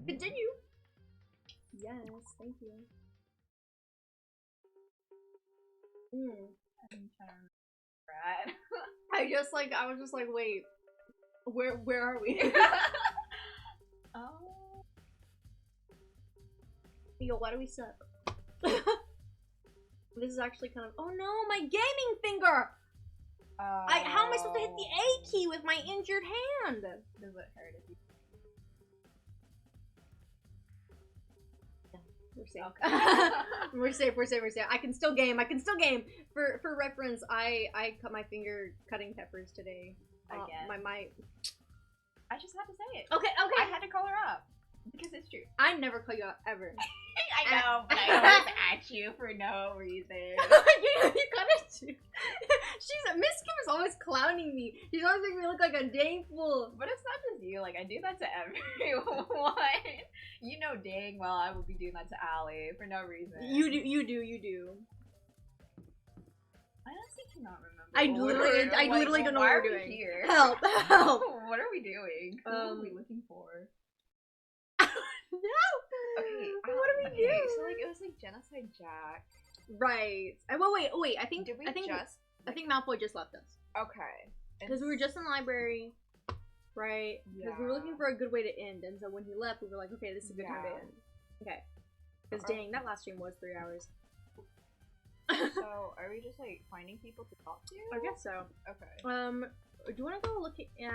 Continue. Yes, thank you. I'm trying to remember. I was just like, wait, where are we? Oh. Yo, why do we suck? This is actually kind of. Oh no, my gaming finger! How am I supposed to hit the A key with my injured hand? Does it hurt if you? We're safe. Okay. We're safe. I can still game. For reference, I cut my finger cutting peppers today. Again. My. I just had to say it. Okay. I had to call her up because it's true. I never call you out ever. I know, but I always at you for no reason. You gotta do. Miss Kim is always clowning me. She's always making me look like a dang fool. But it's not just you. Like I do that to everyone. You know dang well I would be doing that to Allie for no reason. You do. I honestly cannot remember. I literally don't know what we're doing. Here? Help! What are we doing? Who are we looking for? No. Okay, What are we doing? So like it was like Genocide Jack. Right. Wait. I think Malfoy just left us Okay. because we were just in the library, right? Because we were looking for a good way to end, and so when he left, we were like, okay, this is a good time to end. Okay. Because dang, that last stream was 3 hours. So are we just like finding people to talk to? I guess so. Okay. Do you want to go look at? Do you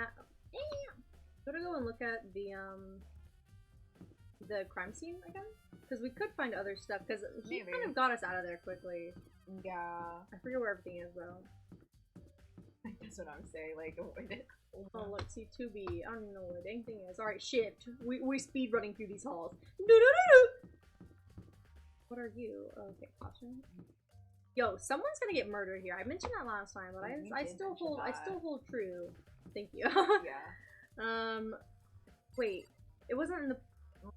want to go and look at the crime scene again? Because we could find other stuff. Because he kind of got us out of there quickly. Yeah. I forget where everything is though. That's what I'm saying. Like avoid it. Oh, let's see. 2B. I don't even know where the dang thing is. All right, shift. We speed running through these halls. What are you? Okay, caution. Yo, someone's gonna get murdered here. I mentioned that last time, but I still hold true. Thank you. Yeah. Wait. It wasn't in the.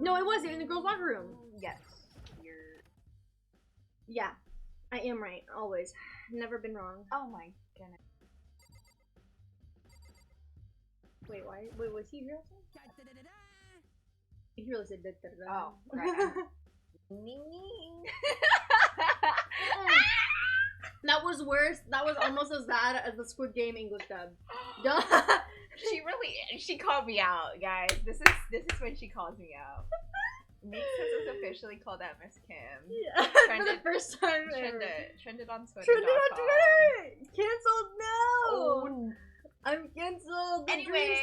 No, it was in the girls' locker room. Yes. Yeah, I am right. Always. Never been wrong. Oh my goodness. Wait, why? Wait, was he here? He really said da da da. Oh, right. Ning. That was worse. That was almost as bad as the Squid Game English dub. She called me out, guys. This is when she calls me out. Meeks has officially called out Miss Kim. Yeah. For the first time ever. Trended on Twitter. Trended on Twitter! Cancelled now! Oh. I'm cancelled! Anyway.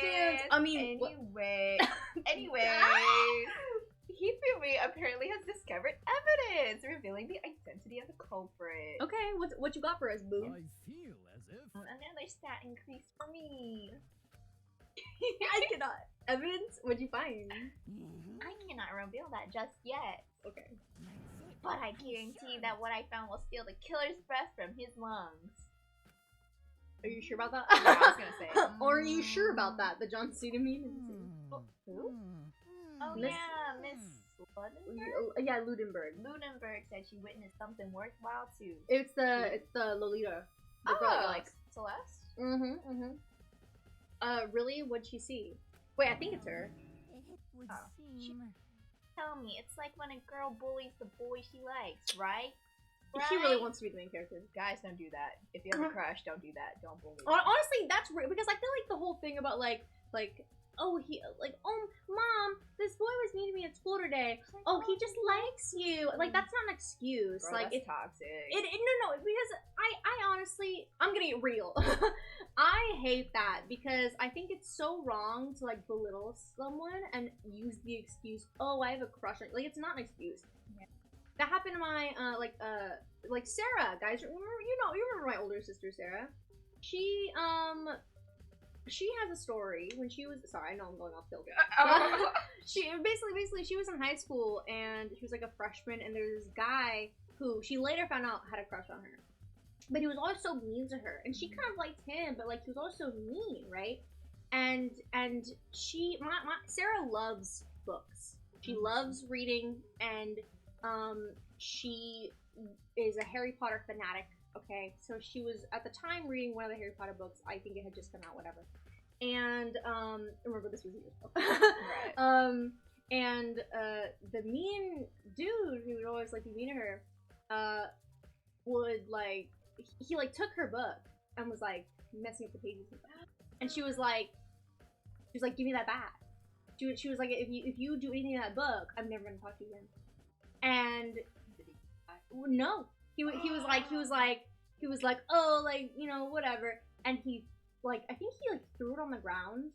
He apparently has discovered evidence revealing the identity of the culprit. Okay, what you got for us, boo? I feel as if Another stat increase for me. I cannot. Evidence? What'd you find? I cannot reveal that just yet. Okay. But I guarantee that what I found will steal the killer's breath from his lungs. Are you sure about that? Yeah, I was gonna say. Or are you sure about that? The John Cena meme? Who? Oh Miss- yeah, Miss Ludenberg? Yeah, Ludenberg. Ludenberg said she witnessed something worthwhile too. It's the Lolita. The girl that likes. Celeste? Really? What'd she see? Wait, I think it's her. it would Oh. seem. Tell me, it's like when a girl bullies the boy she likes, right? She really wants to be the main character. Guys, don't do that. If you have a crush, don't do that. Don't bully. Honestly, that's weird because I feel like the whole thing about like mom, this boy was mean to me at school today. Oh, he just likes you. Like that's not an excuse. Bro, like that's toxic. No, because I honestly, I'm gonna get real. I hate that because I think it's so wrong to like belittle someone and use the excuse, oh, I have a crush on you. Like it's not an excuse. Yeah. That happened to my like Sarah, guys. You remember my older sister Sarah? She has a story when she was I know I'm going off kilter. She basically she was in high school and she was like a freshman and there's this guy who she later found out had a crush on her. But he was always so mean to her and she kind of liked him, but like he was always so mean, right? And she Sarah loves books. She loves reading and she is a Harry Potter fanatic. Okay, so she was at the time reading one of the Harry Potter books. I think it had just come out, whatever. And remember this was years ago. Right. And the mean dude who would always like be mean to her, would like he like took her book and was like messing up the pages and stuff. And she was like, give me that back. She was like, if you do anything in that book, I'm never gonna talk to you again. And no, he was like, oh, like, you know, whatever. And he like, I think he like threw it on the ground.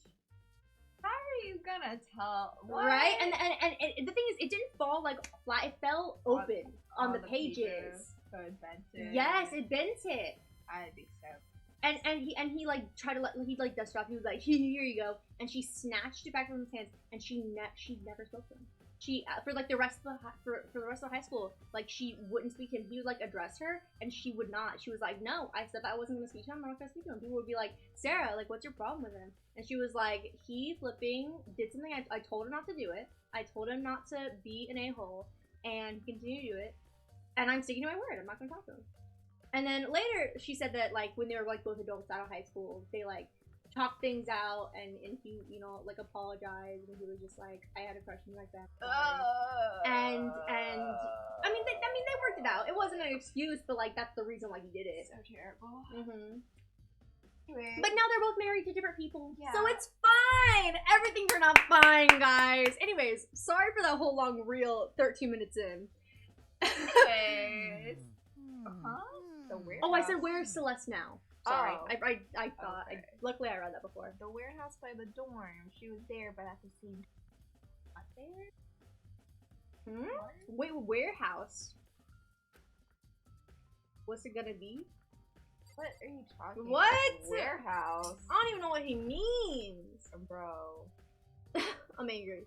How are you gonna tell? What? Right? And the thing is, it didn't fall like flat. It fell open on the pages. So it bent it. Yes, it bent it. I'd be so. And he like tried to he like dust it off. He was like, here you go. And she snatched it back from his hands, and she never spoke to him. She for like the rest of the rest of high school, like she wouldn't speak to him. He would like address her, and she would not. She was like, no, I said that I wasn't gonna speak to him. I'm not gonna speak to him. People would be like, Sarah, like, what's your problem with him? And she was like, he flipping did something. I told him not to do it. I told him not to be an a-hole, and he continued to do it. And I'm sticking to my word. I'm not gonna talk to him. And then later, she said that like when they were like both adults out of high school, they like talked things out, and he, you know, like apologized, and he was just like, I had a crush on you like that. And I mean they worked it out. It wasn't an excuse, but like that's the reason why he did it. So terrible. Anyway. But now they're both married to different people, yeah. so it's fine. Everything turned out fine, guys. Anyways, sorry for that whole long reel. 13 minutes in. Anyways. The weird Oh, I said, where's Celeste now? Sorry, Oh. I thought. Okay. Luckily, I read that before. The warehouse by the dorm. She was there, but at the same time, not there. Wait, warehouse? What's it gonna be? What are you talking What? about? Warehouse. I don't even know what he means. Bro. I'm angry.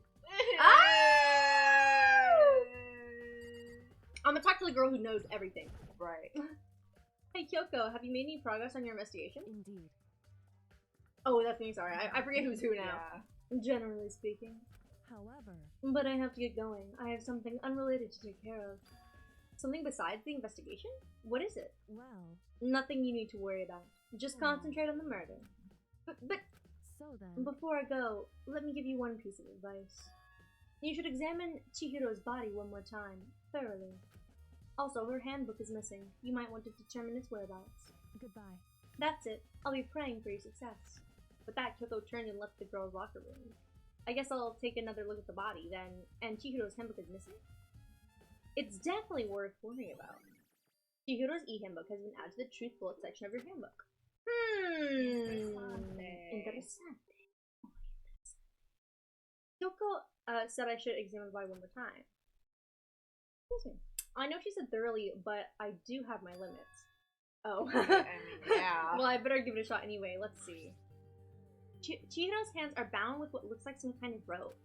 I'm gonna talk to the girl who knows everything. Right. Hey, Kyoko, have you made any progress on your investigation? Indeed. Oh, that's me, sorry. I forget who's who now. Yeah. Generally speaking. However, But I have to get going. I have something unrelated to take care of. Something besides the investigation? What is it? well, Nothing you need to worry about. Just concentrate on the murder. But so then, before I go, let me give you one piece of advice. You should examine Chihiro's body one more time, thoroughly. Also, her handbook is missing. You might want to determine its whereabouts. goodbye. That's it. I'll be praying for your success. With that, Kyoko turned and left the girls' locker room. I guess I'll take another look at the body, then. And Chihiro's handbook is missing? It's definitely worth worrying about. Chihiro's e-handbook has been added to the truth bullet section of your handbook. Interessante. Kyoko said I should examine the body one more time. Excuse me. I know she said thoroughly, but I do have my limits. Oh. I mean, yeah. Well, I better give it a shot anyway. Let's see. Chihiro's hands are bound with what looks like some kind of rope.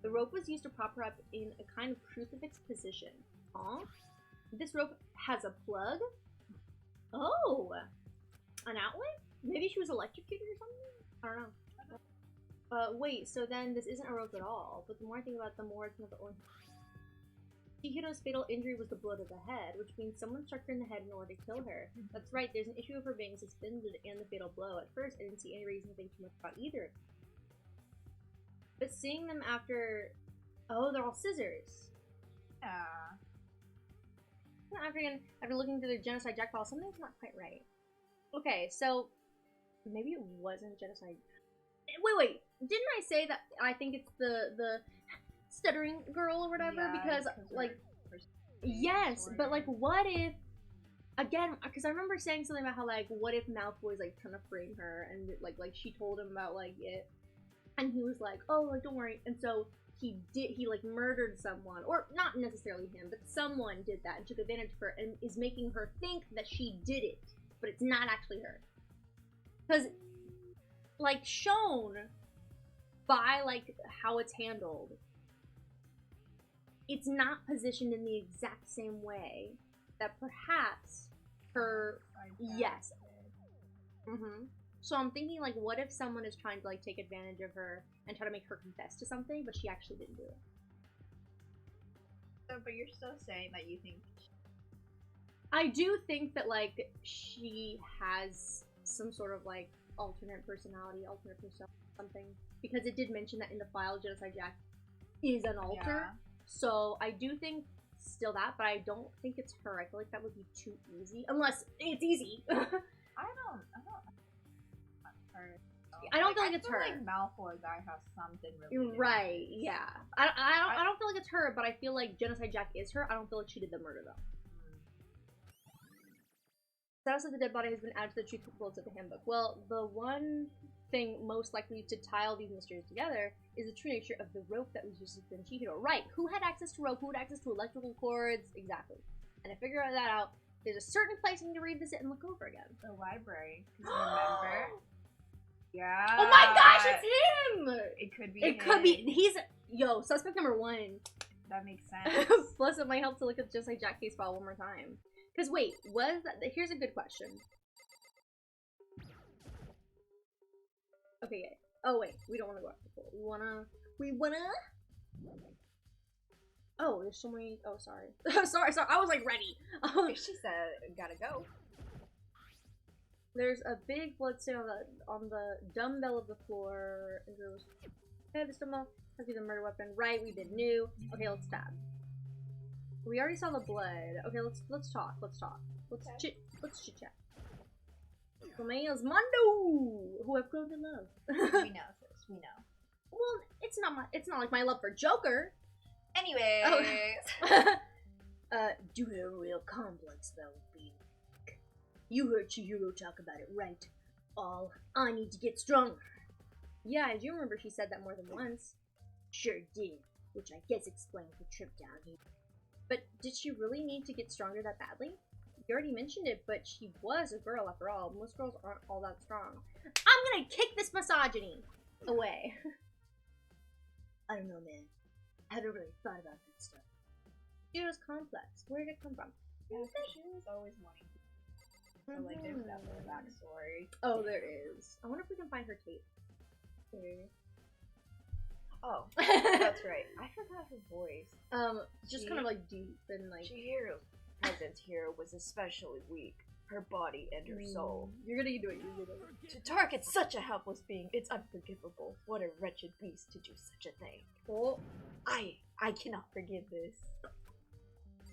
The rope was used to prop her up in a kind of crucifix position. Huh? This rope has a plug? Oh! An outlet? Maybe she was electrocuted or something? I don't know. Wait, so then this isn't a rope at all. But the more I think about it, the more it's not the only. Chihiro's fatal injury was the blow to the head, which means someone struck her in the head in order to kill her. That's right, there's an issue of her being suspended and the fatal blow. At first, I didn't see any reason to think too much about either. But seeing them after... Oh, they're all scissors. Yeah. After looking through the genocide jack file, something's not quite right. Okay, so... Maybe it wasn't genocide... Wait, didn't I say that I think it's the stuttering girl or whatever? Yeah, because, like... Yes, but, like, what if... Again, because I remember saying something about how, like, what if Malfoy's, like, trying to frame her, and, like, she told him about, like, it, and he was like, oh, like, don't worry, and so he, like, murdered someone, or not necessarily him, but someone did that, and took advantage of her, and is making her think that she did it, but it's not actually her. Because, like, shown by, like, how it's handled, it's not positioned in the exact same way that perhaps her... Yes. So I'm thinking, like, what if someone is trying to, like, take advantage of her and try to make her confess to something, but she actually didn't do it? So, but you're still saying that you think... I do think that, like, she has some sort of, like, alternate personality, alternate persona, something. Because it did mention that in the file, Genocide Jack is an alter. Yeah. So I do think still that, but I don't think it's her. I feel like that would be too easy. Unless it's easy. I don't her. I don't feel like it's feel her. Like Malfoy guy has something really. You're right, yeah. I don't feel like it's her, but I feel like Genocide Jack is her. I don't feel like she did the murder though. Status of the dead body has been added to the truth bullets of the handbook. Well, the one thing most likely to tie all these mysteries together is the true nature of the rope that was used to spin Chihiro. Right, who had access to rope, who had access to electrical cords, exactly. And to figure that out, there's a certain place you need to revisit and look over again. The library. Remember? Yeah. Oh my gosh, it's him! It could be. It could be. He's yo suspect number 1. That makes sense. Plus, it might help to look at just like Jack case file one more time. Because wait, was that? Here's a good question. Okay. Yeah. Oh wait, we don't want to go after the pool. We wanna. Oh, there's so many. Oh, sorry. sorry. I was like ready. She said, "Gotta go." There's a big blood stain on the dumbbell of the floor. And goes, hey, this dumbbell has to be the murder weapon. Right, we did new. Okay, let's stab. We already saw the blood. Okay, let's talk. Let's chit chat. Romeo's Mondo, who I've grown to love. We know, sis. We know. Well, it's not like my love for Joker. Anyways. Oh. Do a real complex though, be. You heard Chihiro talk about it, right? All I need to get stronger. Yeah, I do remember she said that more than once. Sure did, which I guess explains the trip down here. But did she really need to get stronger that badly? You already mentioned it, but she was a girl after all. Most girls aren't all that strong. I'm gonna kick this misogyny away. I don't know, man. I haven't really thought about that stuff. Chihiro's complex. Where did it come from? Yeah, she was always wanting to. So, like, there's definitely a backstory. Oh, there is. I wonder if we can find her tape. Here. Oh, that's right. I forgot her voice. Just kind of like deep and like. Chihiro's presence here was especially weak. Her body and her soul. You're gonna do it. You're gonna do it. To target such a helpless being, it's unforgivable. What a wretched beast to do such a thing. Oh, I cannot forgive this.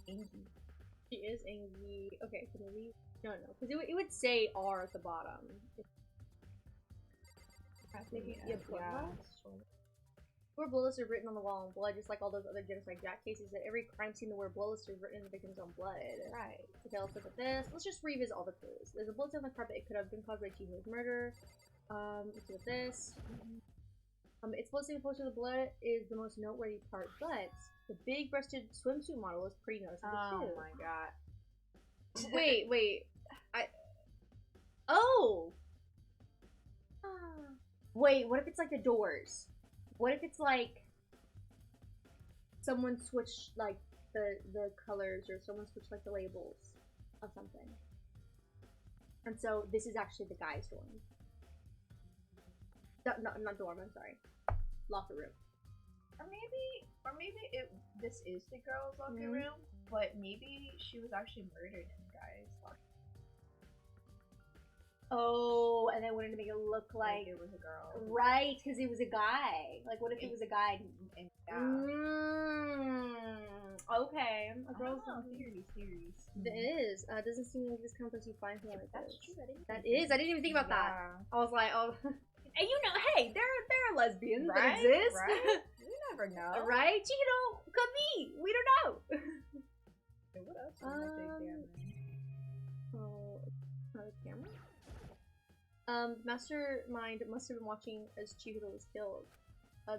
Angry. she is angry. Okay, so maybe no, because it would say R at the bottom. Word bloodlist is written on the wall in blood, just like all those other Genocide Jack cases. That every crime scene, the word bloodlist is written in the victim's own blood. Right. Okay, let's look at this. Let's just revisit all the clues. There's a blood stain on the carpet. It could have been caused by Chihiro's murder. Let's look at this. It's blood stain close to the blood is the most noteworthy part, but the big-breasted swimsuit model is pretty noticeable too. Oh my god. Wait. Oh! Wait, what if it's like the doors? What if it's like someone switched like the colors, or someone switched like the labels of something? And so this is actually the guy's dorm. Not dorm, I'm sorry. Locker room. Or maybe this is the girl's locker room, but maybe she was actually murdered in the guy's locker room. Oh, and they wanted to make it look like it was a girl. Right, because it was a guy. Like, what if it was a guy? Okay. A girl's theories. It is. Doesn't seem like this complex you find something like That's this. true. That is. I didn't even think about that. I was like, oh. And you know, hey, there are lesbians that exist. Right? You never know. Right? Chihiro could be. We don't know. Okay, what else was my big damage? Oh, another camera? Mastermind must have been watching as Chihiro was killed.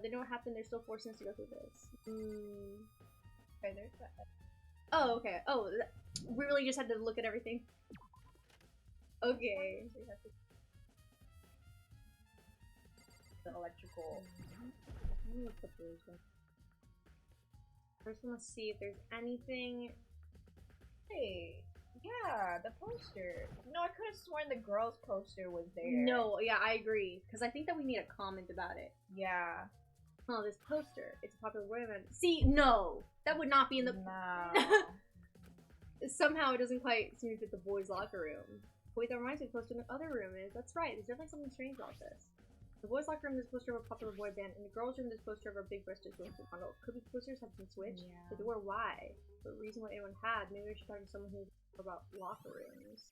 They know what happened, they're still forcing us to go through this. Okay, there's that. Oh, okay. Oh, we really just had to look at everything. Okay. The electrical. First, let's see if there's anything. Hey. Yeah, the poster. No, I could have sworn the girl's poster was there. No, yeah, I agree. Because I think that we need a comment about it. Yeah. Oh, this poster. It's a popular woman. See, no! That would not be in the... No. Somehow it doesn't quite seem to fit the boys' locker room. Wait, that reminds me, the poster in the other room is... That's right, there's definitely something strange about this. The boys' locker room is a poster of a popular boy band, and the girls' room is a poster of a big-breasted social model. Could be posters have been switched? Yeah. The door, why? What reason would anyone have? Maybe we should talk to someone who knows more about locker rooms.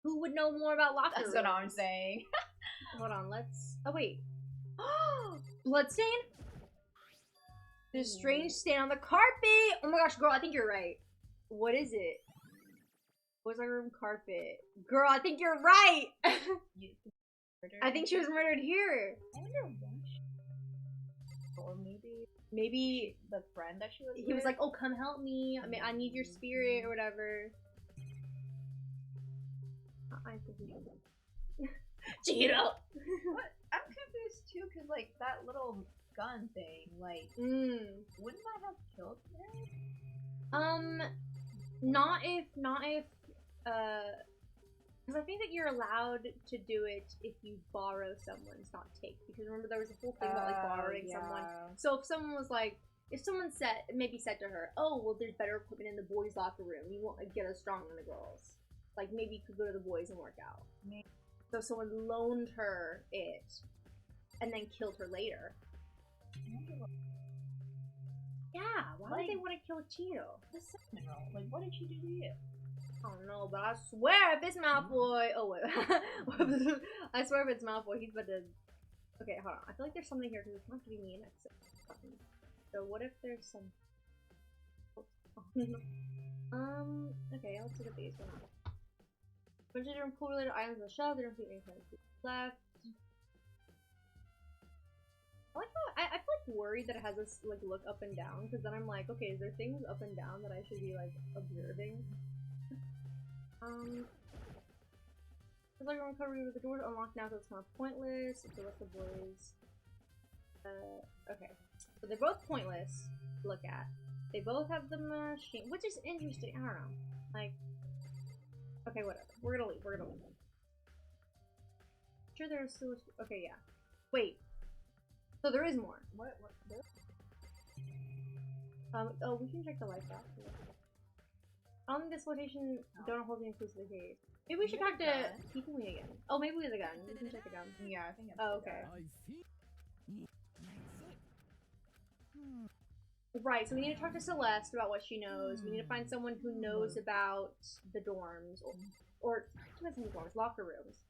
Who would know more about locker rooms? That's what I'm saying. Hold on, let's... Oh, wait. Bloodstain? There's a strange stain on the carpet! Oh my gosh, girl, I think you're right. What is it? Boys' locker room carpet. Girl, I think you're right! I think she was murdered here. I wonder why. Or maybe the friend that she was He was like, oh, come help me. I mean, I need your spirit or whatever. I think we should. Chihiro! What? I'm confused too, because like that little gun thing, like, wouldn't that have killed her? Not if, because I think that you're allowed to do it if you borrow someone's, not take. Because remember, there was a whole thing about like borrowing someone. So if someone was like, if someone maybe said to her, oh, well, there's better equipment in the boys' locker room. You won't get as strong in the girls. Like maybe you could go to the boys and work out. Maybe. So someone loaned her it, and then killed her later. Yeah, why would they want to kill Chihiro? The Sentinel. Like, what did she do to you? I don't know, but I swear if it's Malfoy... Oh, wait. I swear if it's Malfoy, he's about to... Okay, hold on. I feel like there's something here because it's not giving me an exit. So what if there's some... Okay, let's look at these. Bunch of different pool-related items on the shelf. They don't see any kind of food left. I like how I feel like worried that it has this like look up and down, because then I'm like, okay, is there things up and down that I should be like observing? It's like recovery with the doors unlocked now, so it's kind of pointless. So what's the boys? Okay, so they're both pointless to look at. They both have the machine, which is interesting. I don't know, like, okay, whatever. We're gonna leave. We're gonna leave. Sure, there's still. Okay, yeah. Wait. So there is more. What? Oh, we can check the lights out. On this location, don't hold the inclusive case. Maybe we should talk to Tiffany again. Oh, maybe we have a gun. We can check a gun. Yeah, I think it's okay. Right, so we need to talk to Celeste about what she knows. We need to find someone who knows about the dorms. Or not the dorms, locker rooms.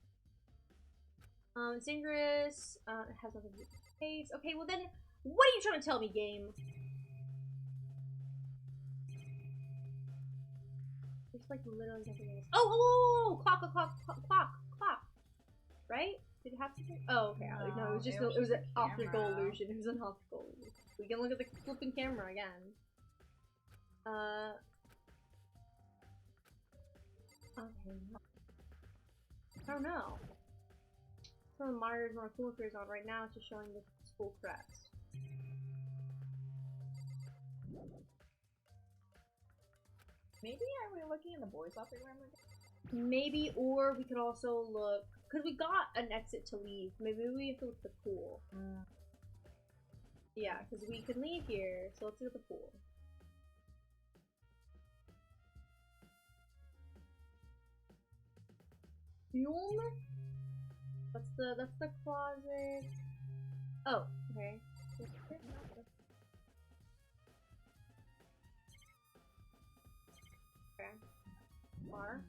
It's dangerous. It has nothing to do with the case. Okay, well then, what are you trying to tell me, game? There's like literally nothing else. Oh! Clock. Right? Did it have to be? Oh, okay. No, it was just it was an optical illusion. It was an optical illusion. We can look at the flipping camera again. Okay. I don't know. Some of the monitors more cool fears on right now. It's just showing the school crest. Maybe are we looking in the boys' locker room again? Maybe, or we could also look, because we got an exit to leave. Maybe we have to look at the pool. Yeah, because we can leave here, so let's look at the pool. Room? That's the closet. Oh, okay. Okay. Bar.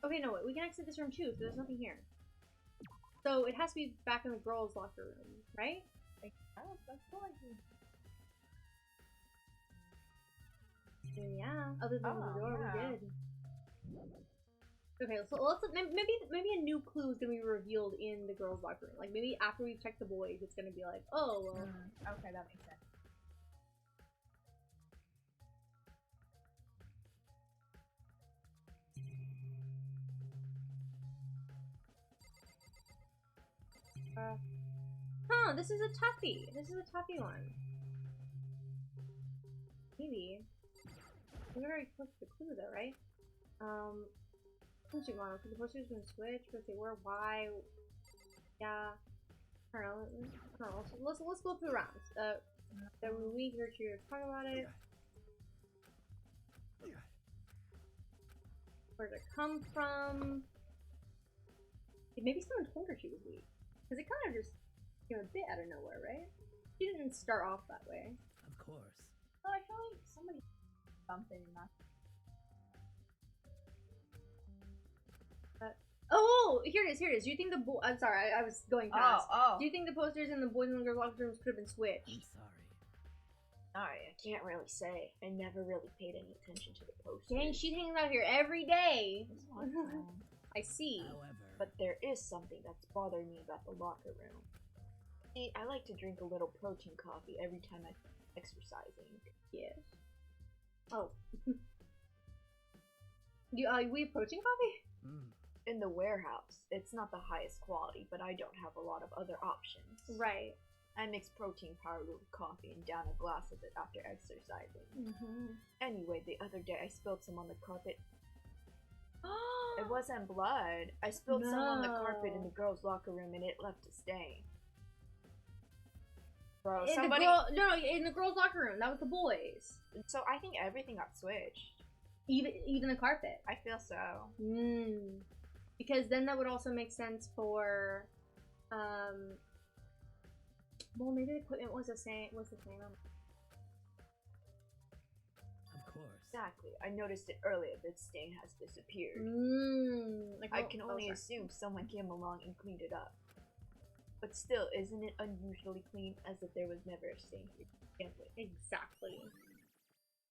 Okay, no, wait, we can exit this room too, so there's nothing here. So it has to be back in the girls' locker room, right? I feel like yeah, other than the door, yeah. we did. Okay, so let's maybe a new clue is gonna be revealed in the girls' locker room. Like maybe after we've checked the boys, it's gonna be like, oh, well. Okay, that makes sense. Huh, this is a toughie. This is a toughie one. Maybe. We already clicked the clue though, right? Switching on, because the poster's been switched, but they were why. Yeah. I don't know. So let's go through rounds. Then when we hear you talk about it. Where did it come from? Maybe someone told her she was weak. Because it kind of just came a bit out of nowhere, right? She didn't start off that way. Of course. Well, I feel like somebody something in that. Oh, here it is, here it is. Do you think the I'm sorry, I was going fast. Oh. Do you think the posters in the boys and girls locker rooms could have been switched? I'm sorry. Sorry, I can't really say. I never really paid any attention to the posters. Dang, she hangs out here every day. I see. However, But there is something that's bothering me about the locker room. See, I like to drink a little protein coffee every time I'm exercising. Yes. Oh. We have protein coffee? In the warehouse, it's not the highest quality, but I don't have a lot of other options. Right. I mix protein powder with coffee and down a glass of it after exercising. Anyway, the other day I spilled some on the carpet. It wasn't blood. I spilled some on the carpet in the girls' locker room and it left a stain. Bro, in the girls' locker room. That was the boys. So I think everything got switched. Even the carpet. I feel so. Because then that would also make sense for, well, maybe the equipment was the same. of course. Exactly. I noticed it earlier. That stain has disappeared. I can only assume someone came along and cleaned it up. But still, isn't it unusually clean, as if there was never a stain here? Exactly.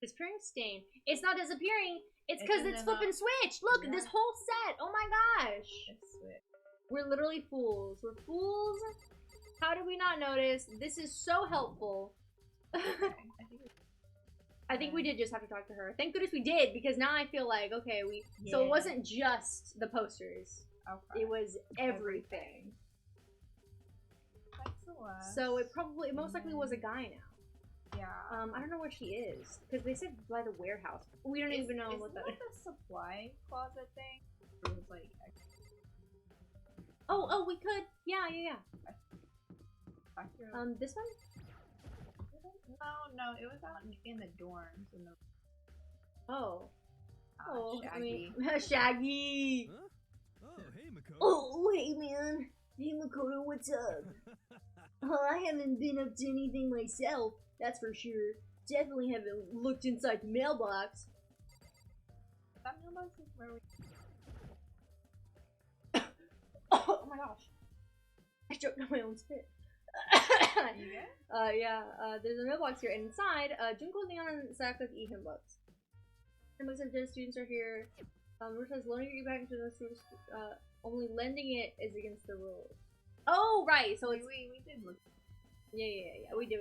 Disappearing stain. It's not disappearing. It's It's because in it's the- flipping switched. Look, Yeah. this whole set. Oh my gosh. It's switched. We're literally fools. We're fools. How did we not notice? This is so helpful. I think we did just have to talk to her. Thank goodness we did, because now I feel like, okay, so it Yeah. wasn't just the posters. Okay. It was everything. That's the last. So it most likely was a guy now. Yeah. I don't know where she is, because they said by the warehouse. We don't even know what that is. Isn't that the supply closet thing? It was like. Oh, we could. Yeah. Back here. This one? No, it was out in the dorms. In the, Oh, Shaggy. I mean, Shaggy. Huh? Oh, hey, Makoto. Oh, hey man. Hey Makoto, what's up? I haven't been up to anything myself, that's for sure. Definitely haven't looked inside the mailbox. that mailbox is where we. Oh my gosh. I choked on my own spit. You good? There's a mailbox here, and inside, Junko, Leon, and Saku's e-hymn books. And looks like the students are here. Which says loaning your back into the students, only lending it is against the rules. Oh, right, so it's... We did look. Yeah, we did.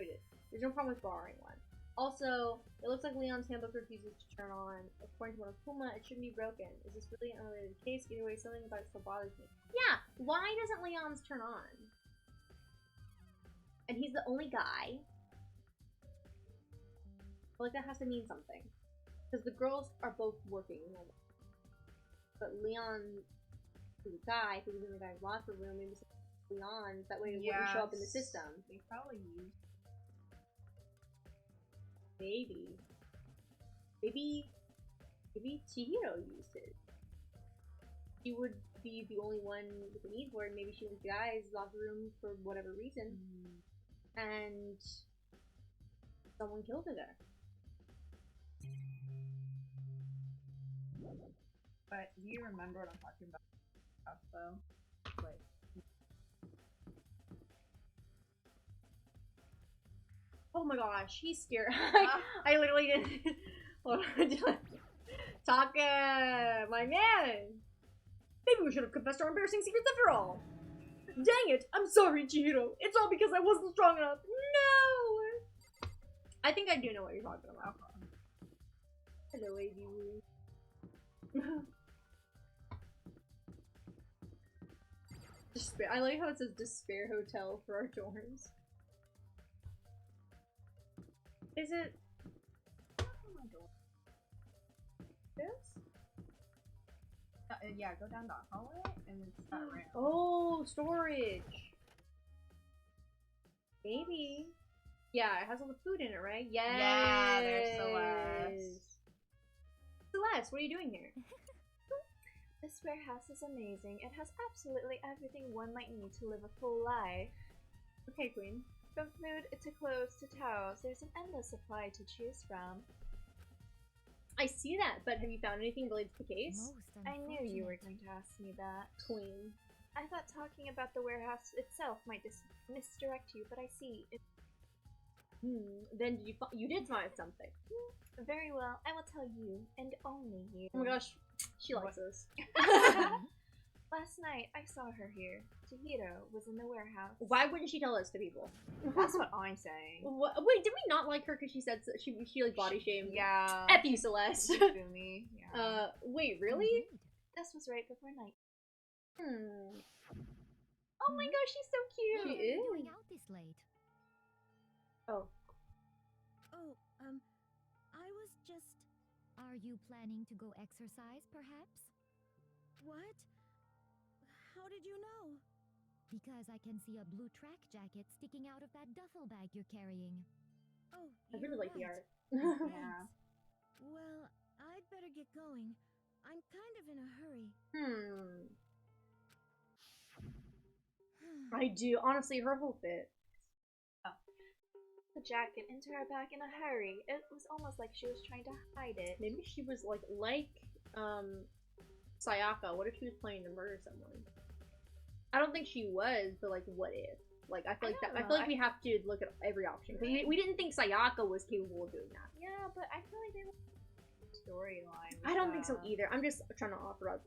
There's no problem with borrowing one. Also, it looks like Leon's handbook refuses to turn on. According to one of Puma, it shouldn't be broken. Is this really an unrelated case? Either way, something about it still bothers me. Yeah, why doesn't Leon's turn on? And he's the only guy. I feel like that has to mean something. Because the girls are both working. But Leon is a guy who was in the guy's locker room. Maybe Leon, that way it wouldn't show up in the system. They probably used. Maybe Chihiro used it. She would be the only one with the need for it. Maybe she went to the guy's locker room for whatever reason. And someone killed her there. But do you remember what I'm talking about? Though, like. Oh my gosh, he's scared. I literally didn't. Hold on. Taka, my man. Maybe we should have confessed our embarrassing secrets after all. Dang it! I'm sorry, Chihiro. It's all because I wasn't strong enough. No. I think I do know what you're talking about. Hello, AD. Despair. I like how it says Despair Hotel for our dorms. Is it this? Yeah, go down the hallway and it's that ramp. Oh, storage. Maybe. Yeah, it has all the food in it, right? Yes. Yeah, there's Celeste. Celeste, what are you doing here? This warehouse is amazing. It has absolutely everything one might need to live a full life. Okay, Queen. From food to clothes to towels, there's an endless supply to choose from. I see that, but have you found anything related to the case? I knew you were going to ask me that. Queen. I thought talking about the warehouse itself might misdirect you, but I see. Then you did find something. Very well, I will tell you, and only you. Oh my gosh, she likes us. Last night, I saw her here. Chihiro was in the warehouse. Why wouldn't she tell us to people? That's what I'm saying. Wait, did we not like her because she said she like body shamed? Yeah. F you, Celeste. Shifumi. Yeah. Wait, really? This was right before night. Oh my gosh, she's so cute. She is. Going out this late. Oh. Oh, I was just... Are you planning to go exercise, perhaps? What? How did you know? Because I can see a blue track jacket sticking out of that duffel bag you're carrying. Oh, I really like the art. Yeah. Well, I'd better get going. I'm kind of in a hurry. I do. Honestly, her whole fit. The jacket into her bag in a hurry. It was almost like she was trying to hide it. Maybe she was like Sayaka. What if she was planning to murder someone? I don't think she was, but like, what if? Like, I feel like we have to look at every option. We didn't think Sayaka was capable of doing that. Yeah, but I feel like they were storyline. I don't think so either. I'm just trying to offer up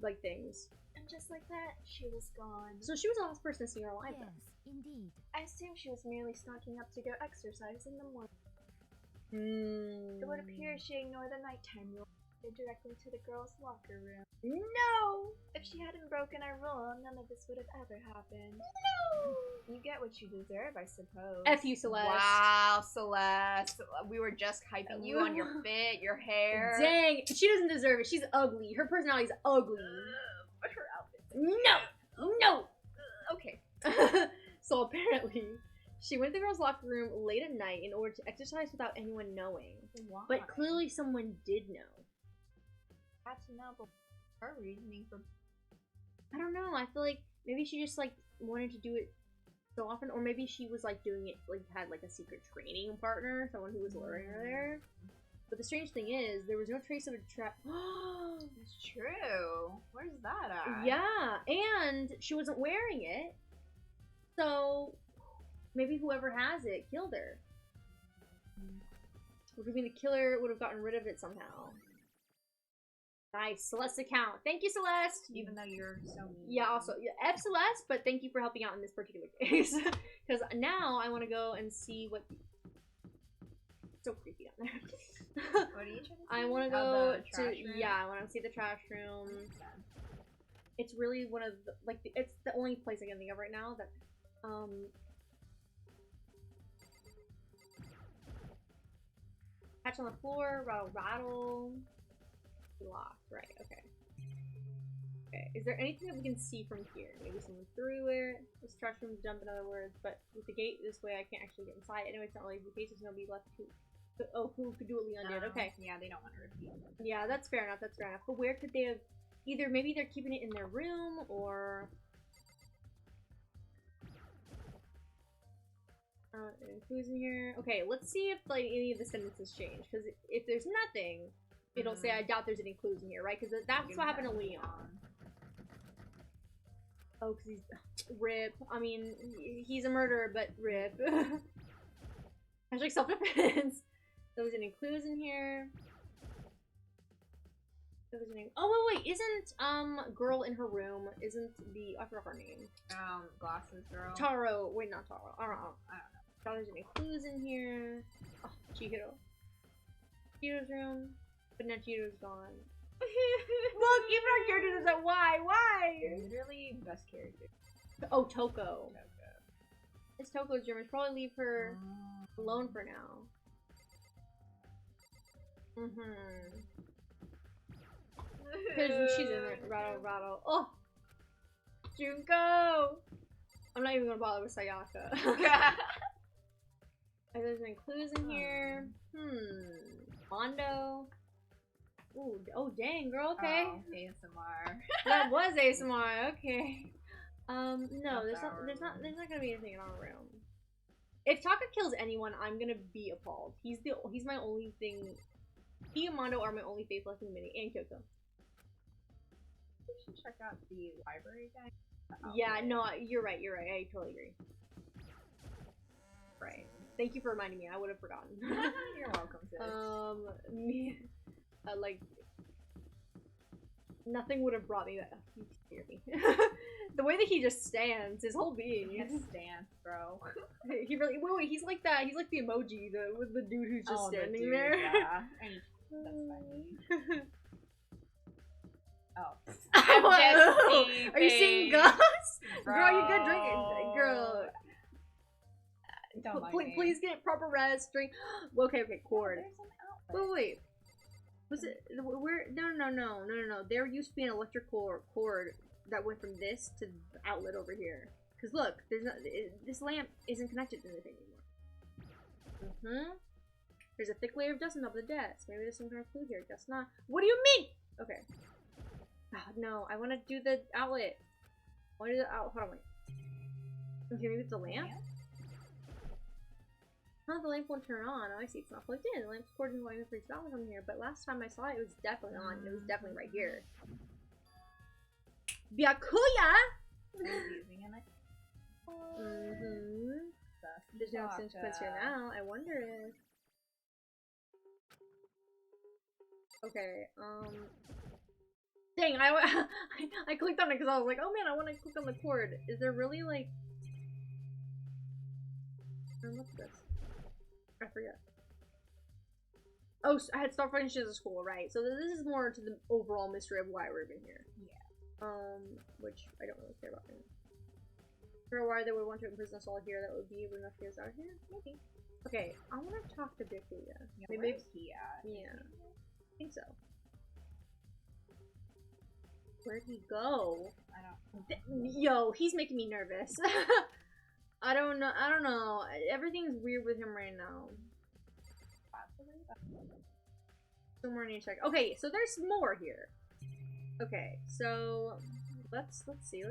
like things. And just like that, she was gone. So she was the last person to see her alive. Yes, indeed. I assume she was merely stocking up to go exercise in the morning. It would appear she ignored the nighttime rule and directly to the girls' locker room. No! If she hadn't broken our rule, none of this would have ever happened. No! You get what you deserve, I suppose. F you, Celeste. Wow, Celeste. We were just hyping you on your fit, your hair. Dang, she doesn't deserve it. She's ugly. Her personality's ugly. But her outfit. No! No! Okay. So apparently, she went to the girls' locker room late at night in order to exercise without anyone knowing. Why? But clearly someone did know. That's not her reasoning for... I don't know, I feel like maybe she just like wanted to do it so often, or maybe she was like doing it, like had like a secret training partner, someone who was luring her there. But the strange thing is, there was no trace of a trap. It's true. Where's that at? Yeah, and she wasn't wearing it. So maybe whoever has it killed her. Which would mean the killer would have gotten rid of it somehow. Nice, Celeste's account. Thank you, Celeste! Even though you're so mean. Yeah, also, F Celeste, but thank you for helping out in this particular case. Because now I want to go and see what... So creepy down there. What are you trying to see? I want to go to... Yeah, I want to see the trash room. It's really one of the... Like, it's the only place I can think of right now that... Catch on the floor, rattle, rattle. Locked, right, okay. Okay, is there anything that we can see from here? Maybe someone threw it. This trash room's dump, in other words, but with the gate this way, I can't actually get inside. Anyway, it's not really the case, there's nobody left who... Oh, who could do what Leon did, okay. Yeah, they don't want to repeat. Yeah, that's fair enough, that's fair enough. But where could they have... Either maybe they're keeping it in their room, or... Who's in here? Okay, let's see if like any of the sentences change. Because if there's nothing, it'll say I doubt there's any clues in here, right? Because that's what happened to Leon. Oh, because he's rip. I mean, he's a murderer, but rip. Hashtag self-defense. There was any clues in here? There was any... Oh wait, isn't girl in her room? Isn't the I forgot her name? Glasses girl. Taro. Wait, not Taro. I don't know. Thought there's any clues in here. Oh, Chihiro. Chihiro's room. But now Chihiro's gone. Look, even our character does that. Why? Why? Literally best character. Oh, Toko. It's Toko's room. I should probably leave her alone for now. Because she's in there. Rattle, rattle. Oh! Junko! I'm not even gonna bother with Sayaka. Are there any clues in here? Mondo? Ooh, oh dang, girl. Okay. Oh, ASMR. That was ASMR. Okay. No, there's not gonna be anything in our room. If Taka kills anyone, I'm gonna be appalled. He's my only thing. He and Mondo are my only faith left in the mini, and Kyoko. We should check out the library guy. Yeah, no, you're right. I totally agree. Right. Thank you for reminding me. I would have forgotten. You're welcome, sis. Like, nothing would have brought me back. You hear me. The way that he just stands, his whole being. His stance, bro. He really. Wait, he's like that. He's like the emoji, with the dude who's just standing dude, there. Yeah. That's funny. Oh. Are you seeing ghosts? Girl, you good drinking. Girl. Don't mind me. Please get proper rest. Drink. Okay, cord. There's an Wait. Was it where? No. There used to be an electrical cord that went from this to the outlet over here. Cause look, this lamp isn't connected to anything anymore. There's a thick layer of dust on top of the desk. Maybe there's some kind of clue here. Guess not. What do you mean? Okay. Oh, no, I want to do the outlet. I want to do the outlet. Hold on, wait. Okay, maybe it's the lamp? Huh, the lamp won't turn on. Oh, I see. It's not plugged in. The lamp's cord is going to freeze out from here. But last time I saw it, it was definitely on. It was definitely right here. Byakuya! There's no consequence here now. I wonder if... Okay, dang, I clicked on it because I was like, oh man, I want to click on the cord. Is there really, like... What's this? I forget. Oh, so I had Star Finishes at school, right? So this is more to the overall mystery of why we're even here. Yeah. Which I don't really care about anymore. For why they would want to imprison us all here, that would be enough to get us out here? Maybe. Okay, I want to talk to Byakuya. Yeah, where's he at? Yeah. I think so. Where'd he go? I don't know. Yo, he's making me nervous. I don't know. Everything's weird with him right now. Somewhere I need to check. Okay, so there's more here. Okay, so let's see. I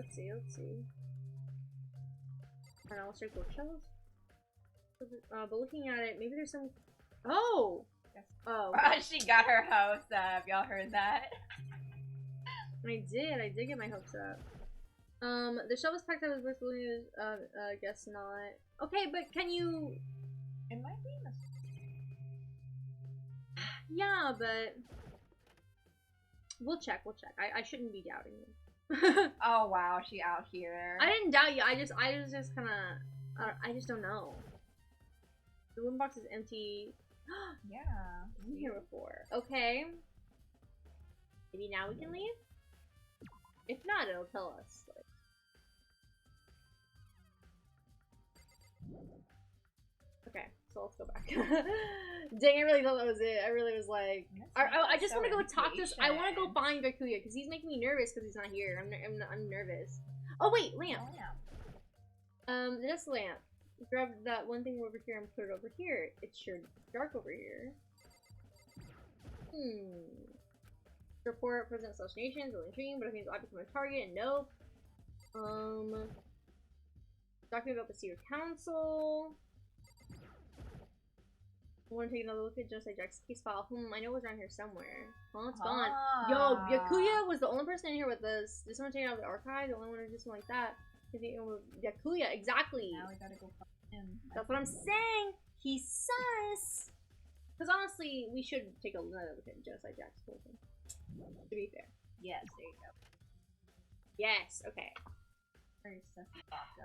don't know, let's check bookshelves. But looking at it, maybe there's some. Oh. Oh. She got her hopes up. Y'all heard that? I did get my hopes up. The shelf is packed up with books. Guess not. Okay, but can you? It might be. Yeah, but we'll check. I shouldn't be doubting you. Oh wow, she out here. I didn't doubt you. I was just kind of. I just don't know. The wooden box is empty. Yeah. I've been here before. Okay. Maybe now we can leave? If not, it'll tell us. Like... Okay, so let's go back. Dang, I really thought that was it. I really was like... I just want to go talk to... I want to go find Byakuya, because he's making me nervous because he's not here. I'm nervous. Oh, wait! Lamp! This lamp. Grab that one thing over here and put it over here. It's sure dark over here. Report President Assassinations, really intriguing, but it means I become a target, and nope. Document about the Secret Council. I want to take another look at Genocide Jack's case file. I know it was around here somewhere. Oh, it's gone. Yo, Byakuya was the only person in here with us. Did someone take it out of the archive? The only one who did something like that. Byakuya, exactly. Now we gotta go find him. That's what I'm saying. He's sus. Because honestly, we should take another look at Genocide Jack's whole thing. To be fair. Yes, there you go. Yes, okay. Where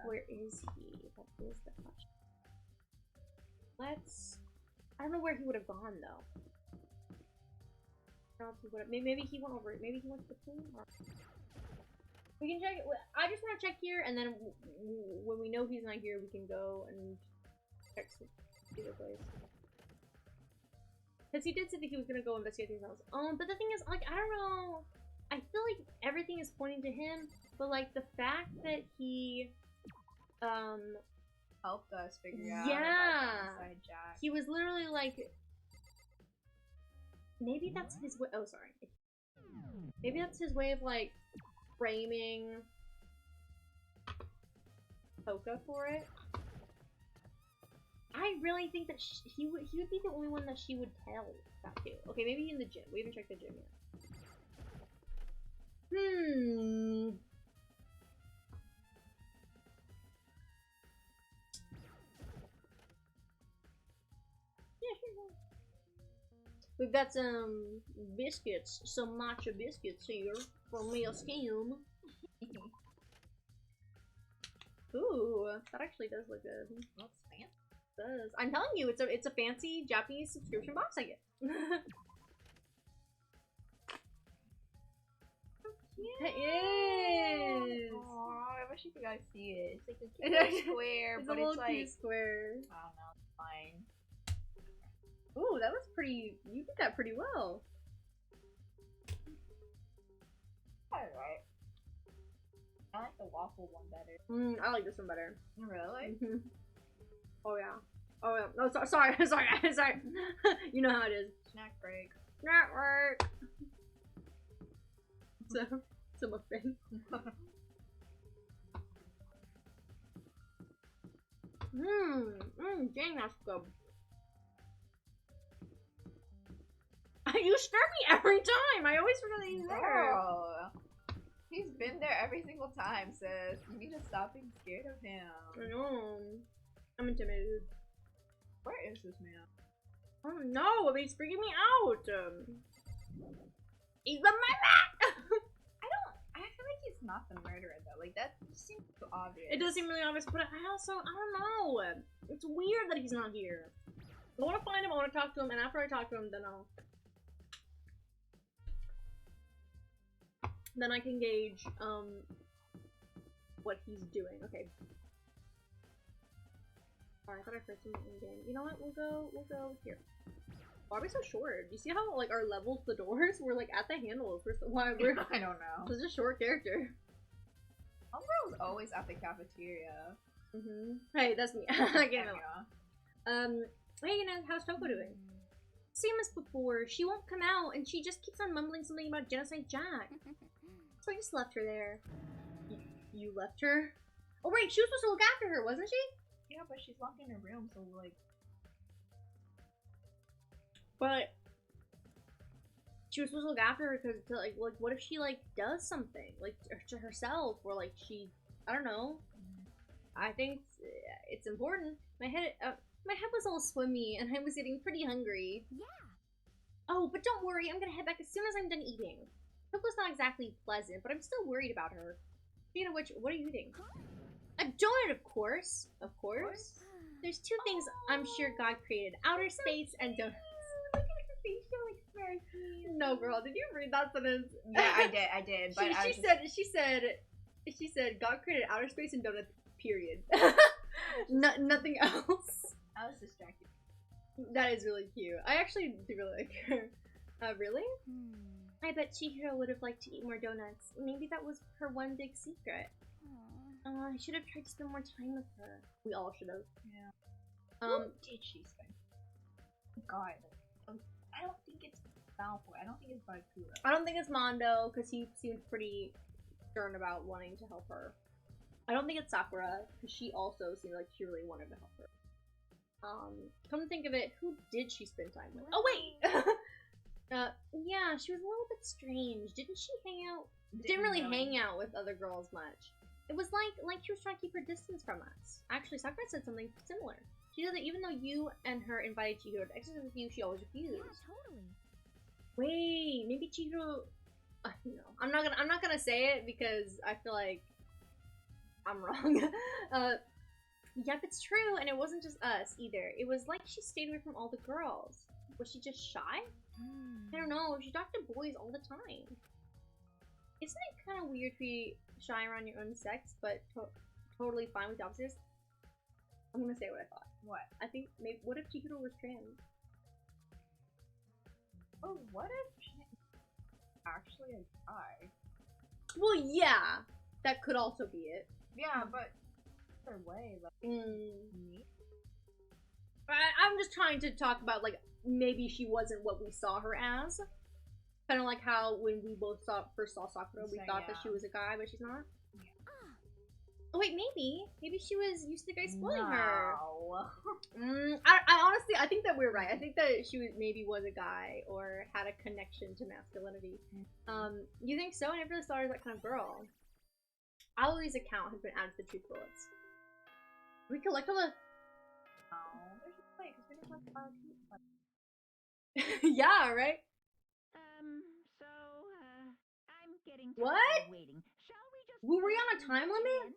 Where is is he? That is the question. I don't know where he would have gone though. Maybe he went over. Maybe he went to the pool. Or... We can check. I just want to check here, and then when we know he's not here, we can go and check the other place. Because he did say that he was gonna go investigate things else. But the thing is, like, I don't know. I feel like everything is pointing to him, but like the fact that he, helped us figure out. Yeah. About Jack. He was literally like Maybe that's his way. Oh, sorry. Maybe that's his way of like framing Hoka for it. I really think that he would be the only one that she would tell that to. Okay, maybe in the gym. We haven't checked the gym yet. Yeah, sure. We've got some biscuits, some matcha biscuits here from Meal Scheme. Ooh, that actually does look good. Looks fancy. It does. I'm telling you, it's a fancy Japanese subscription box I get. It is. Aww, I wish you guys see it. It's like a cute square, It's but a little it's like cute square. I don't know, it's fine. Ooh, that was pretty. You did that pretty well. Alright. I like the waffle one better. I like this one better. Really? Oh yeah. Oh yeah. No, sorry, sorry. You know how it is. Snack break. Network. So my thing. Dang, that's good. You scare me every time. I always forget that he's there. Oh, he's been there every single time, sis. You need to stop being scared of him. I know. I'm intimidated. Where is this man? I don't know, but he's freaking me out. He's the murderer! I feel like he's not the murderer though. Like that seems so obvious. It does seem really obvious, but I don't know. It's weird that he's not here. I want to find him, I want to talk to him, and after I talk to him, then I can gauge, what he's doing. Okay. Alright, I thought I heard something in game. You know what? We'll go here. Why are we so short? Do you see how, like, our levels, the doors, we're, like, at the handles. Why we're I don't know. such a short character. Umbrella's always at the cafeteria. Hey, that's me. I can't know. Yeah. Hey, you know, how's Toko doing? Same as before. She won't come out, and she just keeps on mumbling something about Genocide Jack. So I just left her there. You left her? Oh wait, she was supposed to look after her, wasn't she? Yeah, but she's locked in her room, so like... But she was supposed to look after her because, like, what if she, like, does something? Like, to herself, or, like, she... I don't know. I think it's important. My head was all swimmy, and I was getting pretty hungry. Yeah. Oh, but don't worry, I'm gonna head back as soon as I'm done eating. Coco's not exactly pleasant, but I'm still worried about her. Speaking of which, what are you eating? A donut, of course. Of course. There's two things I'm sure God created. Outer space and donuts. Look at her face, she looks very cute. No, girl, did you read that sentence? Yeah, I did, but she said God created outer space and donuts, period. Nothing else. I was distracted. That is really cute. I actually do really like her. Really? I bet Chihiro would have liked to eat more donuts. Maybe that was her one big secret. I should have tried to spend more time with her. We all should have. Yeah. Who did she spend? God. I don't think it's Malfoy. I don't think it's Bakura. I don't think it's Mondo, because he seemed pretty stern about wanting to help her. I don't think it's Sakura, because she also seemed like she really wanted to help her. Come to think of it, who did she spend time with? Oh, wait! Yeah, she was a little bit strange. Didn't she hang out? Didn't really hang out with other girls much. It was like she was trying to keep her distance from us. Actually, Sakura said something similar. She said that even though you and her invited Chihiro to exercise with you, she always refused. Yeah, totally. Wait, maybe Chihiro... no, I'm not gonna say it because I feel like I'm wrong. Yep, it's true, and it wasn't just us either. It was like she stayed away from all the girls. Was she just shy? I don't know. She talked to boys all the time. Isn't it kind of weird to be shy around your own sex, but totally fine with the opposites? I'm gonna say what I thought. What? I think maybe. What if Chihiro was trans? Oh, what if she's actually a guy? Well, yeah, that could also be it. Yeah, but either way, like me. I'm just trying to talk about, like, maybe she wasn't what we saw her as. Kind of like how when we both first saw Sakura, we thought that she was a guy, but she's not. Yeah. Oh wait, maybe she was used to the guy spoiling her. No. I honestly, I think that we're right. I think that she maybe was a guy or had a connection to masculinity. You think so? I never really saw her as that kind of girl. Aoi's account has been added to the truth bullets. We collect all the. Oh, there's a play because we didn't talk about Yeah, right. So, I'm getting What? tired of waiting. Shall we just Were we on a time limit?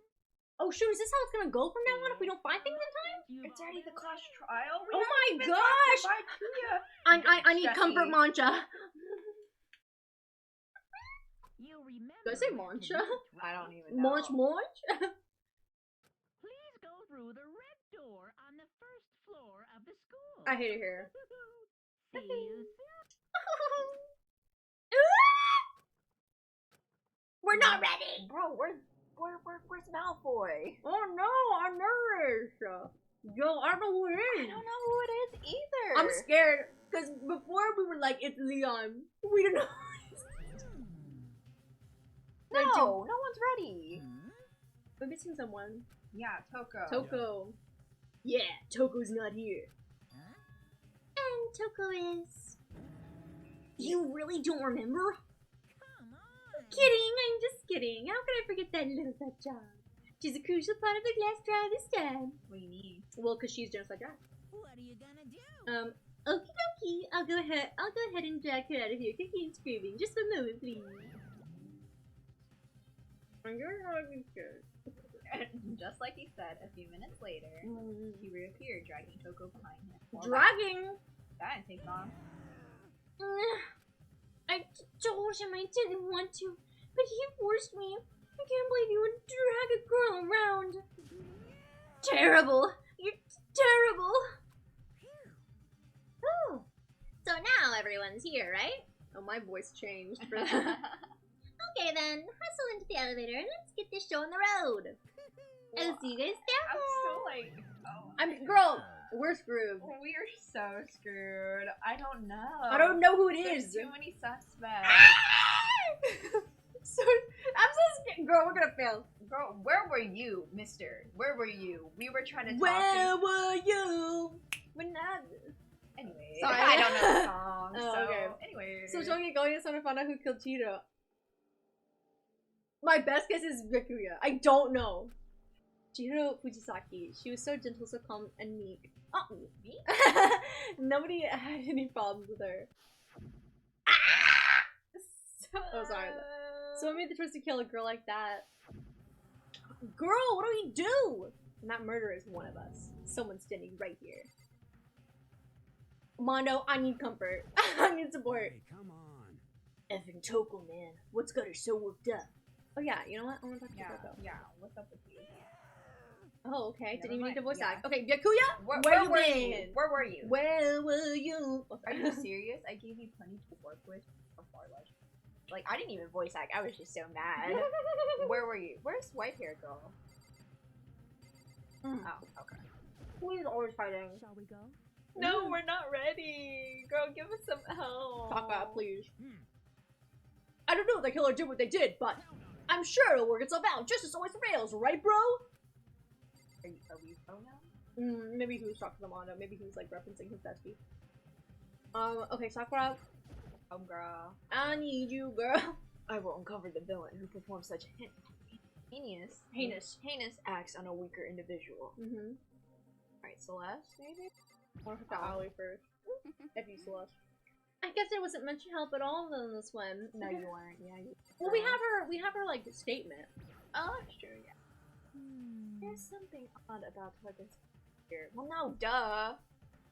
Oh shoot, is this how it's gonna go from now on if we don't find things in time? It's already the clash trial. Oh my gosh! I need comfort mancha. You remember Did I say to mancha? meet, I right? don't even know. Munch? Please go through the red door on the first floor of the school. I hate it here. See you soon. We're not ready! Bro, where's Malfoy? Oh no, I'm nervous! Yo, I don't know who it I is! don't know who it is either. I'm scared, because before we were like, it's Leon. We don't know. No one's ready. We're missing someone. Yeah, Toko. Toko. Yeah, Toko's not here. And Toko is... You really don't remember? Come on. Kidding, I'm just kidding. How could I forget that little fat job? She's a crucial part of the glass trial this time. What do you mean? Well, because she's Genocide Jack. What are you gonna do? Okie dokie. I'll go ahead and drag her out of here, kicking and screaming. Just for a moment, please. I'm going to be scared. Just like he said, a few minutes later, he reappeared, dragging Toko behind him. Dragging? That didn't take long. I told him I didn't want to, but he forced me. I can't believe you would drag a girl around. Terrible. You're terrible. Oh. So now everyone's here, right? Oh, my voice changed for that. Okay then, hustle into the elevator and let's get this show on the road. I'll see you guys down I'm there. still like, Girl, we're screwed. we are so screwed. I don't know. I don't know who it There's is. too many suspects. So, I'm so scared. Girl, we're gonna fail. Girl, where were you, mister? Where were you? We were trying to talk Where were you? When I... Anyway, Sorry. I don't know the song. Oh, so, okay. anyway. So shall we get going and trying to find out who killed Chihiro? My best guess is Byakuya. I don't know. Chihiro Fujisaki. She was so gentle, so calm, and meek. Oh, meek? Nobody had any problems with her. Oh, sorry. Someone made the choice to kill a girl like that. Girl, what do we do? And that murderer is one of us. Someone standing right here. Mondo, I need comfort. I need support. Hey, come on. Effing Toko, man. What's got her so worked up? Oh yeah, you know what? I want to talk to Toko. Yeah, what's up with you? Oh, okay. Didn't even need mind. to voice Yeah. act. Okay, Byakuya, Where you were been? you? Where were you? Where were you? Are you serious? I gave you plenty to work with before lunch. Like, I didn't even voice act. I was just so mad. Where were you? Where's white hair girl? Oh, okay. Who is always fighting? Shall we go? No, we're not ready. Girl, give us some help. Talk about it, please. I don't know what the killer did what they did, but I'm sure it'll work itself out just as always prevails, right, bro? Are we pro now? Maybe he was talking to Mondo. Maybe he was like referencing his bestie. Okay, Sakura. Oh, girl. I need you, girl. I will uncover the villain who performs such heinous acts on a weaker individual. Alright, Celeste, maybe? Or Ollie first. If you Celeste. I guess I wasn't meant to help at all in this one. No, you weren't. Yeah, you Well, we have her like statement. Oh, that's true, yeah. There's something odd about her this year. Well, no, duh!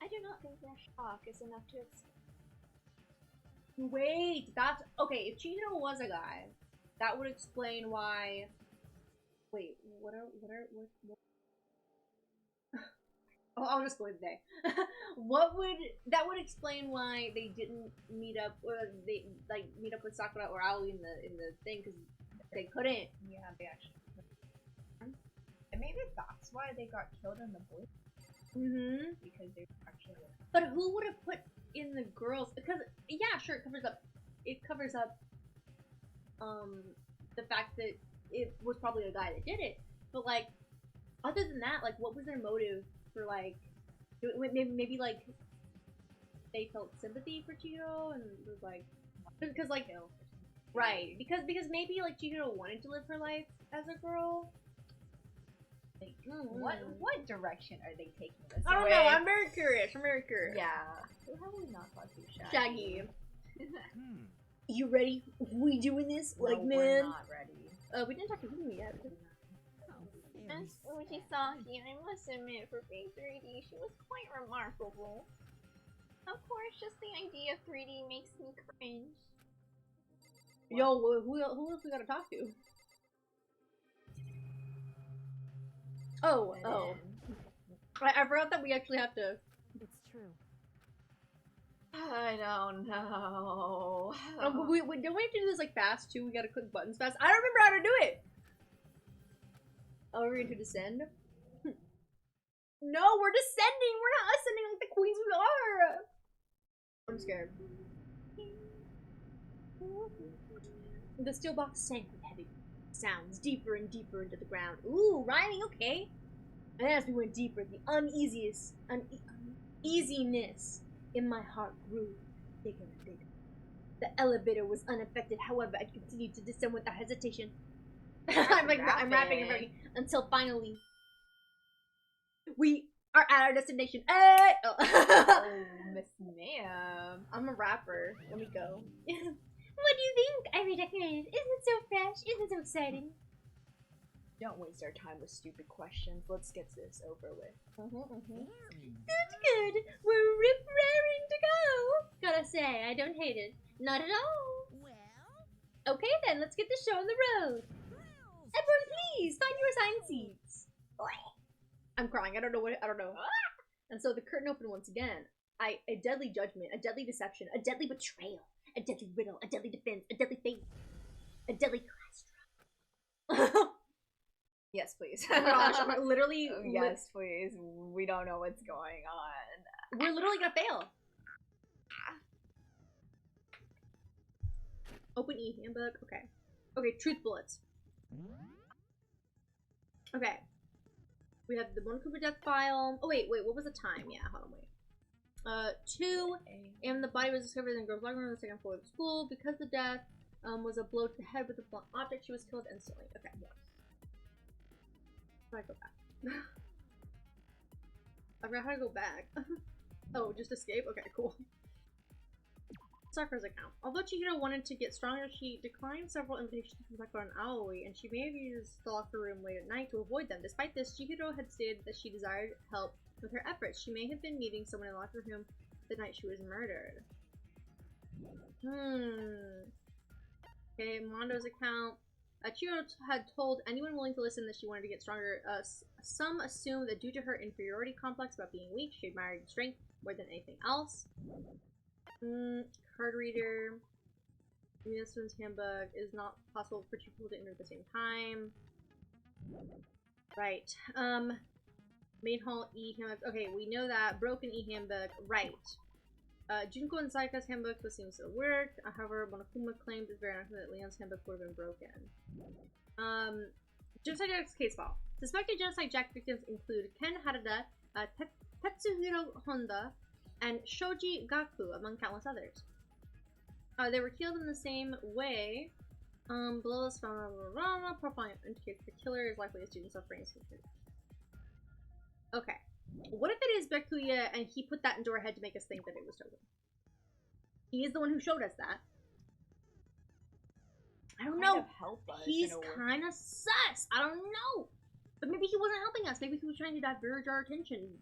I do not think their shock is enough to explain. Wait, that's okay. If Chihiro was a guy, that would explain why. Wait, what? Oh, I'll just go with they. That would explain why they didn't meet up, or they like meet up with Sakura or Aoi in the thing because they couldn't. Yeah, they actually. And maybe that's why they got killed in the boys. because they're actually. But who would have put in the girls? Because yeah, sure, it covers up the fact that it was probably a guy that did it. But like, other than that, like, what was their motive for like? Maybe like they felt sympathy for Chihiro and was like, because like, right? Because maybe like Chihiro wanted to live her life as a girl. Like, what direction are they taking this? I don't know. I'm very curious. Yeah. Who have we not talked to? Shaggy. You ready? We doing this? No, like, man. We're not ready. We didn't talk to Humi yet. As Uchisaki, I must admit, for being 3D, she was quite remarkable. Of course, just the idea of 3D makes me cringe. Yo, who else we gotta talk to? Oh. I forgot that we actually have to. It's true. I don't know. Oh, don't we have to do this like fast too? We gotta click buttons fast. I don't remember how to do it. Oh, we're going to descend? No, we're descending! We're not ascending like the queens we are! I'm scared. The steel box sank with heavy sounds deeper and deeper into the ground. Ooh, rhyming, okay. And as we went deeper, the uneasiness in my heart grew bigger and bigger. The elevator was unaffected, however, I continued to descend without hesitation. I'm rapping until finally we are at our destination. Hey! Oh, Miss Ma'am. I'm a rapper. Let me go. What do you think? I redecorated. Isn't it so fresh? Isn't it so exciting? Don't waste our time with stupid questions. Let's get this over with. That's good. We're rip-raring to go. Gotta say, I don't hate it. Not at all. Well, Okay then, let's get the show on the road. Everyone, please find your assigned seats. I'm crying. I don't know. And so the curtain opened once again. A deadly judgment, a deadly deception, a deadly betrayal, a deadly riddle, a deadly defense, a deadly fate, a deadly class drama. Yes, please. Oh my gosh, I'm literally. Yes, please. We don't know what's going on. We're literally gonna fail. Open e-handbook. Okay. Okay, truth bullets. Okay. We have the Monokuba death file. Oh wait, what was the time? Yeah, hold on, wait. 2, and the body was discovered in the girl's locker room on the second floor of the school. Because the death was a blow to the head with a blunt object, she was killed instantly. Okay. How do I go back? I forgot how to go back. Oh, just escape? Okay, cool. Sakura's account. Although Chihiro wanted to get stronger, she declined several invitations from Sakura and Aoi, and she may have used the locker room late at night to avoid them. Despite this, Chihiro had stated that she desired help with her efforts. She may have been meeting someone in the locker room the night she was murdered. Okay, Mondo's account. Chihiro had told anyone willing to listen that she wanted to get stronger. Some assumed that due to her inferiority complex about being weak, she admired strength more than anything else. Card reader. Student's handbook is not possible for two people to enter at the same time. Right. Main hall e-handbook. Okay, we know that. Broken e-handbook. Right. Junko and Saika's handbook, this seems to work. However, Monokuma claimed it's very unlikely that Leon's handbook would have been broken. Genocide Jack's case file. Suspected Genocide Jack victims include Ken Harada, Tetsuhiro Honda, and Shoji Gaku, among countless others. They were killed in the same way. Below is found profiling indicates the killer is likely a student suffering. Okay. What if it is Bekuya and he put that into our head to make us think that it was Toga? He is the one who showed us that. I don't know. He's kind of sus. I don't know. But maybe he wasn't helping us. Maybe he was trying to diverge our attention.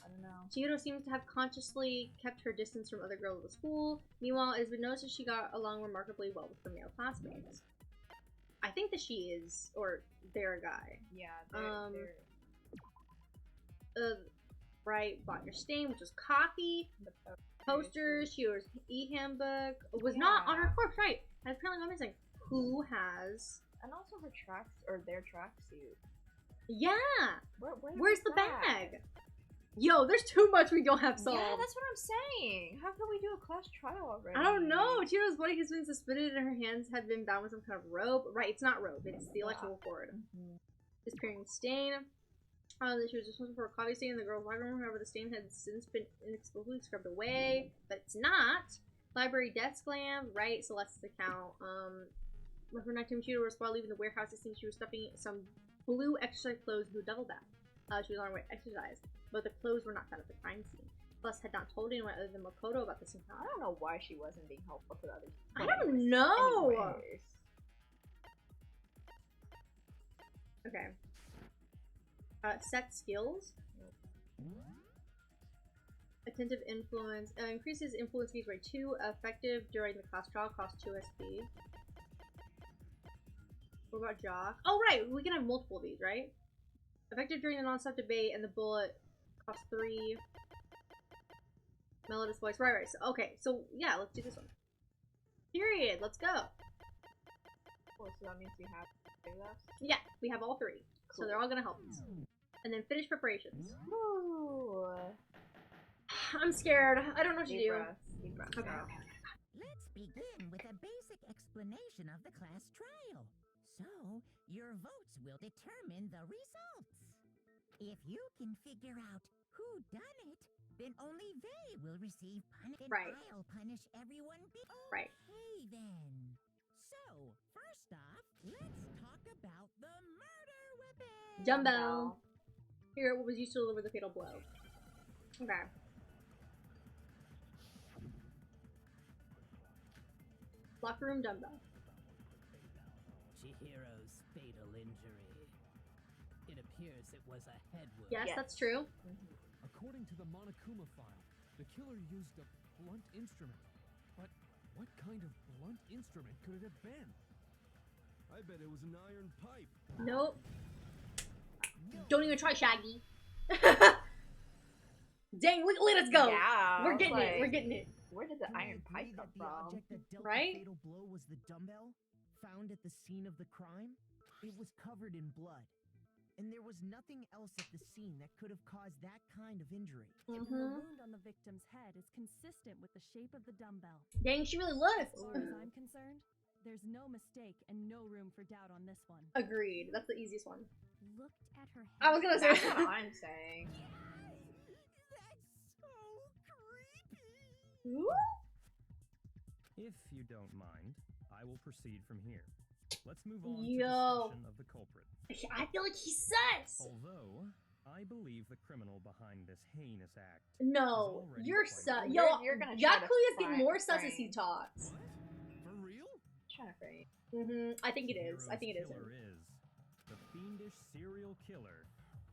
I don't know. Chihiro seems to have consciously kept her distance from other girls at the school. Meanwhile, it has been noticed that she got along remarkably well with her male classmates. I think that she is, or they're a guy. Yeah, right, bought your stain, which was coffee. The posters, Chihiro's e-handbook was not on her corpse, right? That's apparently not missing. Who has? And also her tracks, or their tracksuit. Yeah. Where's the bag? Yo, there's too much we don't have solved. Yeah, that's what I'm saying. How can we do a class trial already? I don't know. Chihiro's body has been suspended and her hands have been bound with some kind of rope. Right, it's not rope. It's the electrical cord. Disappearing stain. She was responsible for a coffee stain in the girl's locker room. However, the stain had since been inexplicably scrubbed away. But it's not. Library desk lamp. Right, Celeste's account. Her nighttime Chihiro was while leaving the warehouse. It seems she was stuffing some blue exercise clothes into a double bath. She was on her way to exercise, but the clothes were not found at the crime scene. Plus, had not told anyone other than Makoto about this encounter. I don't know why she wasn't being helpful to the others. I don't know! Anyways. Okay. Set skills. Attentive influence. Increases influence fees by 2. Effective during the class trial. Cost 2 SP. What about Jock? Oh, right! We can have multiple of these, right? Effective during the non-stop debate, and the bullet costs 3. Melodious voice. Right. So, okay, so yeah, let's do this one. Period. Let's go. Cool, so that means we have 3 left? Yeah, we have all 3. Cool. So they're all gonna help us. And then finish preparations. Ooh. I'm scared. I don't know what to do. Deep breath. Okay. Let's begin with a basic explanation of the class trial. So, your votes will determine the results. If you can figure out who done it, then only they will receive punishment. Right. I'll punish everyone. Right. Okay then. So, first off, let's talk about the murder weapon. Dumbbell. Here, what was used to deliver the fatal blow. Okay. Locker room dumbbell. Chihiro's fatal injury. It appears it was a head wound. Yes, that's true. According to the Monokuma file, the killer used a blunt instrument. But what kind of blunt instrument could it have been? I bet it was an iron pipe. Nope. Don't even try, Shaggy. Dang, let us go. Yeah, We're getting like, it. We're getting it. Where did the Can we iron pipe agree come that the from? object that dealt Right? the fatal blow was the dumbbell found at the scene of the crime? It was covered in blood, and there was nothing else at the scene that could have caused that kind of injury. And the wound on the victim's head is consistent with the shape of the dumbbell. Dang, she really looks. As far as I'm concerned, there's no mistake and no room for doubt on this one. Agreed. That's the easiest one. Looked at her head. I was gonna say That's what I'm saying. That's so creepy. Ooh. If you don't mind, I will proceed from here. Let's move on to Yo. discussion of the culprit. I feel like he's sus. Although, I believe the criminal behind this heinous act No, is already you're quite sus. clear. Yo, You're gonna try to Yakuya's getting find- more sus as he find- talks. For real? Trying to frame. I think it is. I think it is him. Killer is the fiendish serial killer,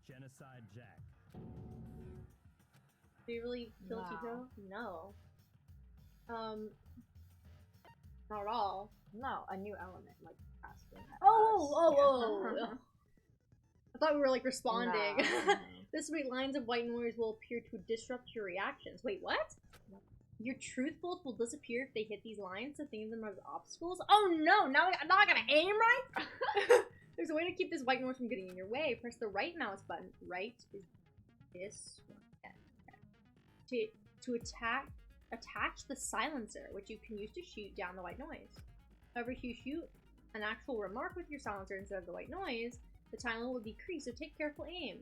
Genocide Jack. Did he really kill No. Chico? No. Not at all. No, a new element, like asking. Oh. I thought we were like responding. No. This week, lines of white noise will appear to disrupt your reactions. Wait, what? Your truth bullets will disappear if they hit these lines, so think of them as obstacles. Oh no! Now I gotta aim right? There's a way to keep this white noise from getting in your way. Press the right mouse button. Right is this one. Okay. To attach the silencer, which you can use to shoot down the white noise. However, if you shoot an actual remark with your silencer instead of the white noise, the timer will decrease, so take careful aim.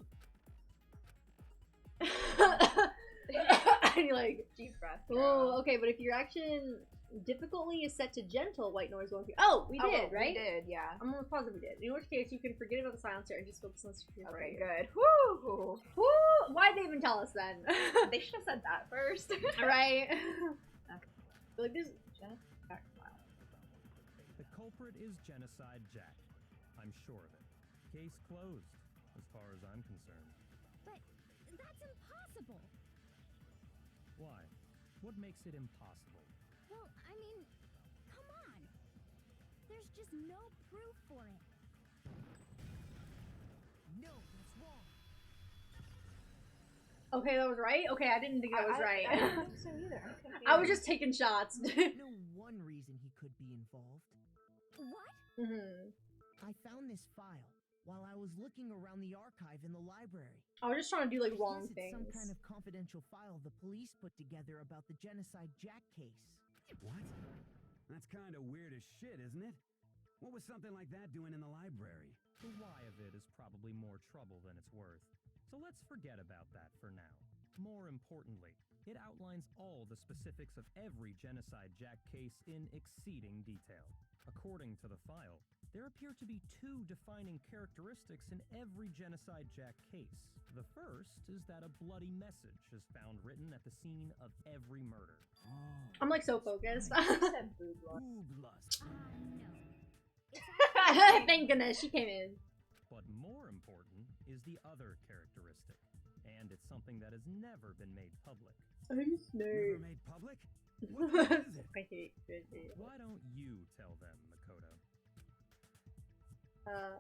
And you're like, Deep breath. oh, okay, but if your action difficulty is set to gentle, white noise won't be. Oh, we did, right? We did, yeah. I'm almost positive we did. In which case, you can forget about the silencer and just focus on the Okay, right. good. Woo! Woo! Why'd they even tell us then? They should have said that first. Right? Okay. Like this. The culprit is Genocide Jack. I'm sure of it. Case closed, as far as I'm concerned. But that's impossible. Why? What makes it impossible? Well, I mean, come on. There's just no proof for it. No, that's wrong. Okay, that was right? Okay, I didn't think that was right. I don't think so either. I was just taking shots. No one reason he could be involved. What? Mm-hmm. I found this file while I was looking around the archive in the library. I was just trying to do like I wrong guess it's things. some kind of confidential file the police put together about the Genocide Jack case. What? That's kind of weird as shit, isn't it? What was something like that doing in the library? The why of it is probably more trouble than it's worth. So let's forget about that for now. More importantly, it outlines all the specifics of every Genocide Jack case in exceeding detail. According to the file, there appear to be two defining characteristics in every Genocide Jack case. The first is that a bloody message is found written at the scene of every murder. I'm like so focused. Boob lust. Thank goodness she came in. But more important is the other characteristic, and it's something that has never been made public. I'm Never made public? What is it? I hate it. Why don't you tell them, Makoto? I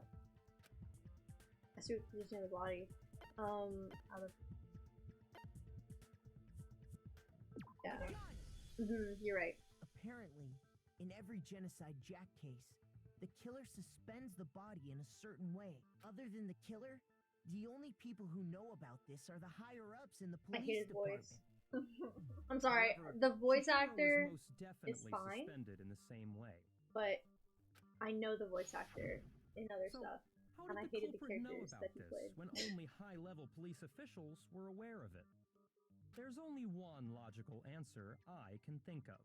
see what position of the body. Yeah. You're right. Apparently, in every Genocide Jack case, the killer suspends the body in a certain way. Other than the killer, the only people who know about this are the higher-ups in the I police hate his voice. department. I'm sorry. However, The voice Chihiro actor is most definitely is fine, suspended in the same way. but I know the voice actor in other So, stuff. How And did I the hated the culprit know characters about that he this played. when only high-level police officials were aware of it? There's only one logical answer I can think of.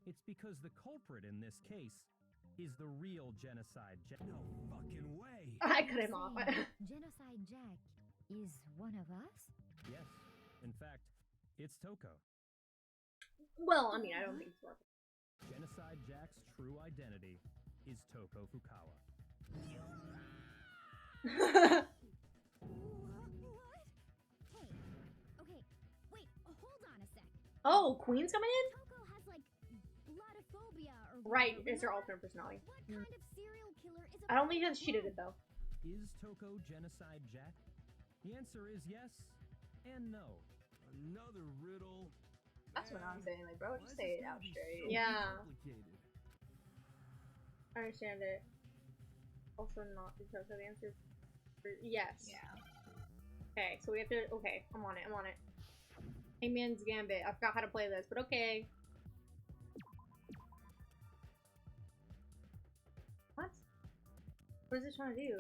It's because the culprit in this case is the real Genocide Jack. No fucking way. I cut him off. Genocide Jack is one of us? Yes, in fact, it's Toko. Well, I mean, I don't think it's worth it. Genocide Jack's true identity is Toko Fukawa. What? Hey, okay, wait, hold on a sec. Oh, Queen's coming in? Toko has like bloodophobia or Right, whatever, it's her remember? alternate personality. What kind of serial killer is I don't think about that she did it though. Is Toko Genocide Jack? The answer is yes and no. Another riddle. That's what I'm saying. Like, bro, just say it out straight. Yeah. Complicated. I understand it. Also not because of the answer. Yes. Yeah. Okay, so we have to. Okay, I'm on it. I'm on it. Hangman's Gambit. I forgot how to play this, but okay. What? What is it trying to do?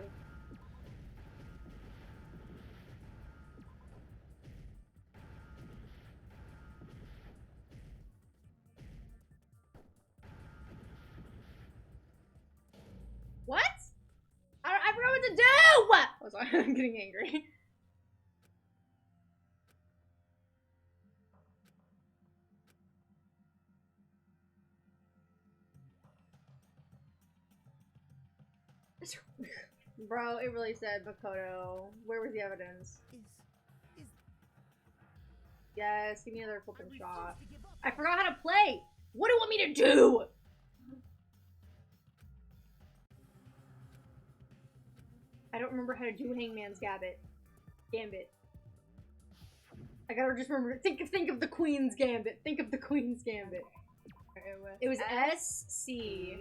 What? I forgot what to do! Oh, sorry, I'm getting angry. Bro, it really said Makoto. Where was the evidence? Yes, give me another flipping shot. I forgot how to play! What do you want me to do? I don't remember how to do Hangman's Gambit. I gotta just remember. Think of the Queen's Gambit. Think of the Queen's Gambit. It was S-C.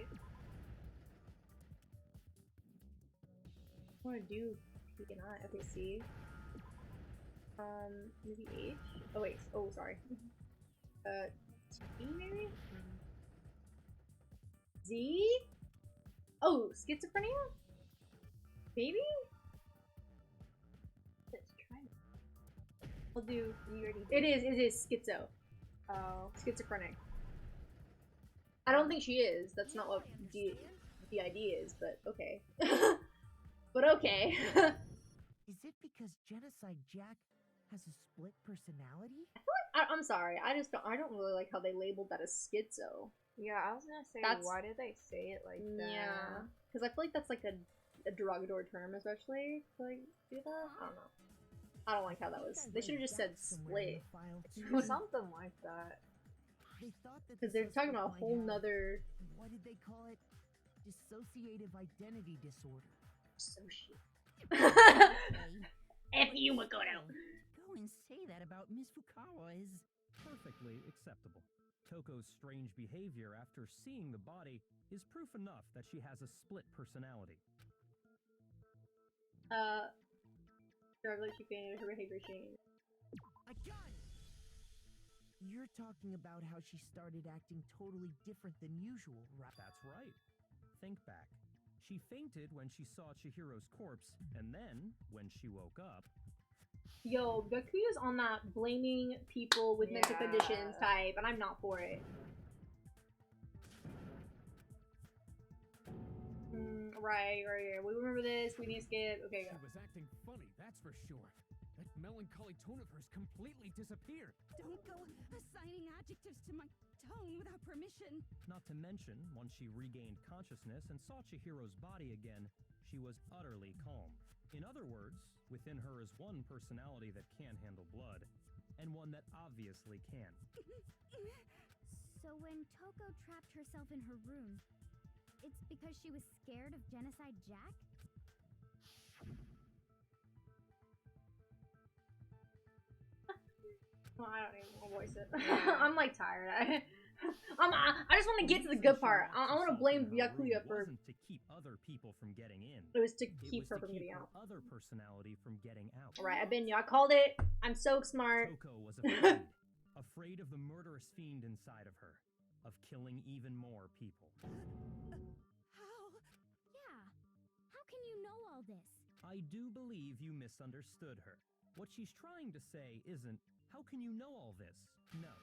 What do I do? Peek an eye. Okay, C. Maybe H? Oh wait, oh sorry. T maybe? Z? Oh, schizophrenia? Maybe? Let's try it. I'll do. You already It is schizo. Oh, schizophrenic. I don't think she is. That's not what the idea is, but okay. But okay. Is it because Genocide Jack has a split personality? I'm sorry. I don't really like how they labeled that as schizo. Yeah, I was gonna say, That's- why did they say it like that? Yeah, because I feel like that's like a derogatory term, especially to like do that. I don't know. I don't like how that was. They should have just said split. Something like that. They thought that Because this they're talking about a might whole have- nother. What did they call it? Dissociative identity disorder. F you, Makoto. Go and say that about Miss Fukawa is Perfectly acceptable. Toko's strange behavior after seeing the body is proof enough that she has a split personality. Like she fainted, her behavior changed. I got it! You're talking about how she started acting totally different than usual, right? That's right. Think back. She fainted when she saw Chihiro's corpse, and then, when she woke up... Yo, Gakuya's on that blaming people with mental conditions type, and I'm not for it. Right. We remember this, we need to skip. Okay, go. She was acting funny, that's for sure. That melancholy tone of hers completely disappeared. Don't go assigning adjectives to my tone without permission. Not to mention, once she regained consciousness and saw Chihiro's body again, she was utterly calm. In other words, within her is one personality that can handle blood, and one that obviously can. So when Toko trapped herself in her room, it's because she was scared of Genocide Jack? Well, I don't even want to voice it. I'm like tired. I just want to get to the good part. I want to blame Byakuya for. Wasn't to keep other people from getting in. It was to keep her from getting out. Other personality from getting out. Alright, I've been. I called it. I'm so smart. Toko was afraid. Afraid of the murderous fiend inside of her. Of killing even more people. How? Yeah. How can you know all this? I do believe you misunderstood her. What she's trying to say isn't, how can you know all this? No.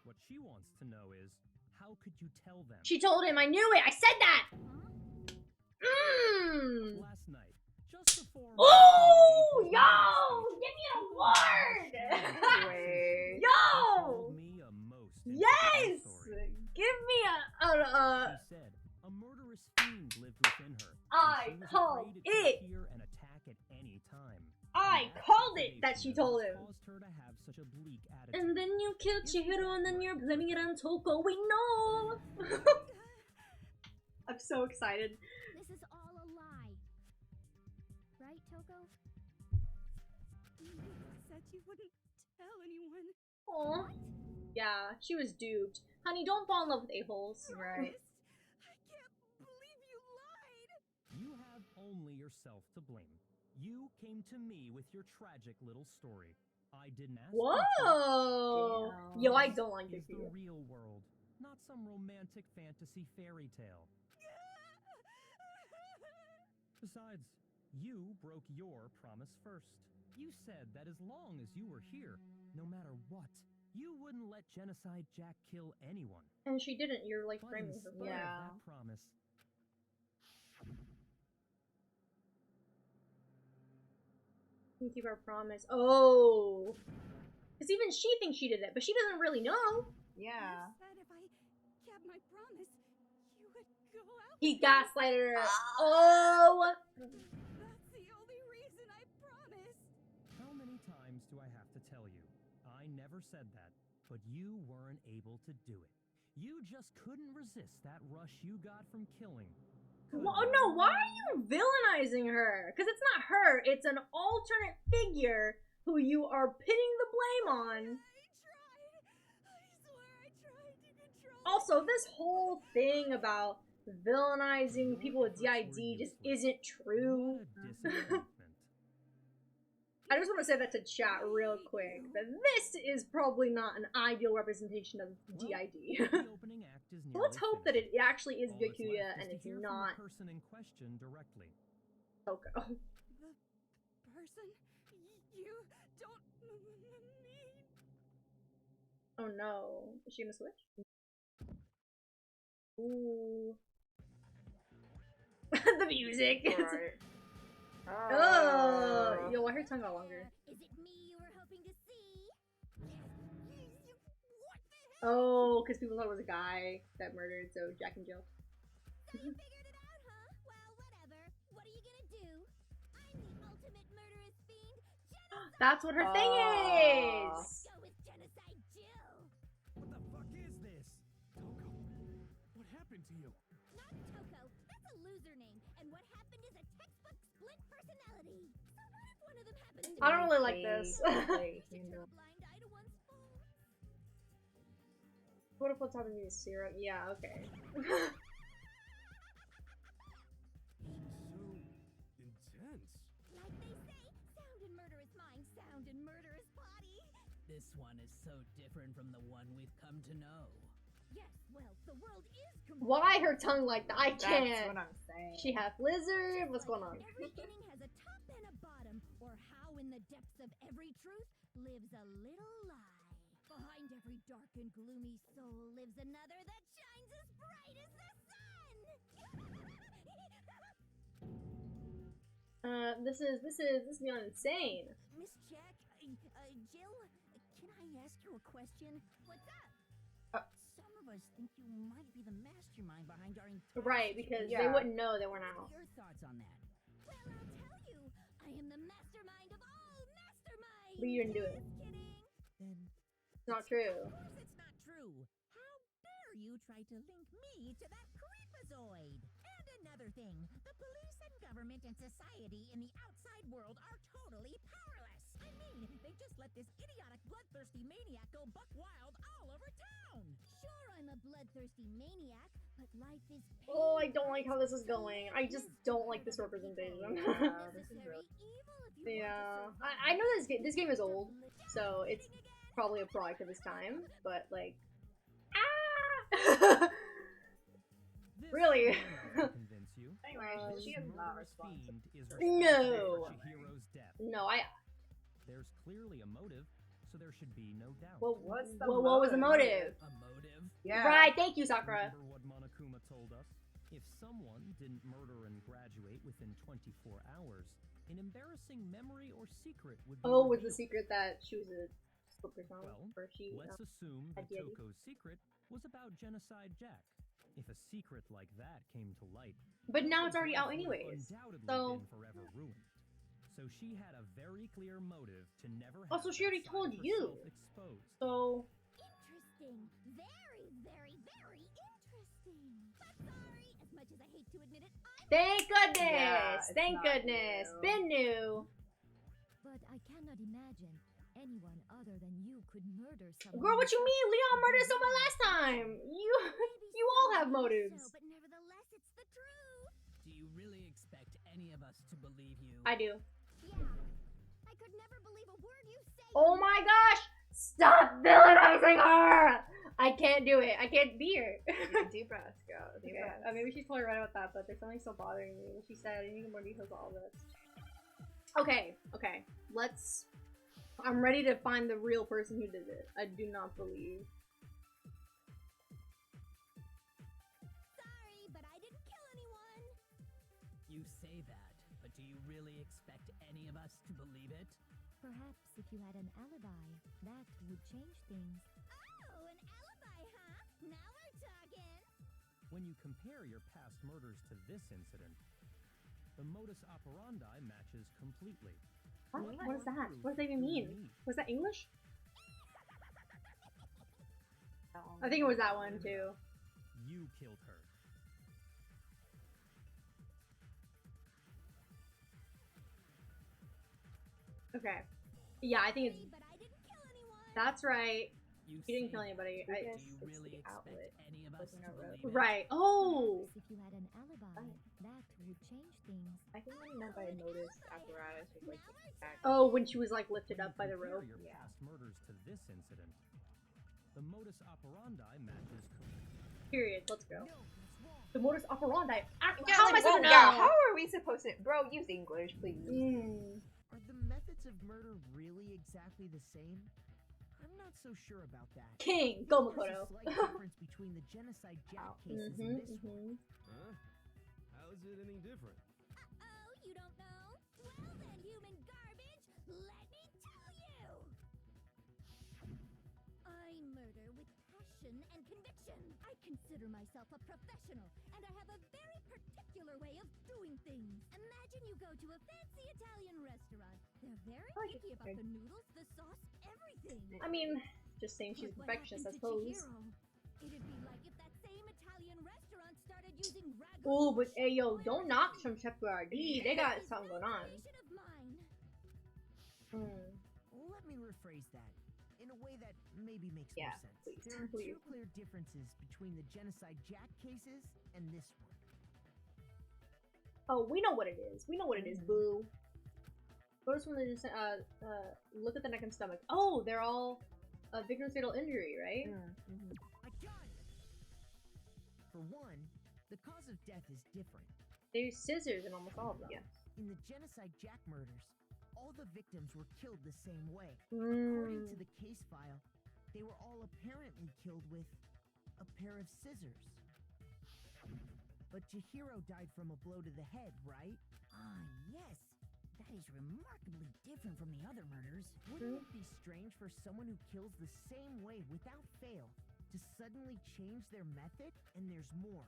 What she wants to know is, how could you tell them? She told him, I knew it! I said that! Last night, just before... Ooh! Yo! Give me an award! Wait. Yo! Me a most yes! Story. Give me She said, a murderous fiend lived within her. I called it! Appear and attack at any time. I called it that she told him. Caused her to have such a bleak attitude. And then you killed Chihiro and then you're blaming it on Toko. We know! I'm so excited. This is all a lie. Right, Toko? You said you wouldn't tell anyone. Aw. Yeah, she was duped. Honey, don't fall in love with a-holes. Right. I can't believe you lied! You have only yourself to blame. You came to me with your tragic little story. I didn't ask you Whoa! to. Yo, I don't like Is this the real world, not some romantic fantasy fairy tale. Besides, you broke your promise first. You said that as long as you were here, no matter what, you wouldn't let Genocide Jack kill anyone. And she didn't. You're like But framing in her. spite of that promise, We keep our promise. Oh! Because even she thinks she did it, but she doesn't really know. Yeah. You said if I kept my promise, you would go out. He gaslighted her. Oh! That's the only reason I promised. how many times do I have to tell you? I never said that, but you weren't able to do it. You just couldn't resist that rush you got from killing. Well, no, why are you villainizing her? Because it's not her, it's an alternate figure who you are pinning the blame on. I tried. I swear I tried to control. Also, this whole thing about villainizing people with DID just isn't true. What a disappointment. I just want to say that to chat real quick, that this is probably not an ideal representation of DID. The opening act is So let's nearly hope that finished. it actually is All that's Byakuya left and is to it's hear from not the person in question directly. Toko. The person you don't mean. Oh no. Is she gonna switch? Ooh. The music. Right. Oh, yo, why her tongue got longer? Is it me you were hoping to see? Oh, because people thought it was a guy that murdered, so Jack in jail. So you figured it out, huh? Well, whatever. What are you gonna do? I'm the ultimate murderous fiend. That's what her thing is! Go with Genocide Jill. What the fuck is this? Toko, what happened to you? Not Toko. That's a loser name. And what happened is a textbook split personality. So what if one of them happens to I don't really like this. Like, to turn a blind eye to one's fault? What if what's happening is serum? Yeah, okay. So intense. Like they say, sound and murder is This one is so different from the one we've come to know. Yes, well, the world is Why her tongue like that? I That's can't. what I'm saying. She half lizard. What's going on? Every beginning has a top and a bottom, or how in the depths of every truth lives a little lie. Behind every dark and gloomy soul lives another that shines as bright as the sun. This is beyond insane. Miss Jack, Jill, can I ask you a question? What's up? Some of us think you might be the mastermind behind our entire Right, because they Yeah. wouldn't know they weren't What out. are your thoughts on that? Well, I'll tell you. I am the mastermind of all masterminds. But you didn't do it. Just kidding. Then, It's not true. of course it's not true. How dare you try to link me to that creepazoid? And another thing, the police and government and society in the outside world are totally powerless. I mean, they just let this idiotic bloodthirsty maniac go buck wild all over town. Sure, I'm a bloodthirsty maniac, but life is pain. Oh, I don't like how this is going. I just don't like this representation. Necessary evil if you Yeah, want to survive. I know this game is old, so it's probably a product of its time. But like, ah, This really? may not convince you. Anyway, This she is not murderous responsible. fiend is No. responsible for Chihiro's death. No, There's clearly a motive, so there should be no doubt. Well, What's the what was the motive? A motive? Yeah. Right, thank you, Sakura. Remember what Monokuma told us? If someone didn't murder and graduate within 24 hours, an embarrassing memory or secret would be Oh, was the revealed. secret that she was a split person? Well, or she? Let's assume that Ideally. Toko's secret was about Genocide Jack. If a secret like that came to light, But now it's already life out would have anyways. undoubtedly So- been forever ruined. So she had a very clear motive to never have Also, she already that side told of you. herself exposed. So Interesting. Very, very, very interesting. But sorry, as much as I hate to admit it, I'm thank goodness, Yeah, it's thank not goodness, new. been new. But I cannot imagine anyone other than you could murder someone. Girl, what you mean? Leon murdered someone last time. You all have motives. but nevertheless, it's the truth. Do you really expect any of us to believe you? I do. Yeah. I could never believe a word you say. Oh my gosh! Stop villainizing her! I can't do it. I can't be her. Deep breaths, go. Deep Okay, breaths. maybe she's totally right about that, but there's something still bothering me. What she said, I need more details of all this. Okay, let's... I'm ready to find the real person who did it. I do not believe. Sorry, but I didn't kill anyone. You say that, but do you really expect any of us to believe it? Perhaps if you had an alibi, that would change things. Oh, an alibi, huh? Now we're talking. When you compare your past murders to this incident, the modus operandi matches completely. What is that? What does that even mean? Was that English? I think it was that one too. You killed her. Okay. Yeah, I think it's... But I didn't kill anyone. That's right. You You didn't say kill that, anybody. but I- do Yes, you it's really the expect outlet. any of us Wasn't to a road. believe it? Right. Oh! Perhaps if you had an alibi, that would change things. I think what I meant by modus apparatus was like the act. Oh, when she was like lifted When up by you the compare rope. your Yeah. past murders to this incident, the modus operandi matches completely. Period. Let's go. The modus operandi. How Yeah, am I like, supposed to well, know? yeah, how are we supposed to... Bro, use English, please. Are the methods of murder really exactly the same? I'm not so sure about that. King, go There's Makoto. a slight difference between the genocide Jack cases and this one. Huh? How is it any different? Oh, you don't know? Well then, human garbage, let me tell you! I murder with passion and conviction. I consider myself a professional, and I have a very particular way of doing things. Imagine you go to a fancy Italian restaurant. They're very picky about the noodles, the sauce, everything. I mean, just saying she's a But what perfectionist, I happened to suppose. Chihiro? It'd be like if that same Italian restaurant started using ragu. Oh, but hey, yo, don't knock some Chef Boyardee. They got something going on. Creation of mine. Let me rephrase that in a way that maybe makes Yeah, more sense. please, There are please. two clear differences between the genocide Jack cases and this one. Oh, we know what it is. We know what it is, boo. Photos from the look at the neck and stomach. Oh, they're all victim's fatal injury, right? I got it! For one, the cause of death is different. They use scissors in almost all of them. Yeah. In the Genocide Jack murders, all the victims were killed the same way. According to the case file, they were all apparently killed with a pair of scissors. But Chihiro died from a blow to the head, right? Ah, yes. That is remarkably different from the other murders. Wouldn't it be strange for someone who kills the same way without fail to suddenly change their method? And there's more.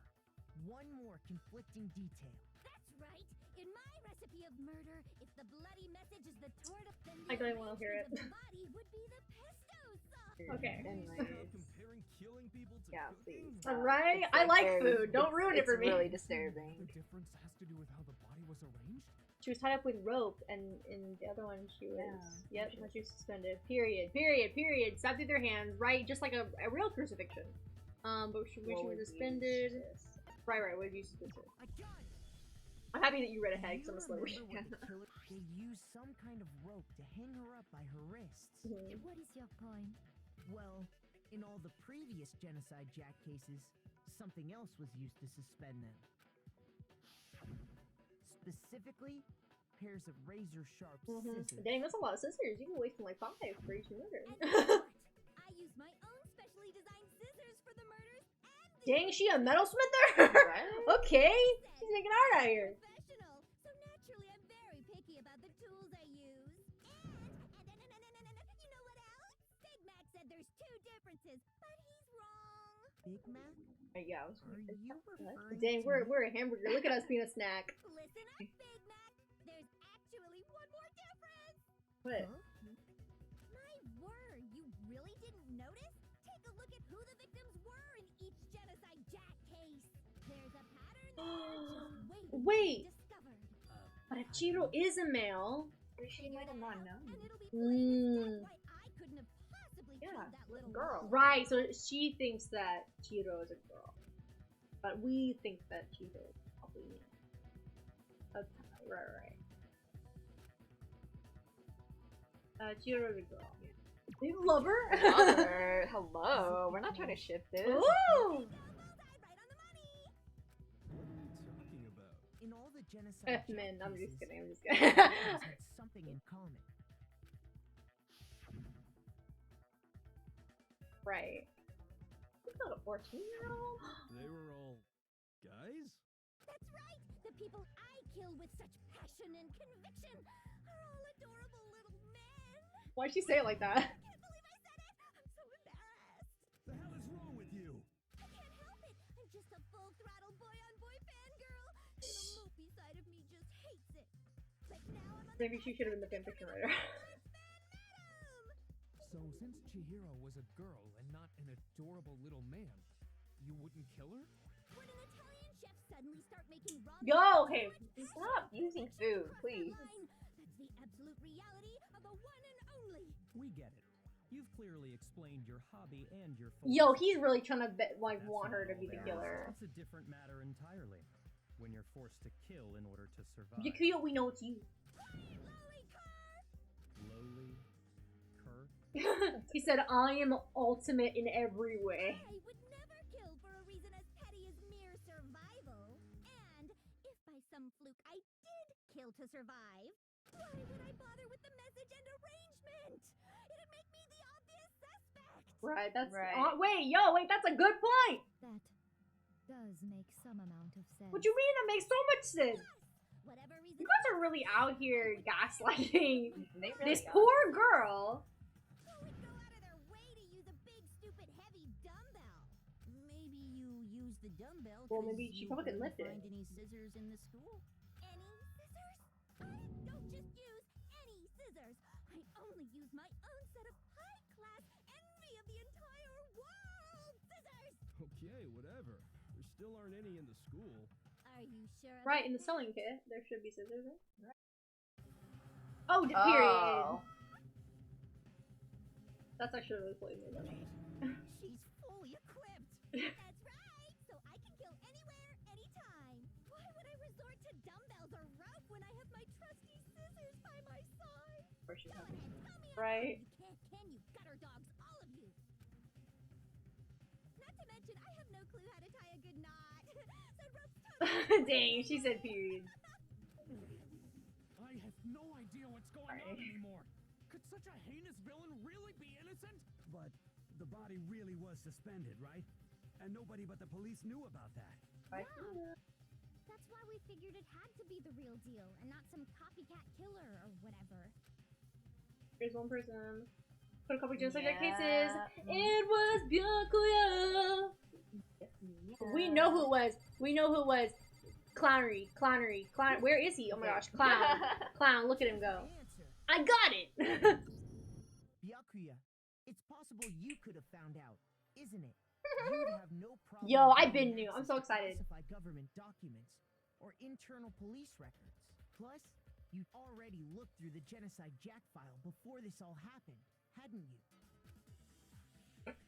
One more conflicting detail. That's right. In my recipe of murder, if the bloody message is the torta, then I don't even want to hear it. the body would be the pesto sauce. Okay. Comparing killing people to please. Alright, I like food. Don't ruin it for me. It's really disturbing. The difference has to do with how the body was arranged? She was tied up with rope, and in the other one she was. Yeah. Yep, she was suspended. Period. Stabbed through their hands, right? Just like a real crucifixion. But when she was suspended. Right. What did you suspend? I got it. I'm happy that you read ahead because I'm a slow reader. They used some kind of rope to hang her up by her wrists. What is your point? Well, in all the previous Genocide Jack cases, something else was used to suspend them. Specifically, pairs of razor-sharp scissors. Dang, that's a lot of scissors. You can waste them like 5 for each murder. I use my own specially designed scissors for the murders and Dang, is she a metalsmith there? Okay, she's making art out here. professional. So naturally, I'm very picky about the tools I use. And you know what else? Big Mac said there's 2 differences, but he's wrong. Big Mac? Yeah, I was Are you referring Dang, to we're a hamburger. Look at us being a snack. Listen up, Big Mac. There's actually one more difference. What? My word, you really didn't notice? Take a look at who the victims were in each Genocide Jack case. There's a pattern there just waiting to be discovered. But if Chihiro is a male, she might have not known. And it'll be plain as day why I couldn't have possibly killed that little girl. right? So she thinks that Chihiro is a girl, but we think that Chihiro is probably me. Okay, right. Chihiro is a girl. You love her? Hello. We're not trying to ship this. Ooh! What are you talking about? In all the Genocide Men, Jack I'm just cases, kidding. the victims had something in common. Right. It's not a 14-year-old. They were all guys? That's right! The people I kill with such passion and conviction are all adorable little men! Why'd she say it like that? I can't believe I said it! I'm so embarrassed! The hell is wrong with you? I can't help it! I'm just a full-throttle boy-on-boy fangirl! And the mopey side of me just hates it! But now I'm on Maybe she should have been the fanfiction writer. So since Chihiro was a girl and not an adorable little man, you wouldn't kill her? When an Italian chef suddenly start making raw Yo, okay, Stop using food, please. That's the absolute reality of the one and only. We get it. You've clearly explained your hobby and your Yo, he's really trying to want her to be the killer. It's a different matter entirely. When you're forced to kill in order to survive. Yakio, we know it's you. Lowly cur? He said, I am ultimate in every way. I would never kill for a reason as petty as mere survival. And if by some fluke I did kill to survive, why would I bother with the message and arrangement? It'd make me the obvious suspect. Right, that's Right. Wait, that's a good point. That does make some amount of sense. What you mean? It makes so much sense. Whatever reason. You guys are really out here gaslighting They really this are. poor girl. Who would go out of their way to use a big, stupid, heavy dumbbell? Maybe you use the dumbbell. Well, 'cause maybe she you probably can couldn't lift it. find any scissors in the school. Any scissors? I don't just use any scissors. I only use my own set of high-class, envy of the entire world scissors. Okay, whatever. There still aren't any in the school. Are you sure? Right, in the sewing kit, there should be scissors, right? Oh, period. That's actually really cool. She's fully equipped. That's right. So I can kill anywhere, anytime. Why would I resort to dumbbells or rope when I have my trusty scissors by my side? before she was happy. Right? Can you gutter dogs, all of you? Not to mention, I have no clue how to tie a good knot. So rope's totally Dang, she said period. I have no idea what's going on anymore. Could such a heinous villain really be innocent? But the body really was suspended, right? And nobody but the police knew about that. Yeah. That's why we figured it had to be the real deal and not some copycat killer or whatever. There's one person. Put a couple of genocide cases. It was Byakuya. We know who it was. We know who it was. Clownery. Where is he? Oh my gosh, clown. Look at him go. I got it. Byakuya, it's possible you could have found out, isn't it? You'd have no problem. Yo, I've been new. I'm so excited. Classified government documents or internal police records. Plus, you'd already looked through the Genocide Jack file before this all happened, hadn't you?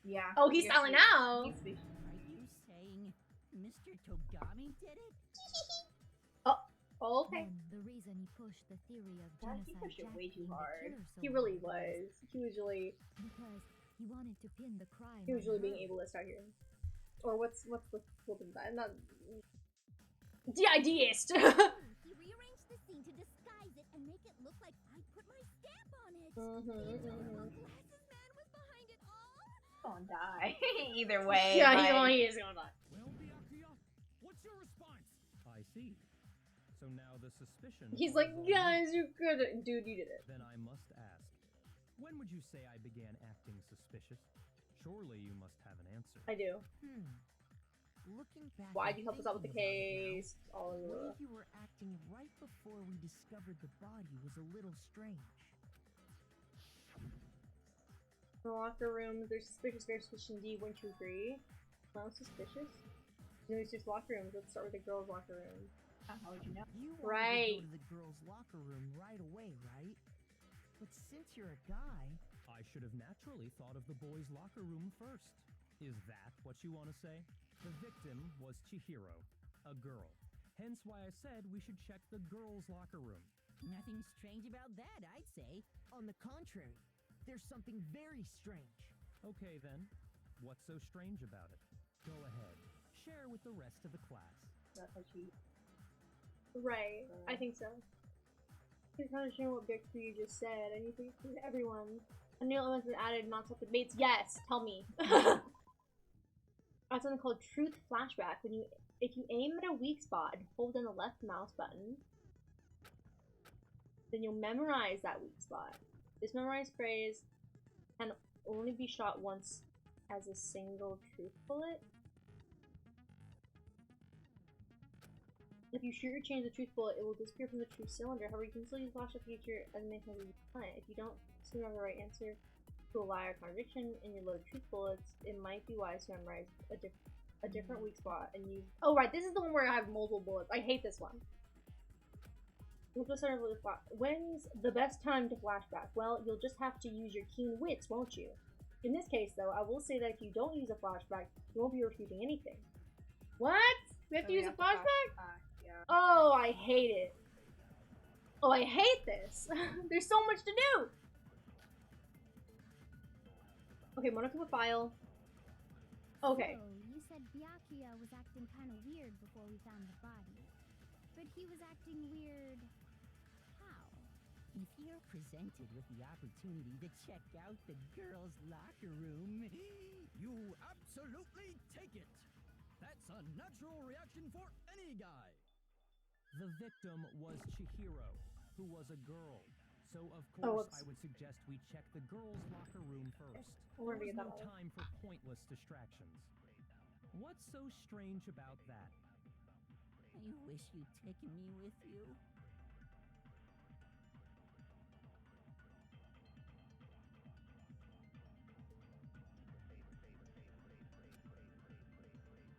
Yeah. Oh, he's styling out. Are you saying Mr. Togami did it? Oh, okay. The reason he pushed the theory of Yeah, genocide he pushed it Jack way too being the hard. killer so He really hard was. He was really. because he wanted to pin the crime. He was on really being her. ableist out here. Or what's the full thing that? Not. DIDist. He rearranged the scene to disguise it and make it look like I put my stamp on it. Glasses man was behind it all. Gonna die. Either way. Yeah, like... he is gonna die. Well, Byakuya, what's your response? I see. So now the suspicion. He's falls like, on you. guys, you're good. Dude, you did it. Then I must ask, when would you say I began acting suspicious? Surely you must have an answer. I do. Looking back. Why'd and you help us out with the thinking about it now, case? All the way of you were acting right before we discovered the body was a little strange. the locker rooms. There's suspicious, very suspicious indeed. Wouldn't you agree? Well, suspicious. No, it's just locker rooms. Let's start with the girls' locker room. How would you know? You wanted Right. to go to the girls' locker room right away, right? But since you're a guy, I should have naturally thought of the boys' locker room first. Is that what you want to say? The victim was Chihiro, a girl. Hence why I said we should check the girls' locker room. Nothing strange about that, I'd say. on the contrary, there's something very strange. Okay then, what's so strange about it? Go ahead, share with the rest of the class. That's how she. Right. I think so. I can understand what Big you just said. I need to include everyone. A new element has been added, not self debates. Yes, tell me. I have something called Truth Flashback. If you aim at a weak spot and hold down the left mouse button, then you'll memorize that weak spot. This memorized phrase can only be shot once as a single truth bullet. If you shoot or change the truth bullet, it will disappear from the truth cylinder. However, you can still use flashback feature and make it fun. If you don't seem to have the right answer to a lie or contradiction in your loaded truth bullets, it might be wise to memorize a different weak spot and use. Oh right, this is the one where I have multiple bullets. I hate this one. When's the best time to flashback? Well, you'll just have to use your keen wits, won't you? In this case, though, I will say that if you don't use a flashback, you won't be refuting anything. What? We have to use a flashback? Yeah. Oh, I hate it. Oh, I hate this. There's so much to do. Okay, Monokuma file. Okay. So, you said Byakuya was acting kind of weird before we found the body. But he was acting weird... how? If you're presented with the opportunity to check out the girls' locker room, You absolutely take it. That's a natural reaction for any guy. The victim was Chihiro, who was a girl. So of course I would suggest we check the girls' locker room first. We're There gonna was get no that one. time for pointless distractions. What's so strange about that? I wish you'd taken me with you.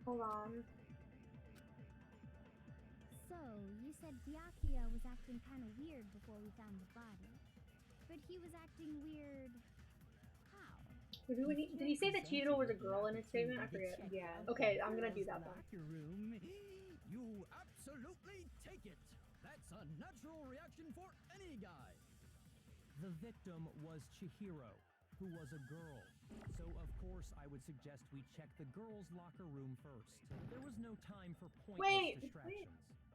Hold on. So, you said Byakuya was acting kind of weird before we found the body. But he was acting weird... how? Did he say that Chihiro was a girl in his statement? I forget. Yeah. Okay, I'm gonna do that then. Locker room. You absolutely take it. That's a natural reaction for any guy. The victim was Chihiro, who was a girl. So, of course, I would suggest we check the girls' locker room first. There was no time for pointless distractions.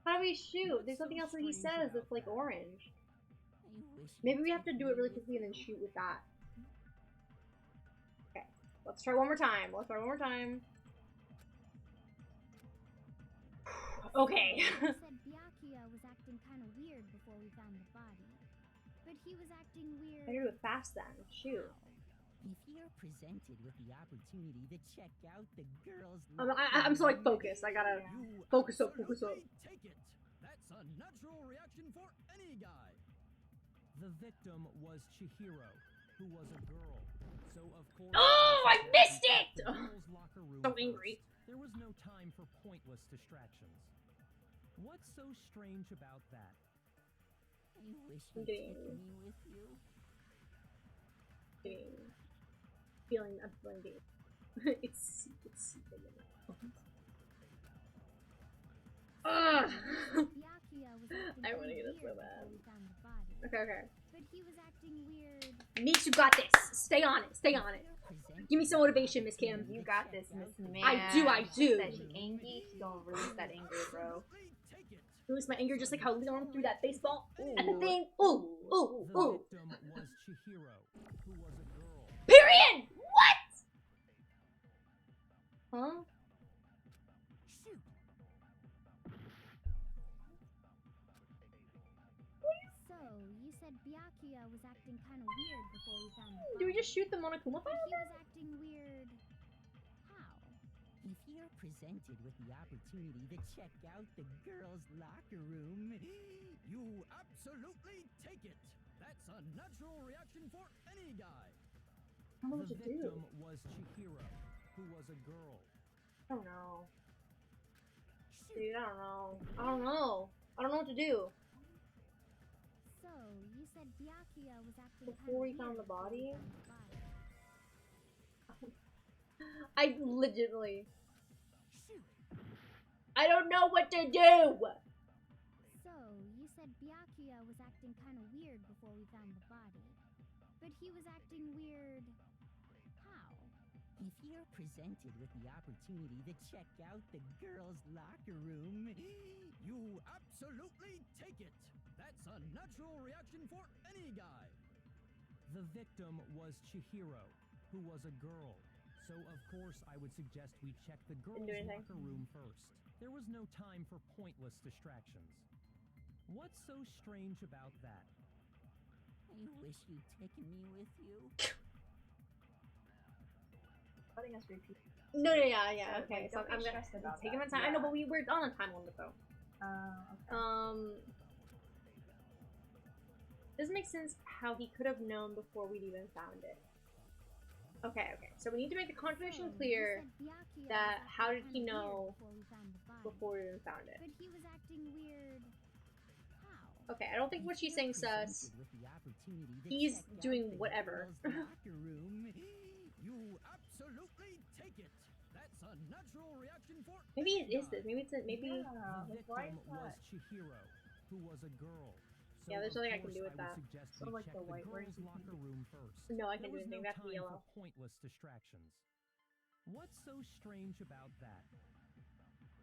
How do we shoot? There's something else that he says that's like orange. Maybe we have to do it really quickly and then shoot with that. Okay, let's try one more time. Let's try one more time. Okay. You said Byakuya was acting kind of weird before we found the body. But he was acting weird. I gotta do it fast then. Shoot. If you're presented with the opportunity to check out the girls' I'm so like focused. I gotta focus up, focus up. Take it. That's a natural reaction for any guy. The victim was Chihiro, who was a girl. So of course. Oh, I missed it! So angry. There was no time for pointless distractions. What's so strange about that? I wish you'd take me with you. I'm feeling gay. it's Ugh. I wanna get it so bad. Okay. But he was acting weird. Meeks, you got this. Stay on it. Stay on it. Give me some motivation, Miss Kim. You got this, Miss Man. I do. Said she angry. She's gonna release that anger, bro. Release my anger just like how Leon threw that baseball at the thing. Ooh. The victim was Chihiro, who was a girl. Period! What? Huh? So, you said Byakuya was acting kind of weird before we found the body. Do we just shoot the Monokuma But file? he was acting weird. How? If you're presented with the opportunity to check out the girls' locker room, You absolutely take it. That's a natural reaction for any guy. I don't know what The to do. victim was Chihiro, who was a girl. I don't know. Dude, I don't know. I don't know what to do. So, you said Byakuya was acting Before we kinda found weird the body? before we found the body. I legitimately. I don't know what to do! So, you said Byakuya was acting kind of weird before we found the body. But he was acting weird. How? if you're presented with the opportunity to check out the girls' locker room, You absolutely take it. That's a natural reaction for any guy. The victim was Chihiro, who was a girl. So, of course, I would suggest we check the girls' locker room first. There was no time for pointless distractions. What's so strange about that? I wish you'd taken me with you. Letting us repeat. No, yeah, So, okay. like, So don't be I'm stressed gonna about take that. my time. I know, but we're on a time limit though. Okay. Doesn't make sense how he could have known before we'd even found it. Okay. So we need to make the contradiction clear that how did he know before we even found it? But he was acting weird. How? Okay, I don't think what she's saying sus. He's doing whatever. You absolutely take it. That's a natural reaction for Maybe it is this. Maybe it's maybe. Yeah, the like, why victim is was that? Chihiro, who was a girl. So Yeah, there's of nothing I can do course with that. I would suggest So, we like, check the the white girls' version. locker room first. No, I can There do was anything. no That's the time yellow. for pointless distractions. What's so strange about that?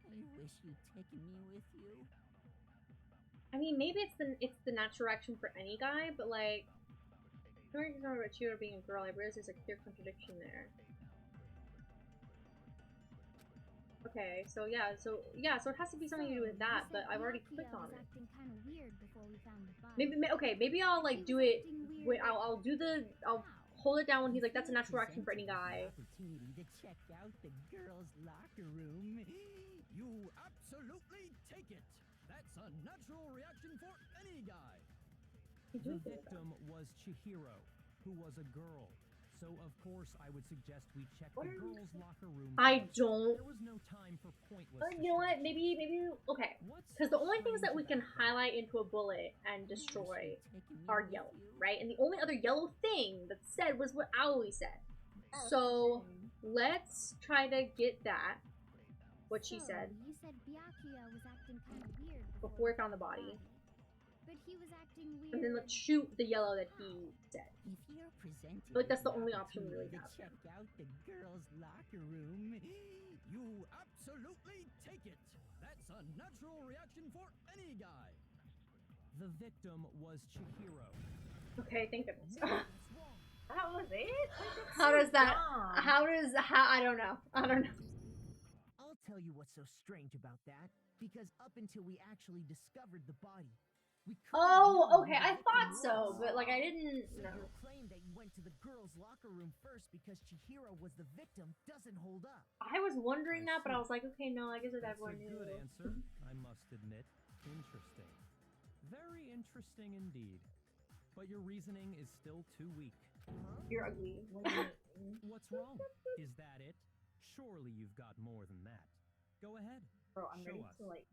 I wish you'd taken me with you. I mean, maybe it's the natural reaction for any guy, but like, when you're talking about Chihiro being a girl, I realize there's a clear contradiction there. Okay, so yeah, so it has to be something to do with that, but I've already clicked on it. Maybe I'll like do it. Wait, I'll hold it down when he's like, that's a natural reaction for any guy. Opportunity to check out the girls' locker room. You absolutely take it. That's a natural reaction for any guy. The victim was Chihiro, who was a girl. So, of course, I would suggest we check the girls' locker room. I don't. There was no time for pointless. You know what? Maybe okay. Because the only things that we can highlight into a bullet and destroy are yellow, right? And the only other yellow thing that said was what Aoi said. So let's try to get that. What she said. You said Byakuya was acting kind of weird Before we found the body. but he was acting weird. And then let's shoot the yellow that he said. If you're presented I feel like that's the with only option we really opportunity have. to check out the girls' locker room, You absolutely take it. That's a natural reaction for any guy. The victim was Chihiro. Okay, thank goodness. That was it? How does that? dumb. I don't know. I don't know. I'll tell you what's so strange about that. Because up until we actually discovered the body, we couldn't know Oh, who okay. the I victim thought was. so, but like I didn't. No. Your claim that you went to the girls' locker room first because Chihiro was the victim doesn't hold up. I was wondering that, but I was like, okay, no. I guess if That's a everyone knew. good answer, I must admit. Interesting. Very interesting indeed. But your reasoning is still too weak. You're ugly. What's wrong? Is that it? Surely you've got more than that. Go ahead. Bro, I'm Show ready us. to like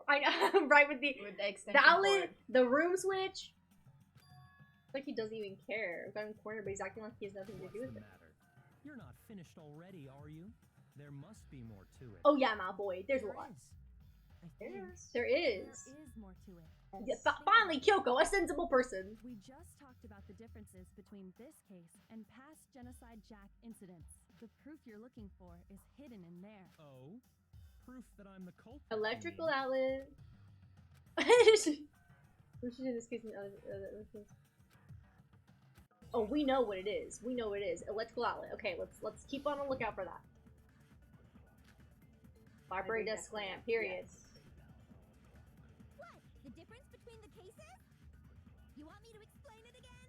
I know, right with the extension outlet, cord. the room switch. It's like he doesn't even care. Got him cornered, but he's acting like he has nothing to What's do with the it. matter? You're not finished already, are you? There must be more to it. Oh yeah, my boy. There's There lots. is. I think. There is. There is more to it. Yeah, finally, Kyoko, a sensible person. We just talked about the differences between this case and past Genocide Jack incidents. The proof you're looking for is hidden in there. Oh? Proof that I'm the culprit. you Electrical mean? outlet. We should in this case in other things. Oh, we know what it is. We know what it is. Electrical outlet. Okay, let's keep on the lookout for that. Library desk lamp. Period. What? The difference between the cases? You want me to explain it again?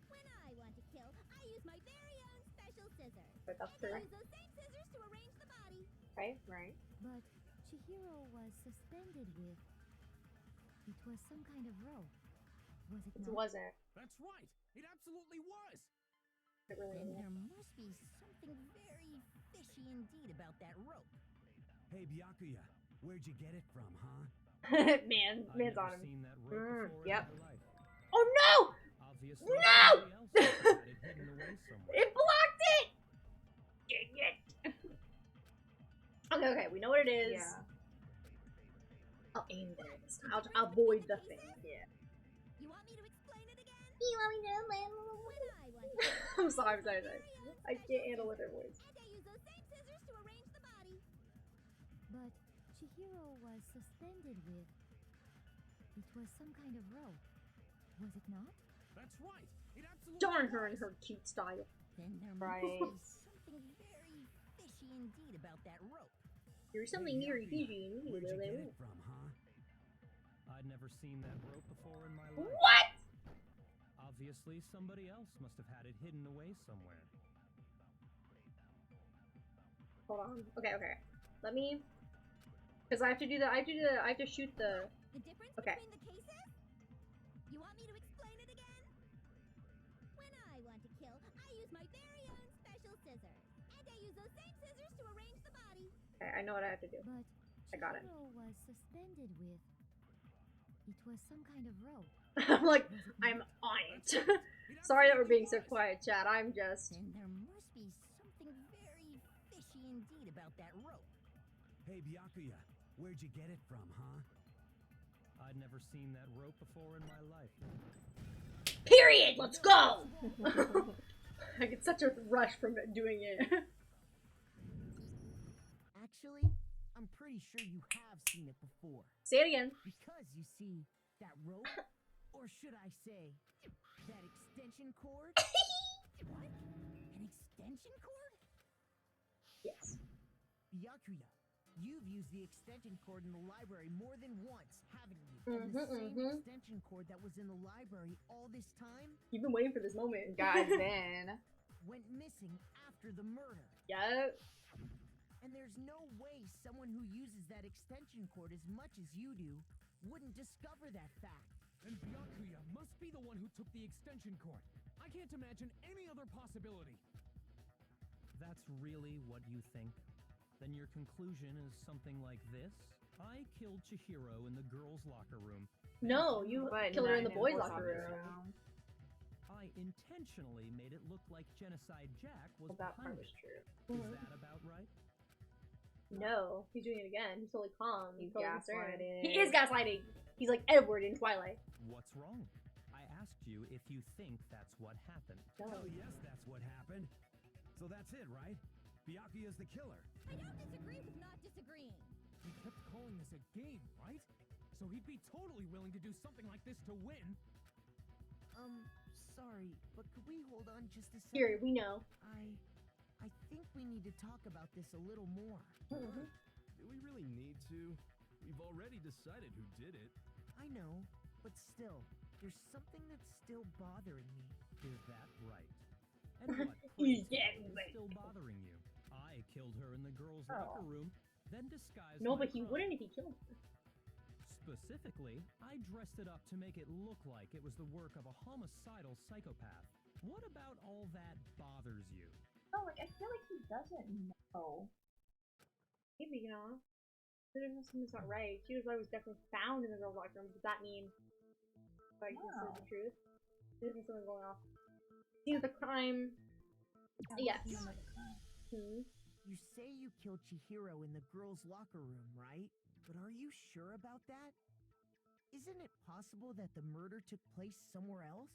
When I want to kill, I use my very own special scissors. But that's And I correct. use those same scissors to arrange the body. Right? Right. But Chihiro was suspended with... It was some kind of rope. Was it It not? wasn't. That's right. It absolutely was. It really then wasn't. there must be something very fishy indeed about that rope. Hey, Byakuya, where'd you get it from, huh? I've Man's never on him. seen that rope before Yep. in my life. Oh no! Obviously, No! somebody else must have had it hidden away somewhere. It blocked it! Dang it. Okay, we know what it is. Yeah. I'll aim there this time. I'll avoid the thing. Yeah. You want me to explain it again? You want me to When I want to kill, I'm sorry. I use I can't handle with her voice. And I use those same scissors to arrange the body. But Chihiro was suspended with... It was some kind of rope. Was it not? That's right. It absolutely Darn her and was. her cute style. Then there Right. must be something very fishy indeed about that rope. There's something Hey, very Byakuya, fishy in me. Where'd you get it from, huh? I'd never seen that rope before in my life. What? Obviously, somebody else must have had it hidden away somewhere. Hold on. Okay. Let me. Because I have to do the. I have to shoot the. The difference Okay. between the cases? You want me to explain it again? When I want to kill, I use my very own special scissors. And I use those same scissors to arrange the body. Okay, I know what I have to do. But I got it. Chihiro was suspended with... It was some kind of rope. I'm like, I'm on it. Sorry that we're being so quiet, chat. I'm just. Then there must be something very fishy indeed about that rope. Hey, Byakuya, where'd you get it from, huh? I'd never seen that rope before in my life. Period! Let's go! I get such a rush from doing it. Actually, I'm pretty sure you have seen it before. Say it again. Because you see, that rope, or should I say, that extension cord? What? An extension cord? Yes. Byakuya, you've used the extension cord in the library more than once, haven't you? And the same extension cord that was in the library all this time You've been waiting for this moment. God, then. went missing after the murder. Yeah. And there's no way someone who uses that extension cord as much as you do wouldn't discover that fact. And Byakuya must be the one who took the extension cord. I can't imagine any other possibility. That's really what you think? Then your conclusion is something like this? I killed Chihiro in the girls' locker room. No, you But killed her in not the boys' locker office room. I intentionally made it look like Genocide Jack was Well, that part behind was it. true. Is that about right? No, he's doing it again. He's totally calm. He's totally concerned. gaslighting. He is gaslighting. He's like Edward in Twilight. What's wrong? I asked you if you think that's what happened. Hell yes, that's what happened. So that's it, right? Byakuya's the killer. I don't disagree with not disagreeing. He kept calling this a game, right? So he'd be totally willing to do something like this to win. Sorry, but could we hold on just a second? Here, we know. I think we need to talk about this a little more. Do we really need to? We've already decided who did it. I know, but still, there's something that's still bothering me. Is that right? And what He's crazy getting is still bothering you? I killed her in the girls' Oh. locker room, then disguised No, my but he crime. wouldn't if he killed her. Specifically, I dressed it up to make it look like it was the work of a homicidal psychopath. What about all that bothers you? Oh, like, I feel like he doesn't know. Maybe, you know. There's something that's not right. She was definitely found in the girls' locker room. Does that mean, like, this is the truth? There's something going off. Scene of the crime. Yes. You say you killed Chihiro in the girls' locker room, right? But are you sure about that? Isn't it possible that the murder took place somewhere else?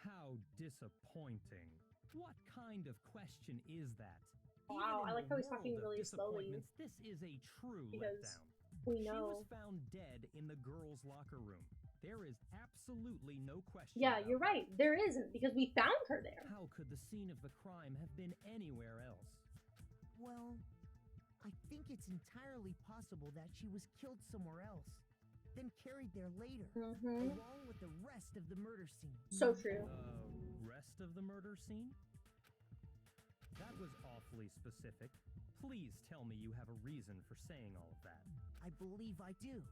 How disappointing. What kind of question is that? Wow, Even in I like the how he's world talking of really slowly. disappointments, This is a true Because letdown. we She know. was found dead in the girls' locker room. There is absolutely no question. Yeah, about you're that. right. There isn't, because we found her there. How could the scene of the crime have been anywhere else? Well, I think it's entirely possible that she was killed somewhere else, then carried there later, along with the rest of the murder scene. So true. Rest of the murder scene? That was awfully specific. Please tell me you have a reason for saying all of that. I believe I do.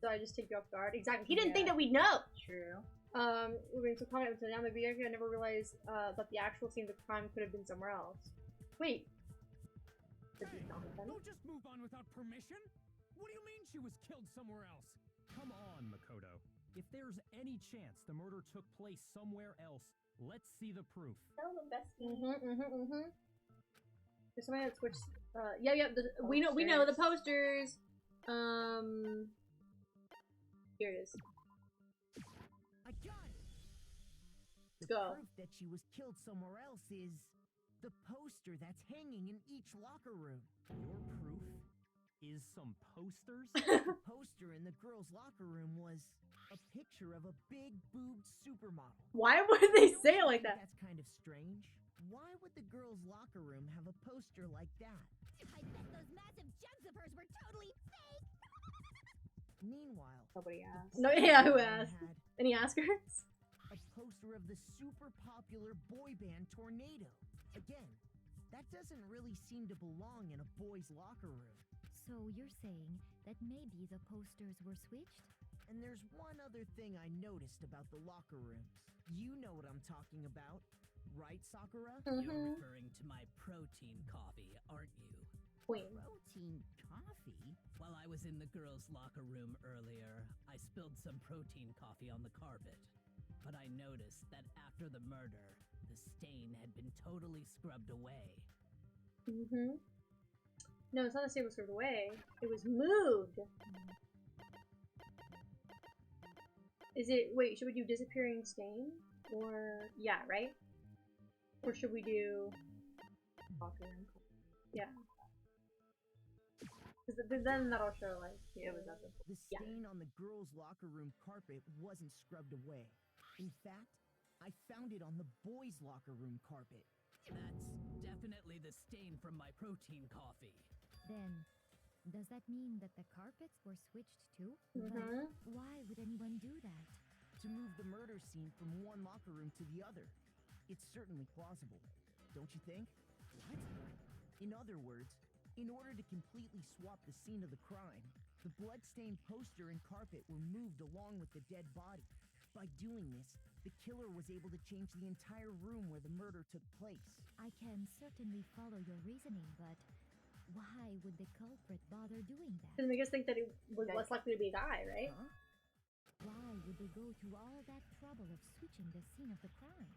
So I just take you off guard. Exactly. He didn't think that we'd know. True. We're going to comment until now. Maybe I never realized that the actual scene of the crime could have been somewhere else. Wait. Hey, don't just move on without permission. What do you mean she was killed somewhere else? Come on, Makoto. If there's any chance the murder took place somewhere else, let's see the proof. Tell the best. There's somebody that switched. We know the posters. Here it is. I got it. Let's The go. proof that she was killed somewhere else is the poster that's hanging in each locker room. Your proof is some posters? The poster in the girls' locker room was a picture of a big boobed supermodel. Why would they say it like that? That's kind of strange. Why would the girls' locker room have a poster like that? I bet those massive jugs of hers were totally fake. Meanwhile, Nobody asked. No, yeah, who had asked? Any Oscars? a poster of the super popular boy band Tornado. Again, that doesn't really seem to belong in a boy's locker room. So you're saying that maybe the posters were switched? And there's one other thing I noticed about the locker rooms. You know what I'm talking about, right, Sakura? You're referring to my protein coffee, aren't you? Queen. Protein coffee? While I was in the girls' locker room earlier, I spilled some protein coffee on the carpet. But I noticed that after the murder, the stain had been totally scrubbed away. No, it's not the same as stripped away. It was moved. Is it? Wait, should we do disappearing stain? Or yeah, right? Or should we do? Yeah. Then that'll show like It was at the. The stain on the girls' locker room carpet wasn't scrubbed away. In fact, I found it on the boys' locker room carpet. That's definitely the stain from my protein coffee. Then, does that mean that the carpets were switched too? But why would anyone do that? To move the murder scene from one locker room to the other. It's certainly plausible, don't you think? What? In other words, in order to completely swap the scene of the crime, the blood-stained poster and carpet were moved along with the dead body. By doing this, the killer was able to change the entire room where the murder took place. I can certainly follow your reasoning, but why would the culprit bother doing that? Doesn't make us think that it was less likely to be a guy, right? Huh? Why would they go through all that trouble of switching the scene of the crime?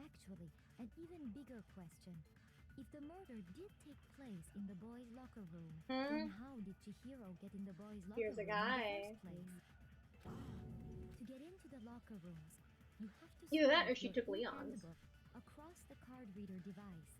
Actually, an even bigger question. If the murder did take place in the boys' locker room, Hmm? then how did Chihiro get in the boys' locker Here's a room guy. in the first place? To get into the locker rooms, you have to Either that or swipe she your took Leon's. handbook across the card reader device.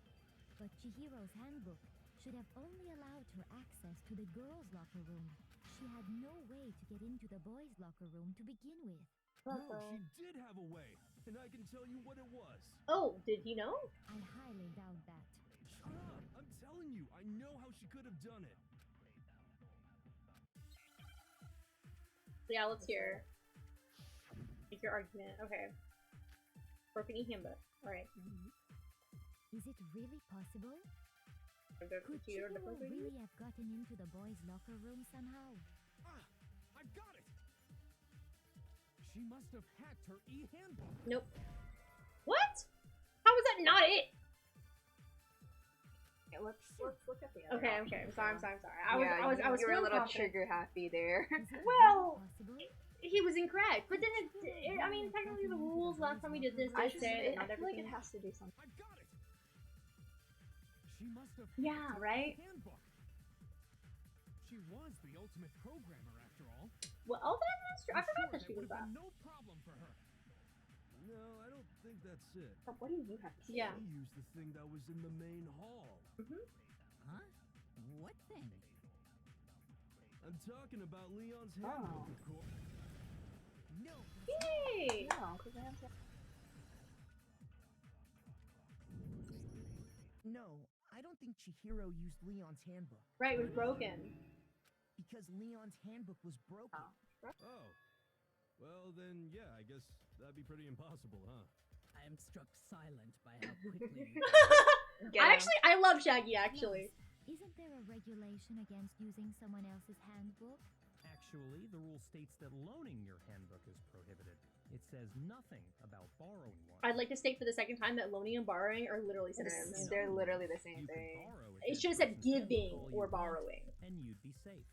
But Chihiro's handbook should have only allowed her access to the girls' locker room. She had no way to get into the boys' locker room to begin with. No, she did have a way, and I can tell you what it was. Oh, did he know? I highly doubt that. Shut up! I'm telling you, I know how she could have done it. Yeah, let's hear. Make your argument. Okay. Broken e-handbook. Alright. Is it really possible? Could Chihiro Chihiro really have gotten into the boys' locker room somehow? Ah! I got it! She must have hacked her e-handbook. Nope. What? How is that not it? Yeah, let's look at the other. Okay, options. I'm sorry. Yeah, I was you were a feeling little confident. trigger happy there. Is it Well, really possible? he was incorrect. But then I mean, technically the rules last time we did this, I they just said I not feel like everything. it has to do something. I got it! She must have Yeah, hacked her right? handbook. She was the ultimate programmer after all. Well, oh, that's true. I I'm forgot sure that she would was have that. been no problem for her. No, I don't think that's it. What do you have to say? Yeah. She used the thing that was in the main hall. Huh? What thing? I'm talking about Leon's handbook, of course. No. Yay! No, because I have to. No, I don't think Chihiro used Leon's handbook. Right, it was broken. Because Leon's handbook was broken. Oh. Well, then, yeah, I guess that'd be pretty impossible, huh? I am struck silent by how quickly you I love Shaggy, actually. Isn't there a regulation against using someone else's handbook? Actually, the rule states that loaning your handbook is prohibited. It says nothing about borrowing one. I'd like to state for the second time that loaning and borrowing are literally synonyms. They're literally the same You could thing. borrow It a should have said different person's giving handbook all or you want, borrowing. and you'd be safe.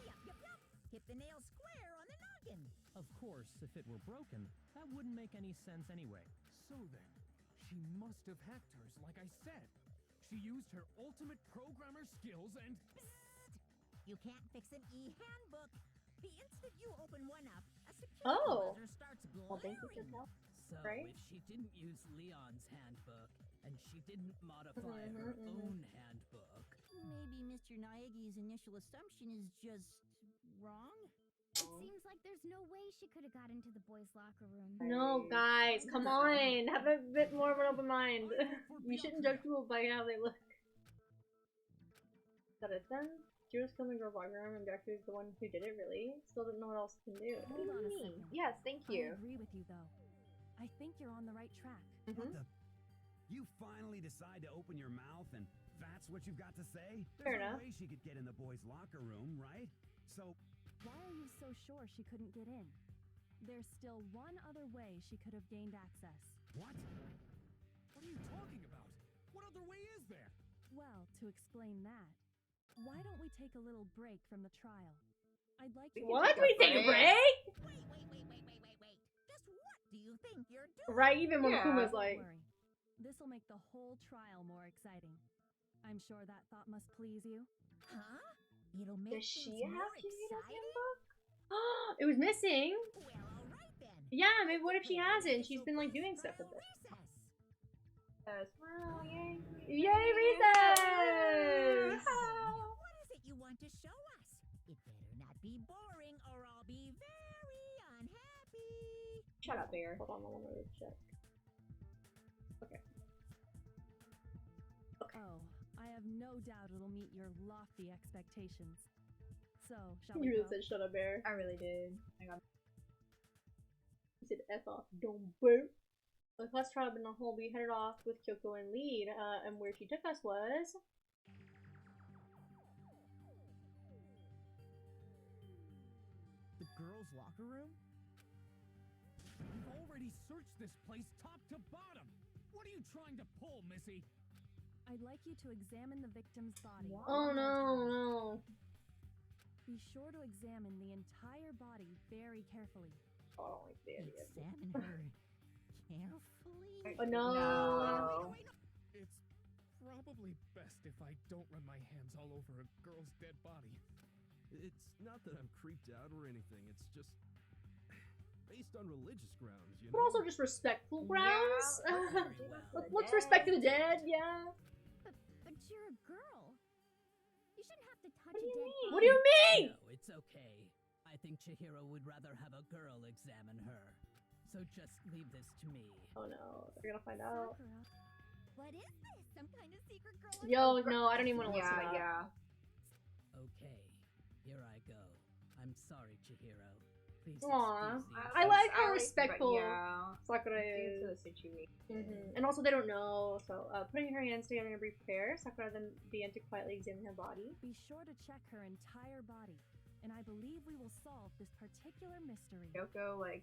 Yup. Hit the nail square on the noggin. Of course, if it were broken, that wouldn't make any sense anyway. So then, she must have hacked hers, like I said. She used her ultimate programmer skills and... You can't fix an e-handbook. The instant you open one up, a security Oh. buzzer starts blaring. Well, thank you for that. So Right? if she didn't use Leon's handbook, and she didn't modify Mhm, her mhm. own handbook, Maybe Mr. Naegi's initial assumption is just wrong? It seems like there's no way she could have got into the boys' locker room. No, guys, come on. Have a bit more of an open mind. You shouldn't judge people by how they look. Is that it then? Chihiro's killing the girl's locker room and Deku is the one who did it, really? Still didn't know what else to do. Hold on a second. Yes, thank I you. agree with you, though. I think you're on the right track. What the? You finally decide to open your mouth and that's what you've got to say? Fair There's no enough. way she could get in the boys' locker room, right? So, Why are you so sure she couldn't get in? There's still one other way she could have gained access. What? What are you talking about? What other way is there? Well, to explain that, why don't we take a little break from the trial? I'd like to. What? We take a break? Wait. Just what do you think you're doing? Right, even when Yeah. Kuma's Don't like, worry. This'll make the whole trial more exciting. I'm sure that thought must please you. Huh? It'll make Does she things have more Chihira's exciting? handbook? it was missing. Well, all right then. Yeah, maybe what if she hasn't? She's So been like close doing to stuff with trial it. recess. Yes. Well, yay. Yay, recess! What is it you want to show us? It better not be boring or I'll be very unhappy. Shut up, Bear. Hold on, I want to check. Oh, I have no doubt it'll meet your lofty expectations. So, shall we You really go? said shut up, Bear. I really did. I got You said F off, don't burp. The class trial had been on hold. We headed off with Kyoko in lead, and where she took us was... The girls' locker room? We've already searched this place top to bottom. What are you trying to pull, Missy? I'd like you to examine the victim's body. Oh no, no. Be sure to examine the entire body very carefully. Oh, like the idea. Examine her carefully. Oh no. No. It's probably best if I don't run my hands all over a girl's dead body. It's not that I'm creeped out or anything, it's just based on religious grounds, you know? But also just respectful grounds. well. Let's respect the dead, yeah. But you're a girl. You shouldn't have to touch What do a you dead mean? body. What do you mean? No, it's okay. I think Chihiro would rather have a girl examine her. So just leave this to me. Oh no, they're gonna find out. Sakura. What is this? Some kind of secret girl? Yo, no, I don't even want to listen to that. Yeah. Okay, here I go. I'm sorry, Chihiro. Please Aw, excuse the I like how but respectful yeah. Sakura Due to is. the situation. And also they don't know, so putting her hands together in a brief prayer, Sakura then began to quietly examine her body. Be sure to check her entire body, and I believe we will solve this particular mystery. Yoko, like,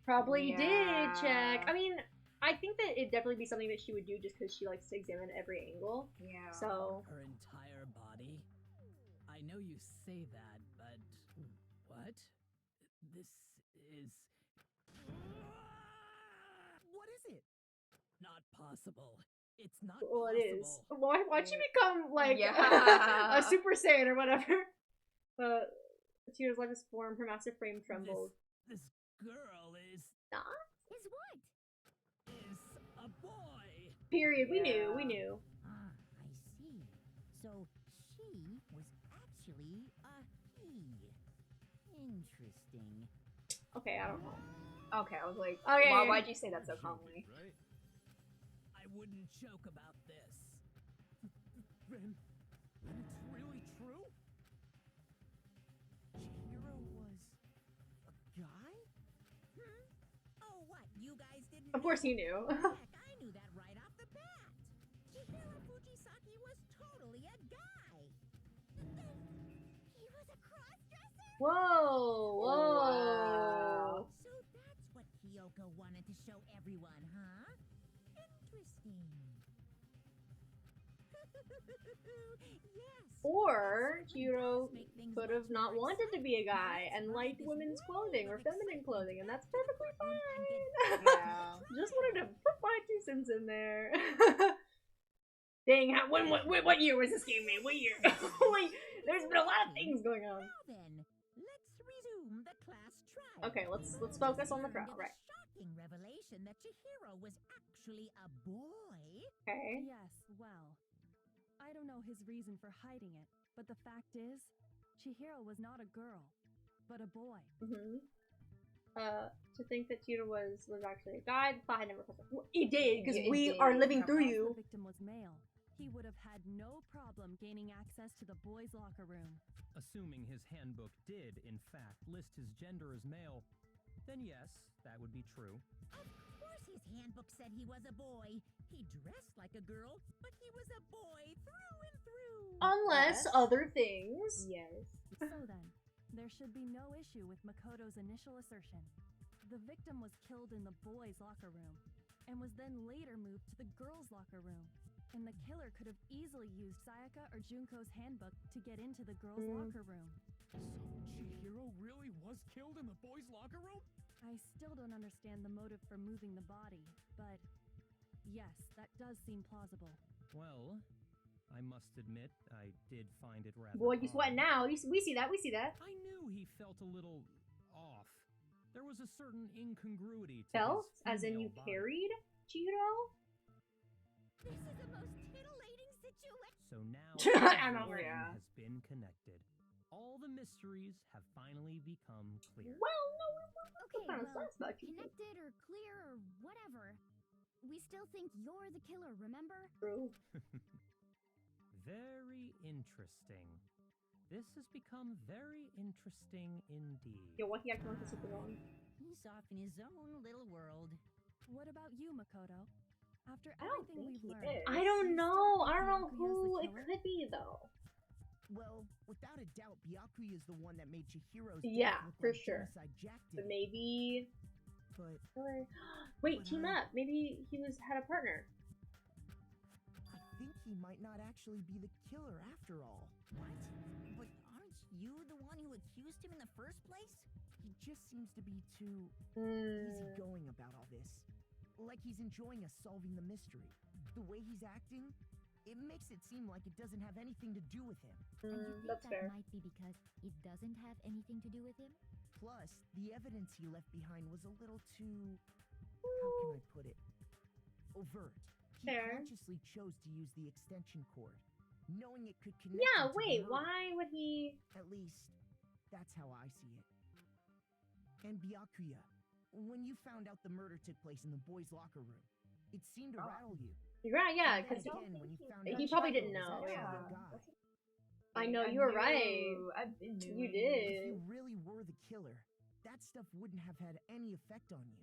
Probably did Yeah. check. I mean, I think that it'd definitely be something that she would do just because she likes to examine every angle. yeah. So, Her entire body? I know you say that, but what? This is What is it? not possible. It's not well, it is. possible. Why'd she become like Yeah. a Super Saiyan or whatever? Chihiro's life is formed, her massive frame trembled. This girl is Is what? a boy. Period. We Yeah. knew. Ah, I see. So she was actually a he. Interesting. Okay, I don't know. Okay, I was like, Okay. why'd you say that so calmly? Right? I wouldn't joke about this. Then it's really true? Chihiro was a guy? Oh, what? You guys didn't Of course know? he knew. Heck, I knew that right off the bat. Chihiro Fujisaki was totally a guy. He was a cross-dresser? Whoa, whoa. Wow. So that's what Kyoko wanted to show everyone, huh? Interesting. Yes. Or Chihiro Make things could much have not more wanted to be a exciting. guy That's and why liked this women's world clothing or of feminine excitement clothing, and that's to the perfectly courtroom and fine. Yeah. Just wanted to put my 2 cents in there. Dang, what year was this game made? What year? Wait, there's been a lot of things going on. Now then, let's resume the class trial. Okay, let's focus on the trial, Learned of right? a shocking revelation that Chihiro was actually a boy. Okay. Yes, well, I don't know his reason for hiding it, but the fact is, Chihiro was not a girl, but a boy. To think that Chihiro was actually a guy, the thought had never crossed my mind. It did, because It we did. are living through Because you. the victim was male, he would have had no problem gaining access to the boys' locker room. Assuming his handbook did, in fact, list his gender as male, then yes, that would be true. Of course his handbook said he was a boy. He dressed like a girl, but he was a boy through and through. Unless Yes. other things. Yes. So then, there should be no issue with Makoto's initial assertion. The victim was killed in the boys' locker room, and was then later moved to the girls' locker room. And the killer could have easily used Sayaka or Junko's handbook to get into the girls' locker room. So Chihiro really was killed in the boys' locker room? I still don't understand the motive for moving the body, but yes, that does seem plausible. Well, I must admit, I did find it rather Boy, you sweating odd. now. We see that. I knew he felt a little off. There was a certain incongruity to Felt? his As in you female body. carried Chihiro? This is the most titillating situation. So now I'm not everything worried. has been connected. All the mysteries have finally become clear. Well, no, Okay, kind of well, sus about you. connected or clear or whatever. We still think you're the killer, remember? True. Very interesting. This has become very interesting indeed. Yo, what he actually wants to super on? He's off in his own little world. What about you, Makoto? After I don't everything think we've he learned, is. I don't you know. still I don't know think who Byakuya's it the killer? could be though. Well, without a doubt, Byakuya is the one that made Chihiro's Yeah, death look for like sure. Genocide Jack But did. maybe. But Wait, But team I- up. Maybe he had a partner. I think he might not actually be the killer after all. What? But aren't you the one who accused him in the first place? He just seems to be too Hmm. easygoing about all this. Like he's enjoying us solving the mystery. The way he's acting, It makes it seem like it doesn't have anything to do with him. And you think That's that fair. might be because it doesn't have anything to do with him? Plus, the evidence he left behind was a little too... how can I put it? Overt. He Fair. consciously chose to use the extension cord, knowing it could connect Yeah, him to the wait, murder. why would he? At least, that's how I see it. And Byakuya, when you found out the murder took place in the boys' locker room, it seemed to rattle you. Right, yeah, And because then again, when you found he out probably Chihiro didn't was know, actually yeah. the guy. I know, you were right. I've been You knowing. If did. you really were the killer, that stuff wouldn't have had any effect on you.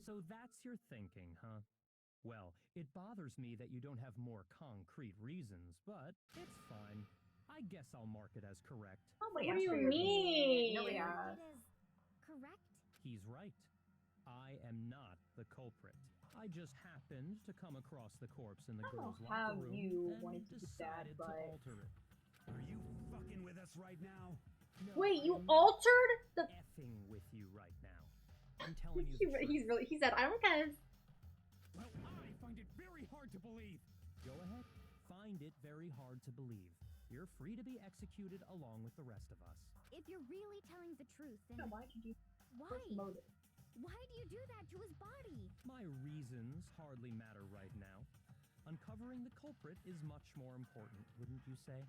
So that's your thinking, huh? Well, it bothers me that you don't have more concrete reasons, but it's fine. I guess I'll mark it as correct. Nobody What do asked you for your mean? opinion. Nobody Mark asked. it as correct? He's right. I am not the culprit. I just happened to come across the corpse in the I don't girls' know how locker room you and wanted to do that, decided to but- alter it. Are you fucking with us right now? No, Wait, you I'm altered the. effing with you right now. I'm telling you the truth. He's really. He said, "I don't care." Well, I find it very hard to believe. Go ahead. Find it very hard to believe. You're free to be executed along with the rest of us. If you're really telling the truth, then Yeah, why did you why? motive? Why do you do that to his body? My reasons hardly matter right now. Uncovering the culprit is much more important, wouldn't you say?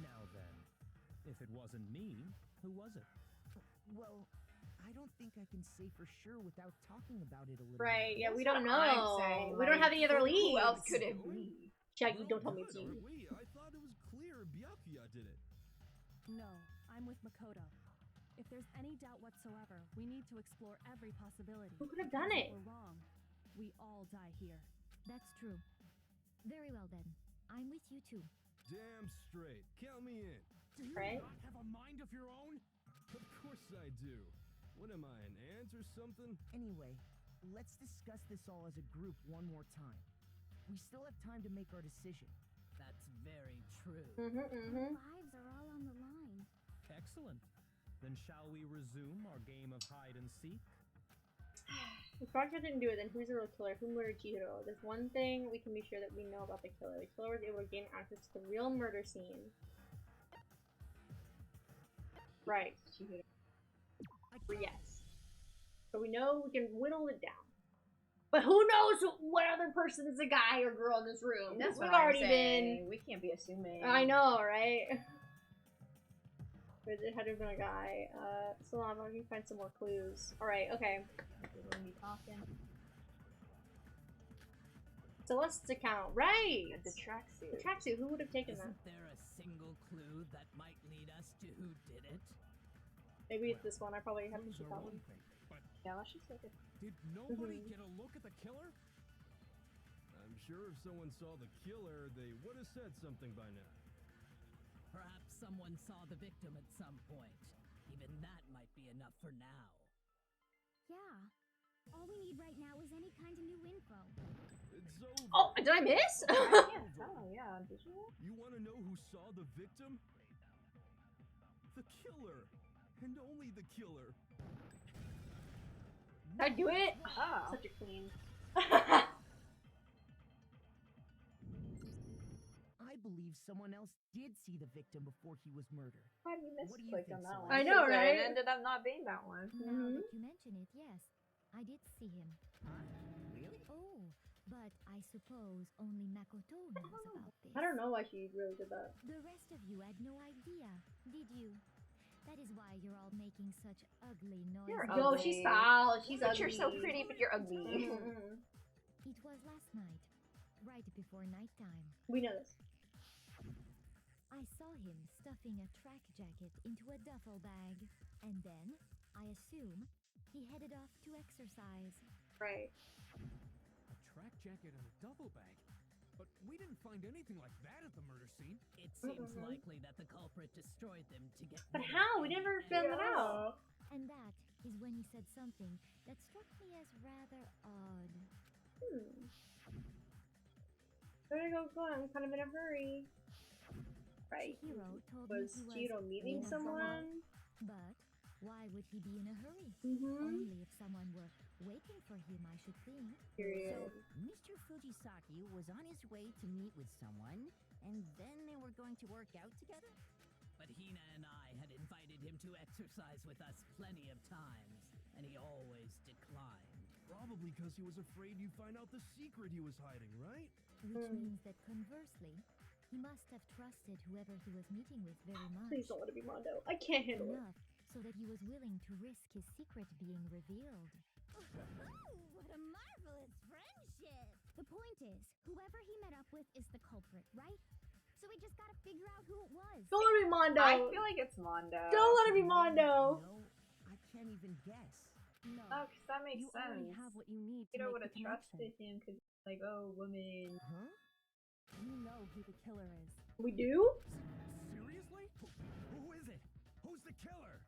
Now then, if it wasn't me, who was it? Well, I don't think I can say for sure without talking about it a little Right? bit. Yeah, we That's don't what I'm know. saying, We don't like, have any other leads. Who else could it be? Shaggy, Well, don't tell me good, it's you. aren't we? I thought it was clear Byakuya did it. No, I'm with Makoto. If there's any doubt whatsoever, we need to explore every possibility. Who could have done Because it? if we're wrong. We all die here. That's true. Very well then. I'm with you too. Damn straight. Count me in. Do you Right? not have a mind of your own? Of course I do. What am I, an ant or something? Anyway, let's discuss this all as a group one more time. We still have time to make our decision. That's very true. Mm-hmm. Lives are all on the line. Excellent. Then shall we resume our game of hide and seek? If Roger didn't do it, then who's the real killer? Who murdered Chihiro? There's one thing we can be sure that we know about the killer. The killer was able to gain access to the real murder scene. Right. Chihiro. Yes. So we know we can whittle it down. But who knows what other person is a guy or girl in this room? That's We've what I'm already saying. been. We can't be assuming. I know, right? But it had to have been a guy. So long, let me find some more clues. Alright, okay. We're gonna be talking. Celeste's account, right! The tracksuit. The tracksuit, who would have taken that? Isn't there a single clue that might lead us to who did it? Maybe it's this one, I probably have to Clues shoot are that one. one thing, but Yeah, let's just take it. did nobody Mhm. get a look at the killer? I'm sure if someone saw the killer, they would have said something by now. Perhaps someone saw the victim at some point. Even that might be enough for now. Yeah. All we need right now is any kind of new info. It's over. Oh, did I miss? I can't tell, yeah. Did you? You want to know who saw the victim? The killer. And only the killer. Did I do it? Oh. Such a queen. I believe someone else did see the victim before he was murdered. Why did you What do you misclick think, on that Celeste? one? I know, Could've right? It ended up not being that one. Now that you mention it, yes. I did see him. Really? Oh, but I suppose only Makoto knows about this. I don't know why she really did that. The rest of you had no idea, did you? That is why you're all making such ugly noises. You're Yo, ugly. she's foul. She's But ugly. you're so pretty, but you're ugly. Mhm. It was last night, right before nighttime. We know this. I saw him stuffing a track jacket into a duffel bag, and then, I assume, he headed off to exercise. Right. A track jacket and a duffel bag. But we didn't find anything like that at the murder scene. It seems likely that the culprit destroyed them to get But rid of how? We the never evidence. found it out. And that is when he said something that struck me as rather odd. Better go. I'm kind of in a hurry. Right. Chihiro told me Was he was Chihiro meeting with someone? But Why would he be in a hurry? Mm-hmm. Only if someone were waiting for him, I should think. Period. So, Mr. Fujisaki was on his way to meet with someone, and then they were going to work out together? But Hina and I had invited him to exercise with us plenty of times, and he always declined. Probably because he was afraid you'd find out the secret he was hiding, right? Which means that conversely, he must have trusted whoever he was meeting with very much. Please don't let it be Mondo. I can't handle it. Enough so that he was willing to risk his secret being revealed. What a marvelous friendship! The point is, whoever he met up with is the culprit, right? So we just gotta figure out who it was. Don't let it be Mondo. I feel like it's Mondo. Don't let it be Mondo. No, I can't even guess. No. Oh, 'cause that makes You already sense. have what you need to Chihiro make would the have trusted connection. him because, like, oh, woman. Huh? You know who the killer is. We do? Seriously? Who is it? Who's the killer?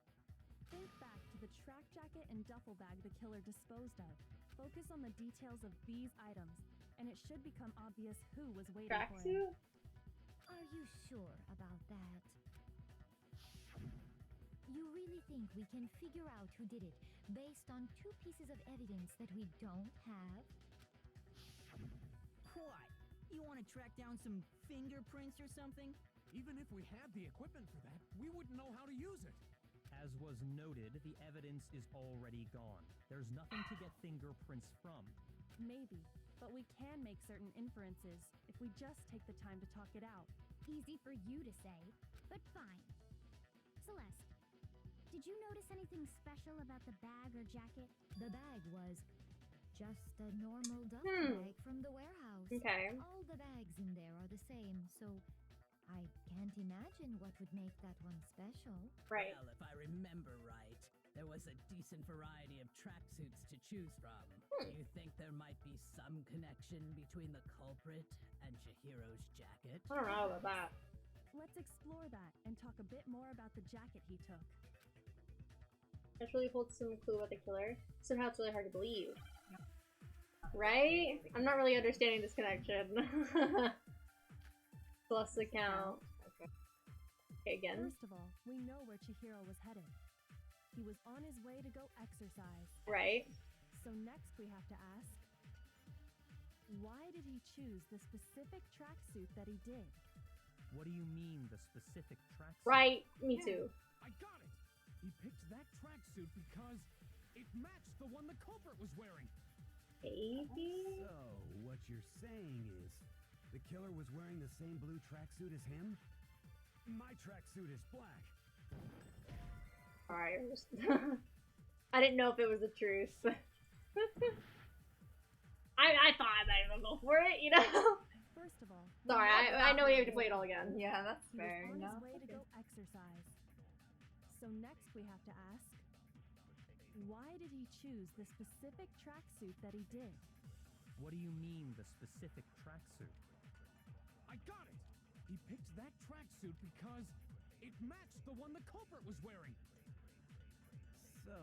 Think back to the track jacket and duffel bag the killer disposed of. Focus on the details of these items, and it should become obvious who was waiting for him. Tracksuit? Are you sure about that? You really think we can figure out who did it based on 2 pieces of evidence that we don't have? What? You want to track down some fingerprints or something? Even if we had the equipment for that, we wouldn't know how to use it. As was noted, the evidence is already gone. There's nothing to get fingerprints from. Maybe, but we can make certain inferences if we just take the time to talk it out. Easy for you to say, but fine. Celeste, did you notice anything special about the bag or jacket? The bag was just a normal duffel bag from the warehouse. Okay. All the bags in there are the same, so I can't imagine what would make that one special. Right. Well, if I remember right, there was a decent variety of tracksuits to choose from. Do you think there might be some connection between the culprit and Chihiro's jacket? I don't know about that. Let's explore that and talk a bit more about the jacket he took. That really holds some clue about the killer. Somehow it's really hard to believe. Right? I'm not really understanding this connection. Plus account. Okay, again. First of all, we know where Chihiro was headed. He was on his way to go exercise. Right. So next we have to ask, why did he choose the specific tracksuit that he did? What do you mean, the specific tracksuit? Right. Me too. I got it! He picked that tracksuit because it matched the one the culprit was wearing. Maybe? So, what you're saying is, the killer was wearing the same blue tracksuit as him? My tracksuit is black. Alright. I didn't know if it was the truth. I thought I might as well go for it, you know? First of all, Sorry, I know you have to play it all again. Yeah, that's he fair. was on No? his way to go exercise. So next we have to ask, why did he choose the specific tracksuit that he did? What do you mean, the specific tracksuit? I got it! He picked that tracksuit because it matched the one the culprit was wearing. So,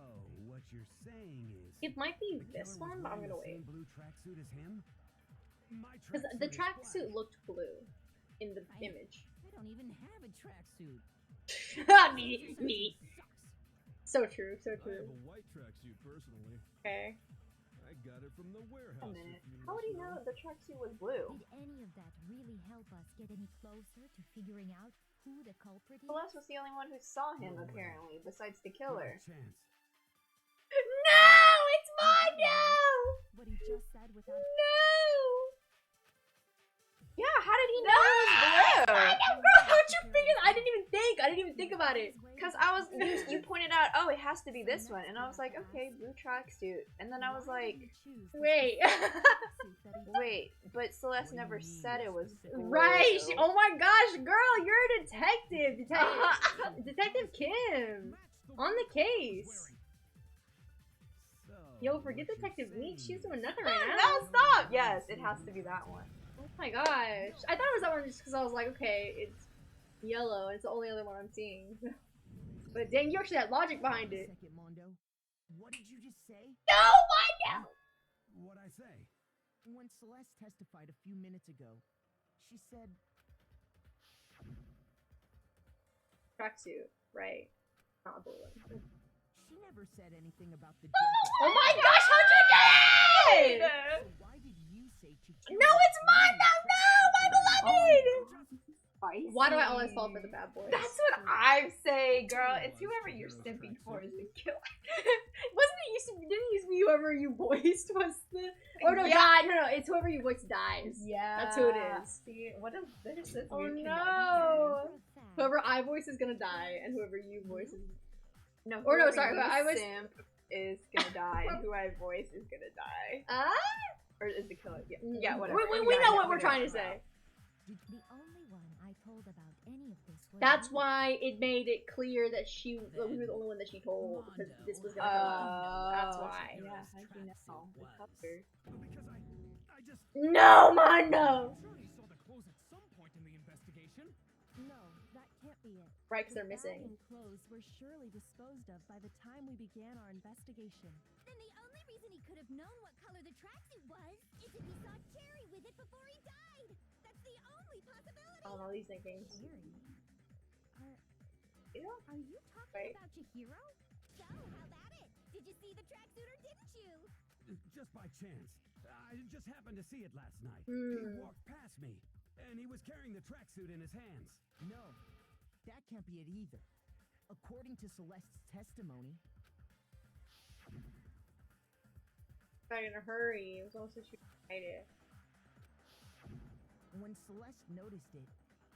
what you're saying is, It might be the this killer was one, but I'm wearing gonna the wait. same blue tracksuit as him? My Because tracksuit the is tracksuit black. looked blue in the image. I don't even have a tracksuit. me. So true, so I have true. a white tracksuit personally. Okay. I got it from the A warehouse. minute. if you How would he must know the tracksuit was blue? Did any of that really help us get any closer to figuring out who the culprit is? Celeste was the only one who saw him, No way. apparently, besides the Not a killer. chance. No! It's Mondo! What he just said without No! Yeah, how did he know it was blue? I know, girl, how'd you figure that? I didn't even think about it. Because you pointed out, oh, it has to be this one. And I was like, okay, blue tracksuit. And then I was like, Wait. wait, but Celeste never said it was blue. Right. Oh my gosh, girl, you're a detective. Detective Kim. On the case. So, Yo, forget what you're Detective Meeks. She's doing nothing No, right now. stop! Yes, it has to be that one. Oh my gosh. I thought it was that one just because I was like, okay, it's yellow. It's the only other one I'm seeing. But dang, you actually had logic behind it. Second, Mondo. What did you just say? No, Mondo! What'd I say? When Celeste testified a few minutes ago, she said, Tracksuit, right. Not a blue one. She never said anything about the jacket. Oh my gosh, how'd you do it? So why did you say Chihiro? No, it's Mondo! No, my beloved! Spicy. Why do I always fall for the bad boys? That's what I say, girl. It's whoever you're simping for is the killer. Wasn't it used to? Didn't it used to be whoever you voiced was the? Or no, Yeah. die. No, it's whoever you voiced dies. Yeah. That's who it is. See, what if there's this Oh weird no! For a fact. Whoever I voice is gonna die, and whoever you voice is. connection? No, Or no, whoever sorry, you I was- simp is gonna die, and who I voice is gonna die. Ah! Or is the killer? Yeah, whatever. We Yeah, know I what we're we trying to know. say. The only one I told about any of this was That's you. why it made it clear that we were the only one that she told, because this was gonna come up. That's why. Yeah, how do you know? The cover. Because I just... No, Mondo! I'm sure you saw the clothes at some point in the investigation. No, that can't be it. Right, because The they're bag missing. and clothes were surely disposed of by the time we began our investigation. Then the only reason he could have known what color the tracksuit was is if he saw Cherry with it before he died. That's the only possibility. I don't know these thinkings. Cherry. Yeah. Are you talking Right. about Chihiro? So, how about it? Did you see the tracksuit or didn't you? Just by chance. I just happened to see it last night. Hmm. He walked past me, and he was carrying the tracksuit in his hands. No, that can't be it either. According to Celeste's testimony, Got in a hurry. It was also she idea. when Celeste noticed it,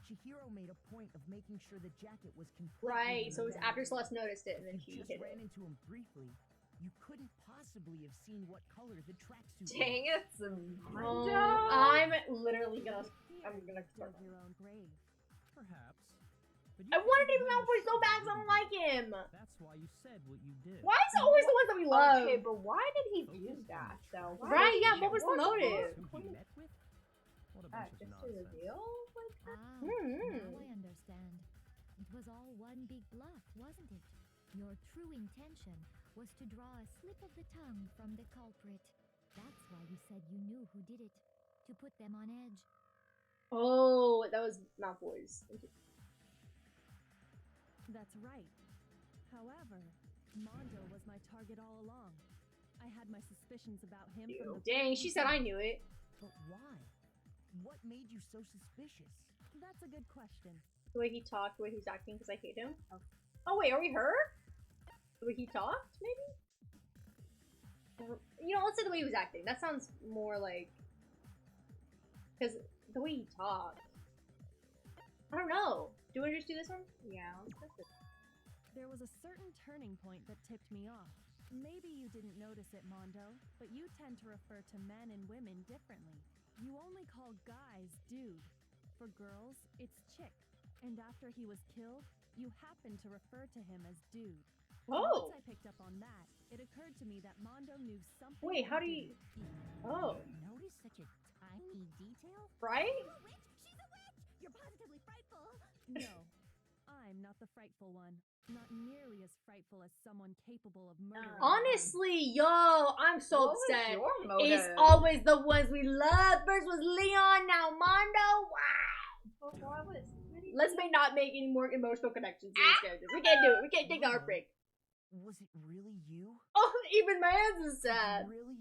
Chihiro made a point of making sure the jacket was completely Right, so it was in the after bag. Celeste noticed it, and then If she you just hit ran it. into him briefly, you couldn't possibly have seen what color the tracksuit was. Dang it, Oh, Mondo. I'm literally gonna. I'm gonna Dig start. your own grave. Perhaps. But I you wanted can't him blame out for so yourself bad 'cause I for don't like him. That's why you said what you did. Why is it always the ones that we love? Okay, but why did he do that, though? Why Right, did yeah, he- what was the motive? Who he met with? What a Ah, bunch of just to nonsense. reveal? Ah, Hmm. now I understand. It was all one big bluff, wasn't it? Your true intention was to draw a slip of the tongue from the culprit. That's why you said you knew who did it. To put them on edge. Oh, that was Malfoy's. That's right. However, Mondo was my target all along. I had my suspicions about him from the Dang, she said I knew it. But why? What made you so suspicious? That's a good question. The way he talked, the way he was acting, because I hate him. Oh wait, are we her? The way he talked, maybe? You know, let's say the way he was acting. That sounds more like... Because the way he talked... I don't know. Do we just do this one? Yeah, let's put this. There was a certain turning point that tipped me off. Maybe you didn't notice it, Mondo, but you tend to refer to men and women differently. You only call guys dude. For girls, it's chick. And after he was killed, you happened to refer to him as dude. Oh! Once I picked up on that, it occurred to me that Mondo knew something. Wait, how I do you... didn't. Oh. Notice such a tiny detail? Right? You a witch? She's a witch! You're positively frightful. No, I'm not the frightful one. Not nearly as frightful as someone capable of murder. Honestly, yo, I'm so What was upset. your It's motive? always the ones we love. First was Leon, now Mondo. Wow. But why was... Let's not make any more emotional connections to these characters. We can't do it. We can't take the heartbreak. Was it really you? Oh, even Mans is Did sad. you really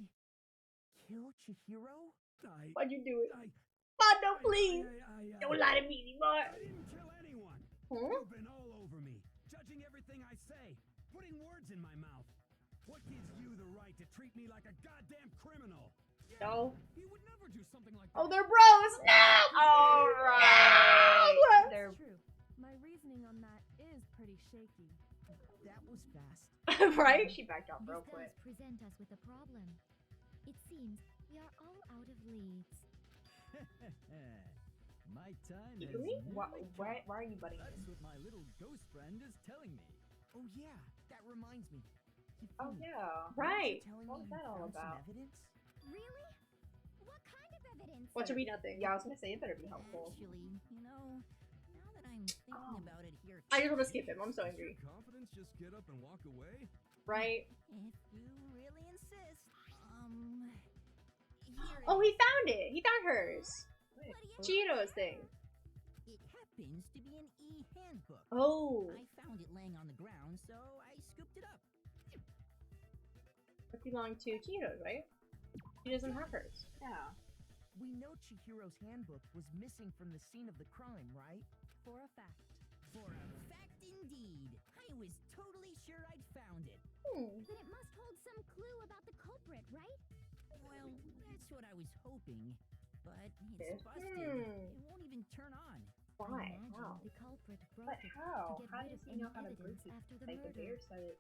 kill Chihiro? Why'd you do it? I Mondo, please. I Don't lie to me anymore. I didn't kill anyone. Huh? You've been all over me, judging everything I say, putting words in my mouth. What gives you the right to treat me like a goddamn criminal? No. He would never do something like that. Oh, they're bros. No. Alright. No! They're... True. My reasoning on that is pretty shaky. That was fast. Right? She backed off real This quick. does present us with a problem. It seems we are all out of leads. My time You has do me? nearly Why are you butting That's in? what my little ghost friend is telling me. Oh yeah, that reminds me. Oh, Hifumi, yeah. Right. telling What me was you that all found some about? evidence? Really? What kind of evidence? What should be nothing? Yeah, I was gonna say, it better be helpful. Actually, you know, now that I'm thinking about it here, I just want to skip him. I'm so Does your angry. confidence just get up and walk away? Right? if you really insist, here Oh, it he found it. He found hers. What do you Cheeto's thing. It happens to be an e-handbook. Oh. I found it laying on the ground, so I scooped it up. It belonged to Chihiro, right? She doesn't have hers. Yeah. We know Chihiro's handbook was missing from the scene of the crime, right? For a fact. For a fact indeed. I was totally sure I'd found it. Then it must hold some clue about the culprit, right? Well, that's what I was hoping. But it's busted. It won't even turn on. Why? Imagine How? the culprit broke But it how? to get How rid does of he any know how to break evidence it? after the Like the murder. bear said it.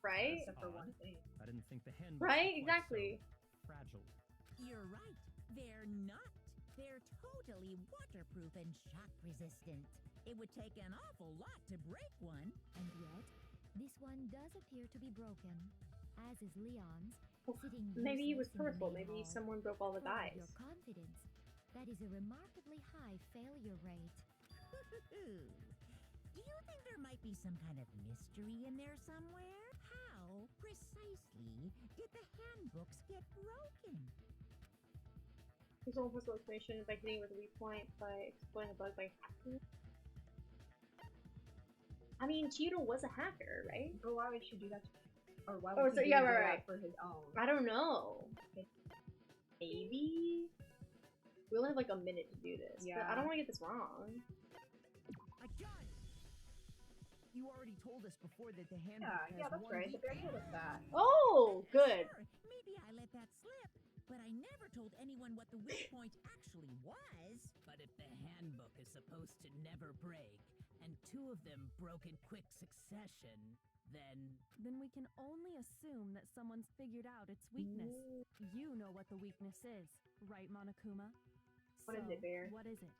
Right? Except for one thing. I didn't think the handbook Right? was quite Exactly. so fragile. You're right. They're not. They're totally waterproof and shock resistant. It would take an awful lot to break one. And yet, this one does appear to be broken, as is Leon's, sitting Maybe it was useless in the purposeful. main Maybe hall. someone broke all the Full of dice. Your confidence. That is a remarkably high failure rate. Do you think there might be some kind of mystery in there somewhere? How precisely did the handbooks get broken? There's no possible explanation by hitting with a weak point by exploiting the bug by hacking. I mean, Chihiro was a hacker, right? But why would she do that? Or why Oh, would so he yeah, do right. that for his own? I don't know. Maybe? We only have like a minute to do this. But I Yeah. don't want to get this wrong. I got it! You already told us before that the handbook Yeah, has yeah, that's one right. The weak bear point. told us that. Oh, good. Sure, maybe I let that slip, but I never told anyone what the weak point actually was. But if the handbook is supposed to never break, and two of them broke in quick succession, then Then we can only assume that someone's figured out its weakness. You know what the weakness is, right, Monokuma? What is it, Bear? What is it?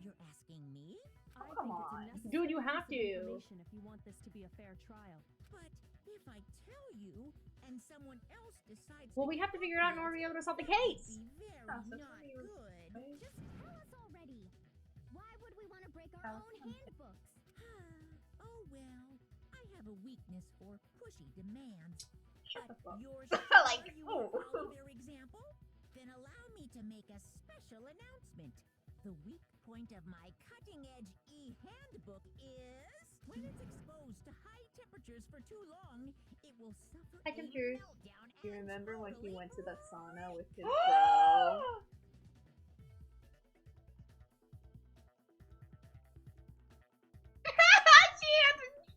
You're asking me? I come think on. it's a Dude, you necessary have piece of to. information if you want this to be a fair trial. But if I tell you and someone else decides Well, we have to figure it out in order to be able to solve the case. be very Yeah, so not somebody was- good. Just tell us already. Why would we want to break our own handbooks? Oh well, I have a weakness for pushy demands. Shut the fuck. Yours Like, you will oh. follow their example? Then allow me to make a special announcement. The weak point of my cutting-edge e-handbook is when it's exposed to high temperatures for too long, it will suffer High a temperatures. meltdown. Do you and remember when he totally went to the break. sauna with his bro?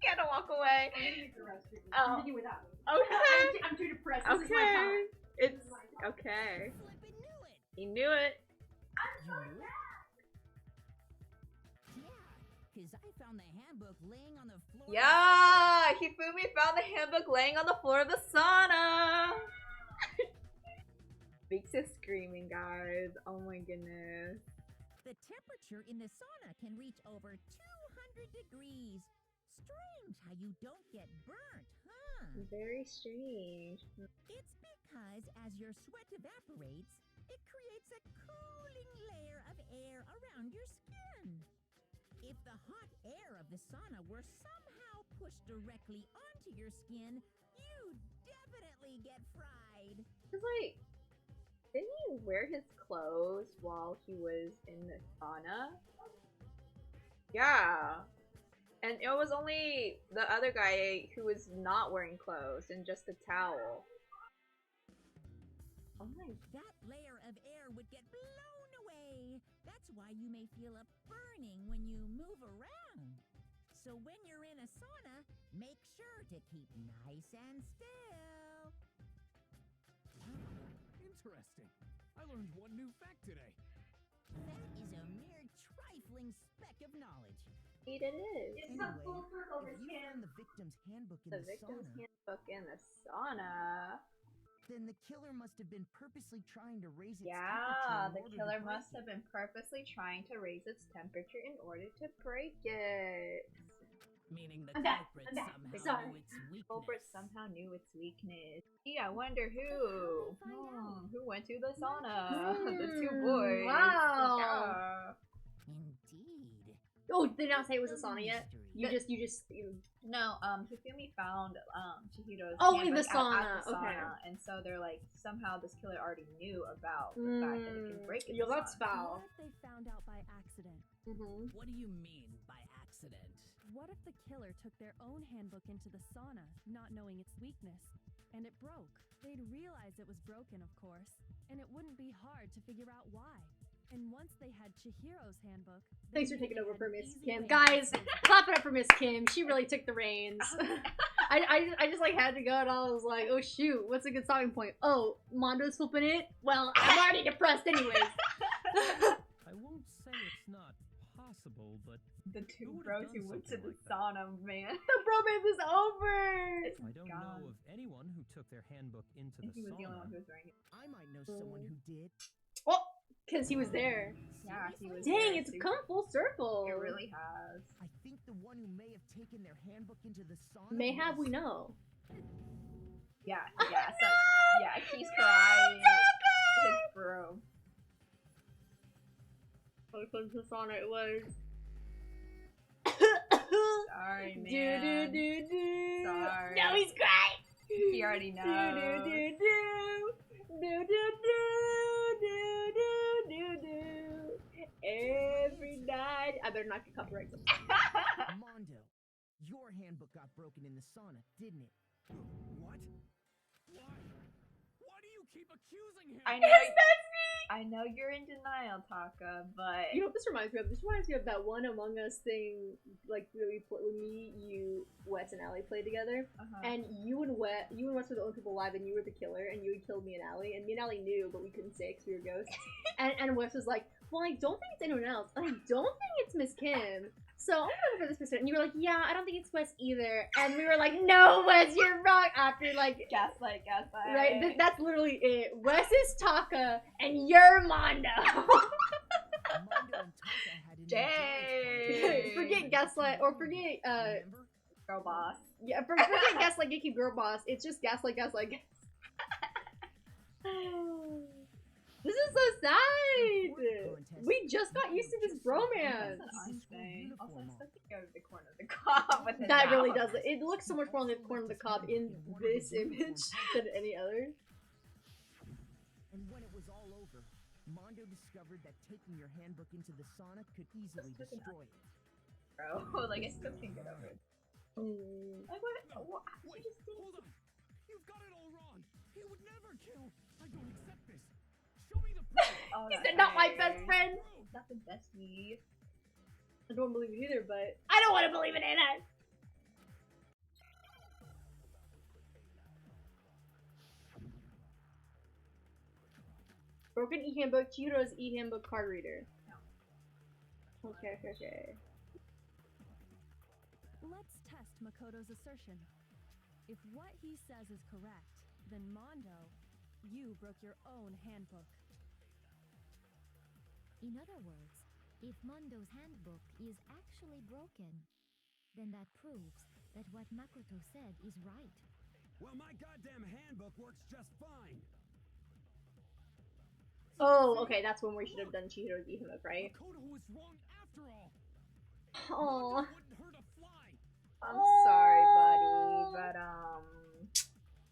She had to walk away. Oh. Continue without me. Okay. I'm too depressed. This is my Okay. time. It's okay. Flippin' knew it. He knew it. You knew it? Yeah, because I found the handbook laying on the floor. Yeah, Hifumi found the handbook laying on the floor of the sauna. Meeks is screaming, guys. Oh my goodness. The temperature in the sauna can reach over 200 degrees. Strange how you don't get burnt, huh? Very strange. It's because as your sweat evaporates, it creates a cooling layer of air around your skin. If the hot air of the sauna were somehow pushed directly onto your skin, you'd definitely get fried. It's like, didn't he wear his clothes while he was in the sauna? Yeah. And it was only the other guy who was not wearing clothes and just a towel. Oh my. That layer of air would get blown away. That's why you may feel a burning when you move around. So when you're in a sauna, make sure to keep nice and still. Interesting. I learned one new fact today. That is a mere trifling speck of knowledge. Indeed it is. Anyway, if you found the victim's handbook in The the victim's sauna, handbook in the sauna. then the killer must have been purposely trying to raise its Yeah, temperature in the order to killer break must it. have been purposely trying to raise its temperature in order to break it. meaning the I'm back. culprit I'm back. somehow Sorry. knew its weakness. Culprit somehow knew its weakness. Gee, I wonder who. Who went to the sauna? The two boys. Wow. Yeah. Indeed. Oh, did not say it was a sauna yet? Mystery. No, Hifumi found Chihiro's Oh, in the handbook sauna, at the okay. sauna, and so they're like, somehow this killer already knew about the fact that it can break it. Yo, that's What foul. if they found out by accident? What do you mean by accident? What if the killer took their own handbook into the sauna, not knowing its weakness? and it broke. They'd realize it was broken, of course, and it wouldn't be hard to figure out why. And once they had Chihiro's handbook... Thanks for taking over for Miss Kim. Guys, clap it up for Miss Kim. She really took the reins. I just like had to go and I was like, oh shoot, what's a good stopping point? Oh, Mondo's flipping it? Well, I'm already depressed anyways. I won't say it's not possible, but the two bros who went to the sauna, man. The bromance is over! I don't know of anyone who took their handbook into the he was sauna. the only one who was wearing it. I might know someone who did. Oh, because he was there. Yeah, he was. Dang, it's come full circle. It really has. I think the one who may have taken their handbook into the sauna. May have, we know. Yeah, yeah, so, yeah, he's crying. His bro. Oh, close the sauna, it was. Sorry, man. Do. Sorry. Now he's crying. He already knows. Every night. I better not get copyright. Mondo, your handbook got broken in the sauna, didn't it? What? Why? Why do you keep accusing him? I know you're in denial, Taka, but you know what this reminds me of? This reminds me of that one Among Us thing, like when me, you, Wes, and Allie played together. And you and Wes were the only people alive, and you were the killer, and you had killed me and Allie, and me and Allie knew, but we couldn't say because we were ghosts. and Wes was like, well, I don't think it's anyone else, and I don't think it's Miss Kim. So I'm gonna go for this person. And you were like, yeah, I don't think it's Wes either. And we were like, no, Wes, you're wrong. After like gaslight. Right, that's literally it. Wes is Taka, and you're Mondo. Dang. Forget gaslight, or forget girl boss. Yeah, forget gaslight, geeky girl boss. It's just gaslight. This is so sad! We just got used to this bromance! Also, it's like to go to the corner of the cob with it. That really does it. It looks so much more on the corner of the cob in this image than any other. And when it was all over, Mondo discovered that taking your handbook into the sauna could easily destroy it. Bro, like I still can't get over it. Like what? Wait, hold on! You've got it all wrong! He would never kill! I don't accept this! Show me the proof! He said, not my best friend! Not the bestie. I don't believe it either, but I don't want to believe it either! Broken e-handbook, Chihiro's e-handbook card reader. Okay. Let's test Makoto's assertion. If what he says is correct, then Mondo, you broke your own handbook. In other words, if Mondo's handbook is actually broken, then that proves that what Makoto said is right. Well, my goddamn handbook works just fine. Oh, okay, that's when we should have done Chihiro's e-handbook, right? Makoto was wrong after all. Aww. Wouldn't hurt a fly. I'm sorry, buddy, but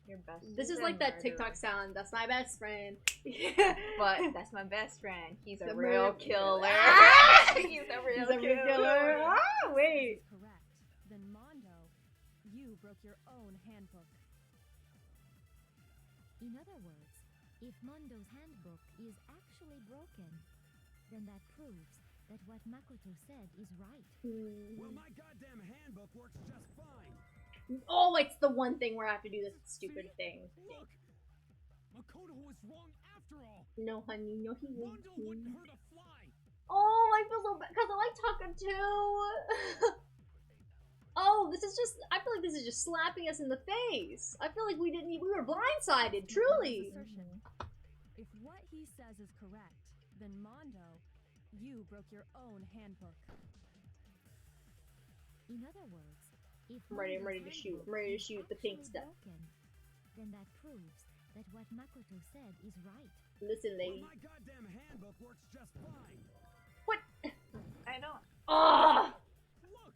your best. This is like that TikTok sound. That's my best friend. But that's my best friend. He's a real killer. He's a real killer. Ah, wait. Correct. Then Mondo, you broke your own handbook. In other words, if Mondo's handbook is actually broken, then that proves that what Makoto said is right. Well, my goddamn handbook works just fine. Oh, it's the one thing where I have to do this stupid thing. Look, Makoto was wrong after all. No, honey, no, he Mondo wouldn't hurt a fly. Oh, I feel so bad because I like Taka too. Oh, this is just. I feel like this is just slapping us in the face. I feel like we were blindsided, truly. If what he says is correct, then Mondo, you broke your own handbook. In other words, if I'm ready to shoot. I'm ready to shoot the pink stuff. Then that proves that what Makoto said is right. Listen, lady. Well, my goddamn handbook works just fine. What? I don't. Oh! Look,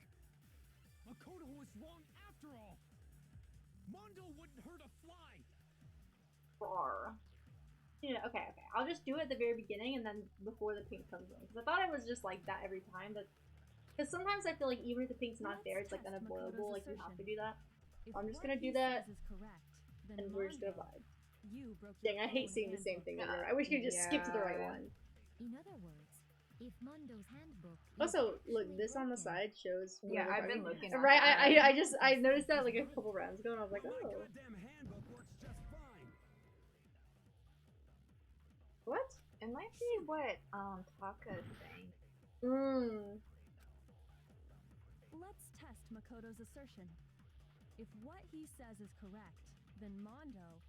Makoto was wrong after all. Mondo wouldn't hurt a fly. Roar. Yeah, okay. I'll just do it at the very beginning and then before the pink comes in. Because I thought it was just like that every time, but because sometimes I feel like even if the pink's not there, it's like unavoidable. Like you have to do that. I'm just gonna do that. And we're just gonna vibe. You broke Dang, your I hate own seeing the same handbook. thing over. I wish you could just skip to the right one. In other words, if Mondo's handbook Also, look, this on the side shows. Yeah, where I've we're been going. looking at Right, that. I noticed that like a couple rounds ago, and I was like, My oh, goddamn handbook works just fine. what? It might be what Taka's saying. Let's test Makoto's assertion. If what he says is correct, then Mondo,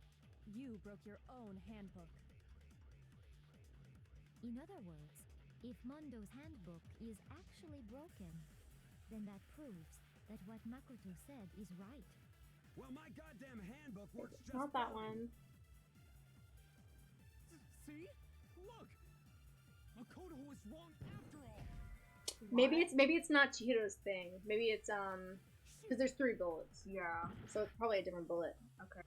you broke your own handbook. In other words, if Mondo's handbook is actually broken, then that proves that what Makoto said is right. Well, my goddamn handbook works It's just not that fine. one. See? Look! Makoto was wrong after all! Maybe it's not Chihiro's thing. Maybe it's because there's 3 bullets. Yeah. So it's probably a different bullet. Okay.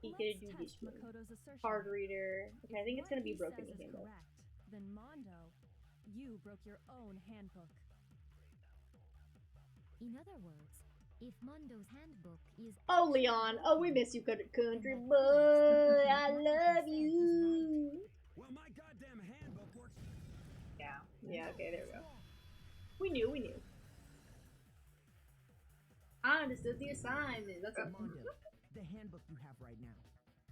He Let's could do test this Makoto's assertion. card reader. Okay, I think it's What gonna be he broken says to is handle. correct, then Mondo, you broke your own handbook. In other words, if Mondo's handbook is Oh, Leon. Oh, we miss you, country boy. I love you. Well, my goddamn handbook works. Yeah. Yeah. Okay. There we go. We knew. I understood the assignment. That's a. Mondo, the handbook you have right now,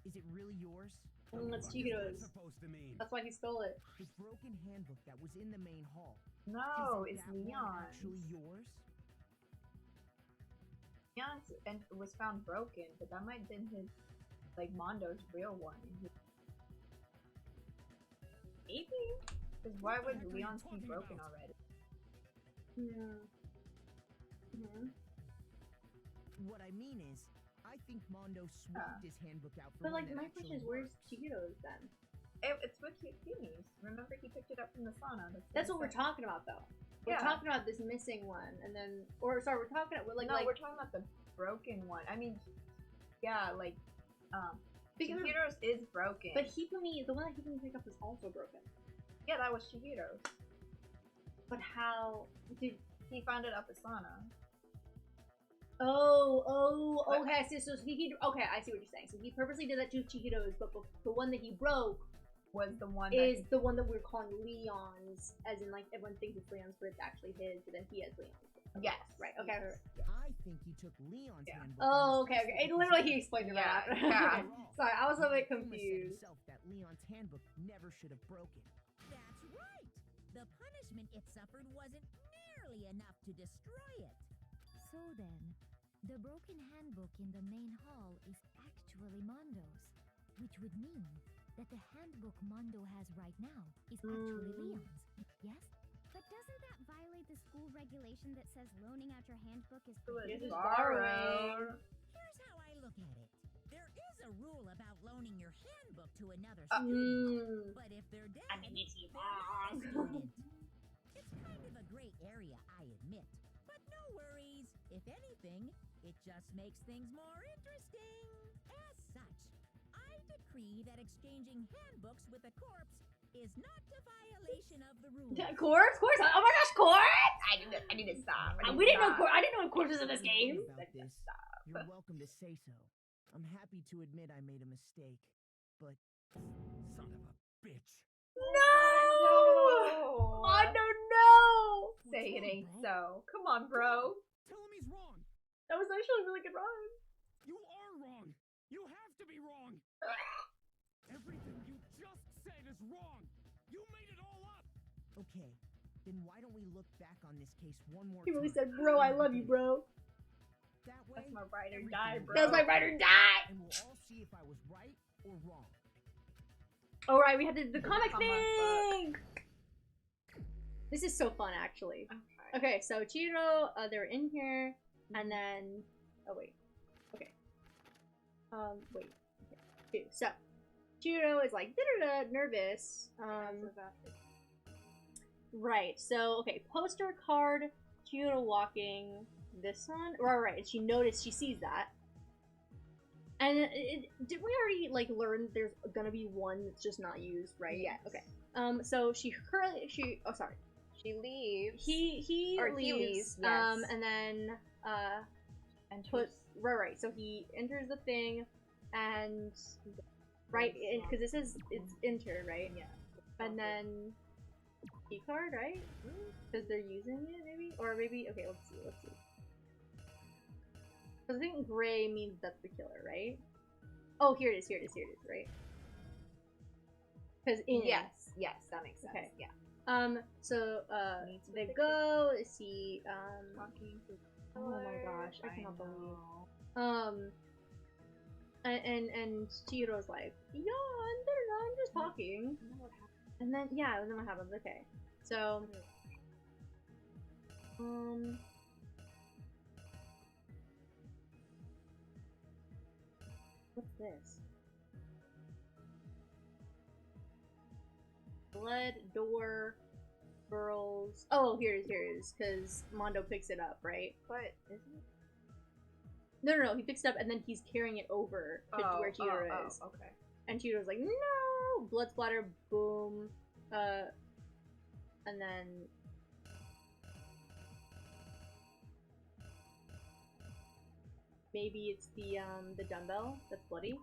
is it really yours? That's What is that Chihiro's. supposed to mean? That's why he stole it. The broken handbook that was in the main hall. No, Isn't it's that one Leon's. actually yours? Leon's and was found broken, but that might have been his, like Mondo's real one. Maybe. Because why would Leon's be broken already? Yeah. What I mean is, I think Mondo swapped his handbook out for But one like, that my question is, actually where's works. Chihiro's then? It's with Yuki's. Remember, he picked it up from the sauna. That's what we're talking about, though. We're Yeah. talking about this missing one, and then, or sorry, we're talking about like, no, like we're talking about the broken one. I mean, yeah, like, because Chihiro's is broken. but Hipumi, the one that Hipumi picked up was also broken. Yeah, that was Chihiro's. But how did he found it at the sauna? Okay. So he okay, I see what you're saying. So he purposely did that to Chihiro's, but the one that he broke was the one the one that we're calling Leon's, as in like everyone thinks it's Leon's, but it's actually his. But then he has Leon's. Yes. Right. Okay. I think he took Leon's handbook. Oh, okay. It literally he explained it Yeah, out. yeah. Sorry, I was a bit Kuma said confused. himself that Leon's handbook never should have broken. That's right. The punishment it suffered wasn't nearly enough to destroy it. So then, the broken handbook in the main hall is actually Mondo's, which would mean that the handbook Mondo has right now is actually Leon's. Yes? But doesn't that violate the school regulation that says loaning out your handbook is borrowed? Here's how I look at it. There is a rule about loaning your handbook to another student, but if they're dead, they're not a student. It's kind of a gray area, I admit. But no worries. If anything, it just makes things more interesting. As such, I decree that exchanging handbooks with a corpse is not a violation of the rules. Corpse? Oh my gosh, corpse! I need to stop. I didn't know corpses in this game. About this, you're welcome to say so. I'm happy to admit I made a mistake, but Son of a bitch. No! Mondo, no! Say it ain't so. Come on, bro. Tell him he's wrong. That was actually a really good rhyme. You are wrong. You have to be wrong. Everything you just said is wrong. You made it all up. okay. Then why don't we look back on this case one more He really time? said, bro, I love you, bro. That way, That's my ride or everything die, will bro. That was my ride or die! And we'll all see if I was right or wrong. Alright, we had to do the comic Come on, thing! This is so fun, actually. Okay, so Chihiro, they're in here, and then... Oh, wait. Okay. Wait. Okay. So, Chihiro is like, da-da-da, nervous. Right, so, okay, poster card, Chihiro walking, this one? Right, she noticed, she sees that. And did we already, like, learn there's gonna be one that's just not used, right? Yes. Okay. So she leaves. He leaves. leaves, yes. And then, And put, right. So he enters the thing, and right, because this is it's enter, right? Yeah. And then key card, right? Because they're using it, maybe, or maybe. Okay, let's see. Because I think gray means that's the killer, right? Oh, here it is, right? Because in. Yes, that makes sense. Okay. Yeah. So, they go, see, oh my gosh, I cannot believe. And Chihiro's like, yeah, I'm just talking. And then, yeah, and then what happens? Okay. So, what's this? Blood, door, girls. Oh, here it is, because Mondo picks it up, right? But isn't it? No, he picks it up and then he's carrying it over to where Chihiro is. Okay. And Chihiro's like, no! Blood splatter, boom. And then... maybe it's the dumbbell that's bloody.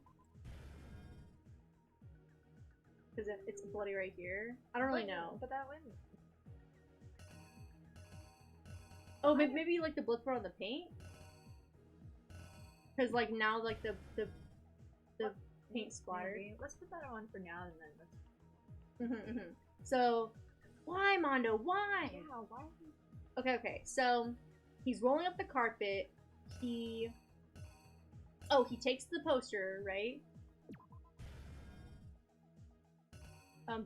Because it's bloody right here. I don't really know. But that wouldn't... Oh, maybe like the blood spot on the paint? Because like now like the paint splattered. Maybe. Let's put that on for now and then let's... So, why, Mondo? Why? Yeah, why? Okay, so he's rolling up the carpet. He takes the poster, right?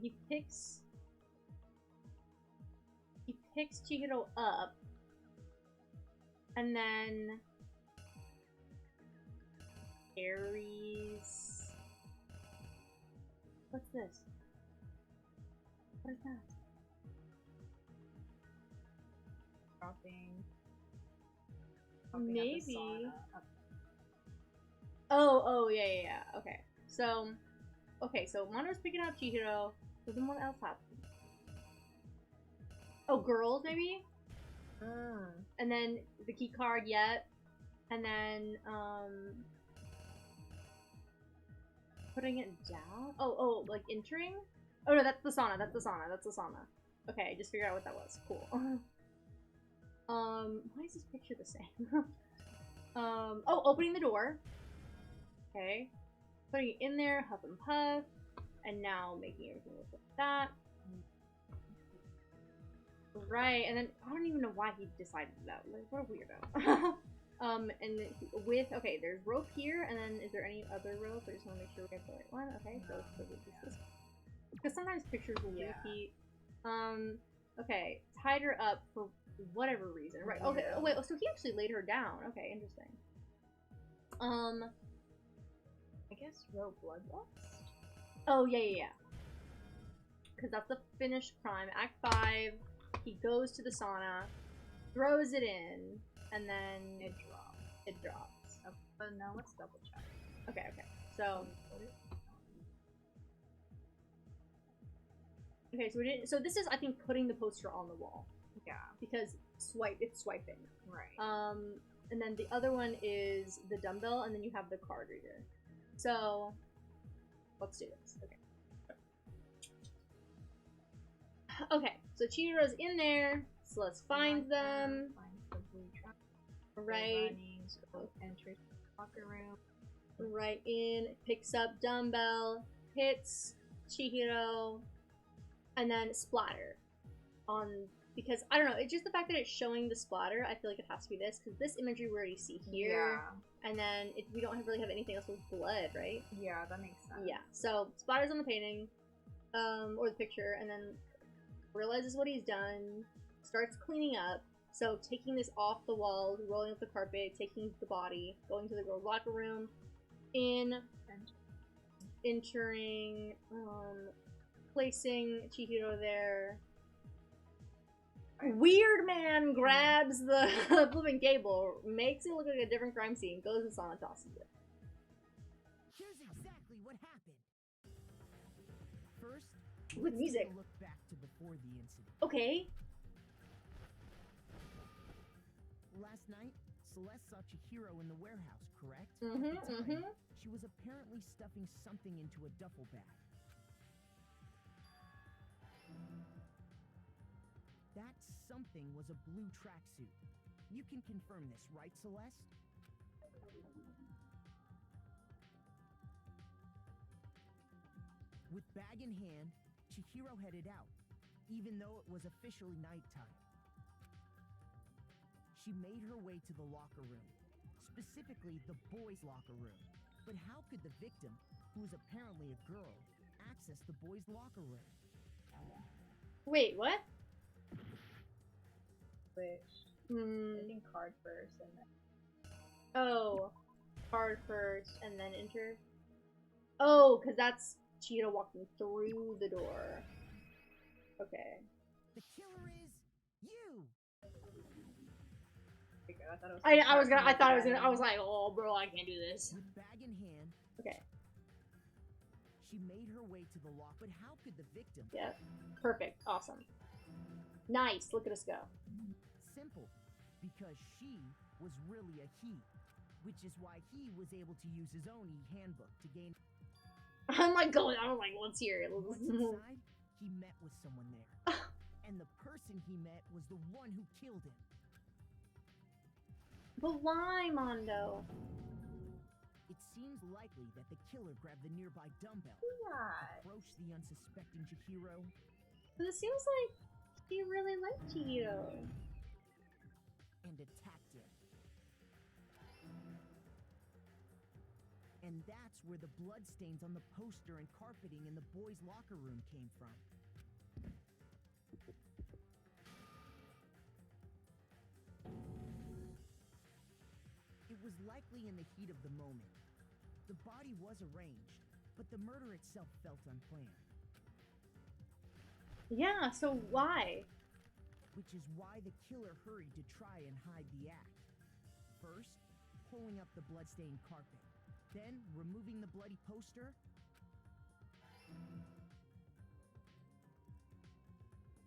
He picks Chihiro up, and then carries. What's this? What is that? Dropping Maybe. Oh, yeah. Okay, so Mondo's picking up Chihiro. So then what else happened? Oh, girls, maybe? And then the key card yet. And then, putting it down? Oh, like entering? Oh no, that's the sauna. Okay, just figure out what that was. Cool. Why is this picture the same? Oh, opening the door. Okay. Putting it in there, huff and puff. And now making everything look like that. Right, and then I don't even know why he decided that. Like, what a weirdo. And with, okay, there's rope here, and then is there any other rope? I just want to make sure we have the right one. Okay, so this. Because sometimes pictures will repeat. Okay, tied her up for whatever reason. Right, okay, oh, wait, so he actually laid her down. Okay, interesting. I guess rope bloodlust? Oh, yeah. Because that's the finished crime. Act 5, he goes to the sauna, throws it in, and then it drops. Oh, but now let's double check. Okay. So so this is, I think, putting the poster on the wall. Yeah. Because it's swiping. Right. And then the other one is the dumbbell, and then you have the card reader. So let's do this. Okay, so Chihiro's in there, so let's find them. Finds the blue truck. Right. Running, so enters the locker room. Right in, picks up dumbbell, hits Chihiro, and then splatter. Because, I don't know, it's just the fact that it's showing the splatter, I feel like it has to be this, because this imagery we already see here. Yeah. And then we don't really have anything else with blood, right? Yeah, that makes sense. Yeah, so splatter's on the painting, or the picture, and then realizes what he's done, starts cleaning up, so taking this off the walls, rolling up the carpet, taking the body, going to the girls' locker room, entering, placing Chihiro there. Weird man grabs the flipping cable, makes it look like a different crime scene, goes to sauna, tosses it. Here's exactly what happened. First, with music. Look back to before the incident. Okay. Last night, Celeste saw Chihiro in the warehouse, correct? Mm-hmm, At the time, mm-hmm. she was apparently stuffing something into a duffel bag. That something was a blue tracksuit. You can confirm this, right, Celeste? With bag in hand, Chihiro headed out, even though it was officially nighttime. She made her way to the locker room, specifically the boys' locker room. But how could the victim, who is apparently a girl, access the boys' locker room? Wait, what? Which I think card first and then. Oh, card first and then enter. Oh, because that's Chihiro walking through the door. Okay. The killer is you. I was like, oh, bro, I can't do this. With bag in hand. Okay. She made her way to the lock, but how could the victim? Yep. Perfect. Awesome. Nice. Look at us go. Simple. Because she was really a he, which is why he was able to use his own e-handbook to gain. I'm like, let's hear it. Once inside, he met with someone there. And the person he met was the one who killed him. But why, Mondo? It seems likely that the killer grabbed the nearby dumbbell, approached the unsuspecting Chihiro. But it seems like he really liked Chihiro. And attacked him. And that's where the bloodstains on the poster and carpeting in the boys' locker room came from. It was likely in the heat of the moment. The body was arranged, but the murder itself felt unplanned. Yeah, so why? Which is why the killer hurried to try and hide the act. First, pulling up the bloodstained carpet. Then, removing the bloody poster.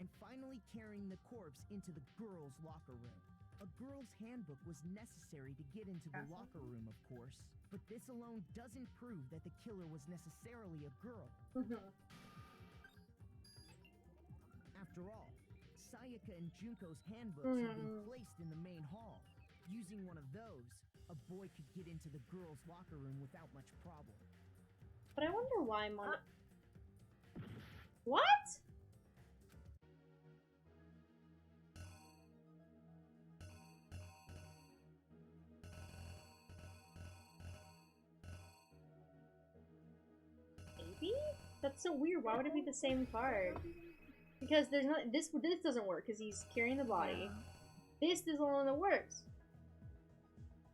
And finally carrying the corpse into the girls' locker room. A girl's handbook was necessary to get into the locker room, of course. But this alone doesn't prove that the killer was necessarily a girl. After all, Sayaka and Junko's handbooks had been placed in the main hall. Using one of those, a boy could get into the girls' locker room without much problem. But I wonder why Mondo... What? Maybe? That's so weird. Why would it be the same card? Because there's not this doesn't work because he's carrying the body. This is the one that works.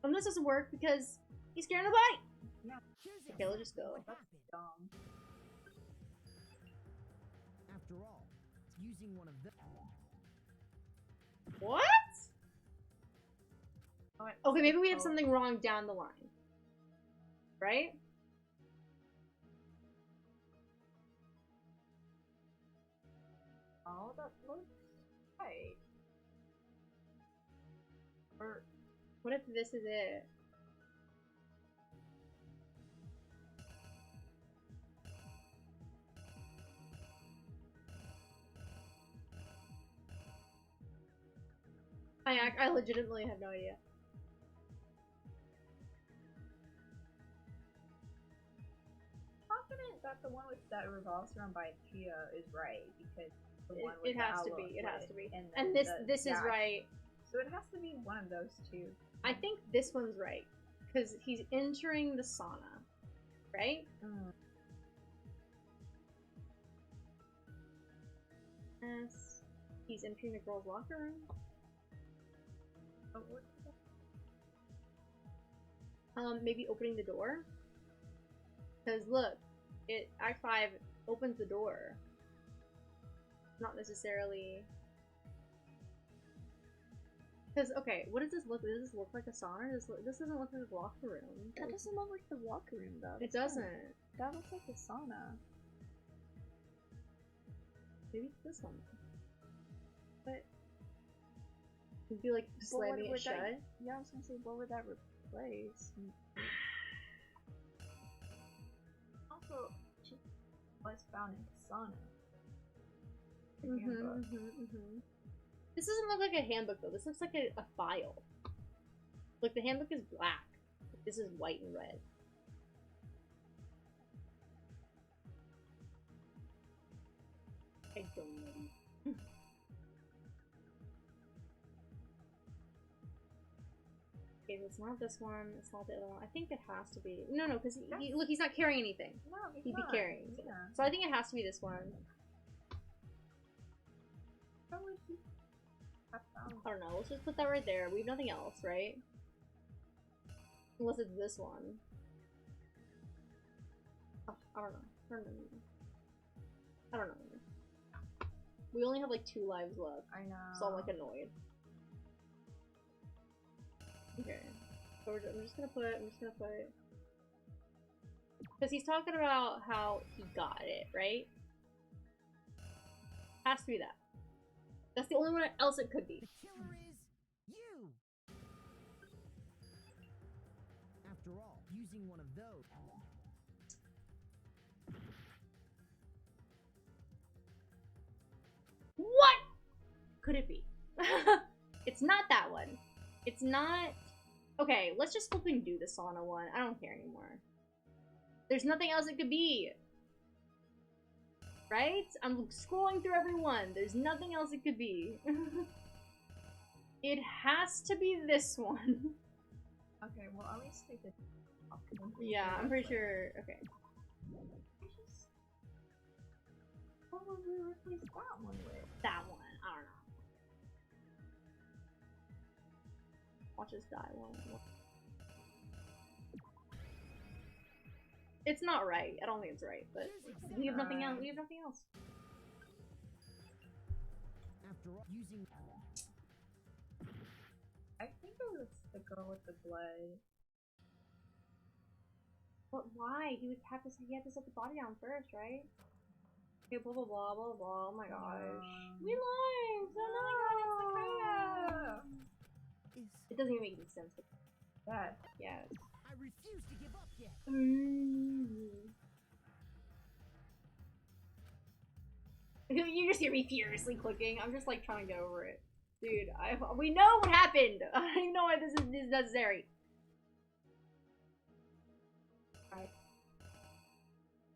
And this doesn't work because he's carrying the body. Okay, let's just go. After all, using one of them. What? Okay, maybe we have something wrong down the line. Right? Oh, that looks right. Or what if this is it? I legitimately have no idea. Confident that the one with that revolves around by Chia is right because the one with It has to the be. It has to be. And And this is right. So it has to be one of those two. I think this one's right because he's entering the sauna, right? Yes. He's entering the girls' locker room. Oh, what? Maybe opening the door. Because look, Act 5 opens the door. Not necessarily. Because okay, what does this look? Does this look like a sauna? This doesn't look like a locker room. That doesn't look like the locker room though. It doesn't. That looks like a sauna. Maybe it's this one. But You'd be like slamming it shut. Yeah, I was gonna say, what would that replace? Also, she was found in Kasana. This doesn't look like a handbook though. This looks like a file. Like the handbook is black. This is white and red. I don't know. Okay, it's not this one. It's not the other one. I think it has to be. No, because look, he's not carrying anything. No, he'd be carrying. Yeah. So I think it has to be this one. I don't know. Let's just put that right there. We have nothing else, right? Unless it's this one. Oh, I don't know. I don't know. We only have like 2 lives left. I know. So I'm like annoyed. Okay. So I'm just gonna put. Because he's talking about how he got it, right? Has to be that. That's the only one else it could be. The killer is you! After all, using one of those... What could it be? It's not that one. It's not... Okay, let's just flipping do the sauna one. I don't care anymore. There's nothing else it could be. Right? I'm scrolling through everyone. There's nothing else it could be. It has to be this one. Okay, well at least take it off. Yeah, I'm pretty sure. Okay. What would we replace that one with? That one. I don't know. Watch us die one. It's not right. I don't think it's right, but we have nothing else. We have nothing else. After all, using... I think it was the girl with the blood. But why? He had to set the body down first, right? Okay, blah blah blah blah blah. Oh my gosh. We lied! Oh my god, it's the It doesn't even make any sense. Yeah. Yes. I refuse to give up yet. You just hear me furiously clicking. I'm just like trying to get over it. Dude, we know what happened! I don't even know why this is necessary. Alright.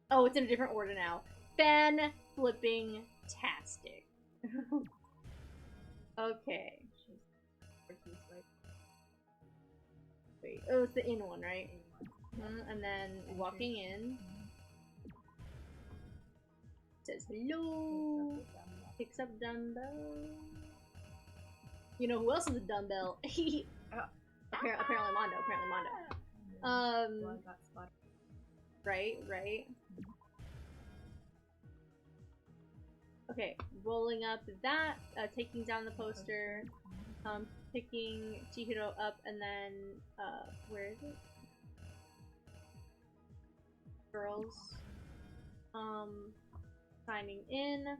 Oh, it's in a different order now. Fan-flipping-tastic. Okay. Wait, oh, it's the in one, right? And then walking in. Says hello. Picks up dumbbell. You know who else is a dumbbell? Apparently Mondo. Right. Okay, rolling up that, taking down the poster, picking Chihiro up, and then, where is it? Girls. Signing in.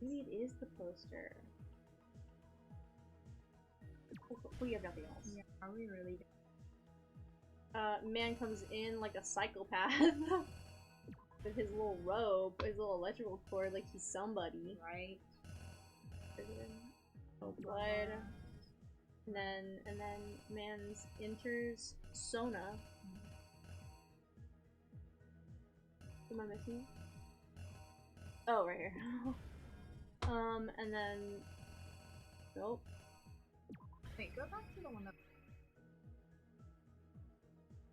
Maybe it is the poster. We have nothing else. Yeah, are we really? Man comes in like a psychopath. With his little rope, his little electrical cord, like he's somebody. Right. Oh, blood. And then man enters Sona. Am I missing? Oh, right here. And then nope. Wait, go back to the one that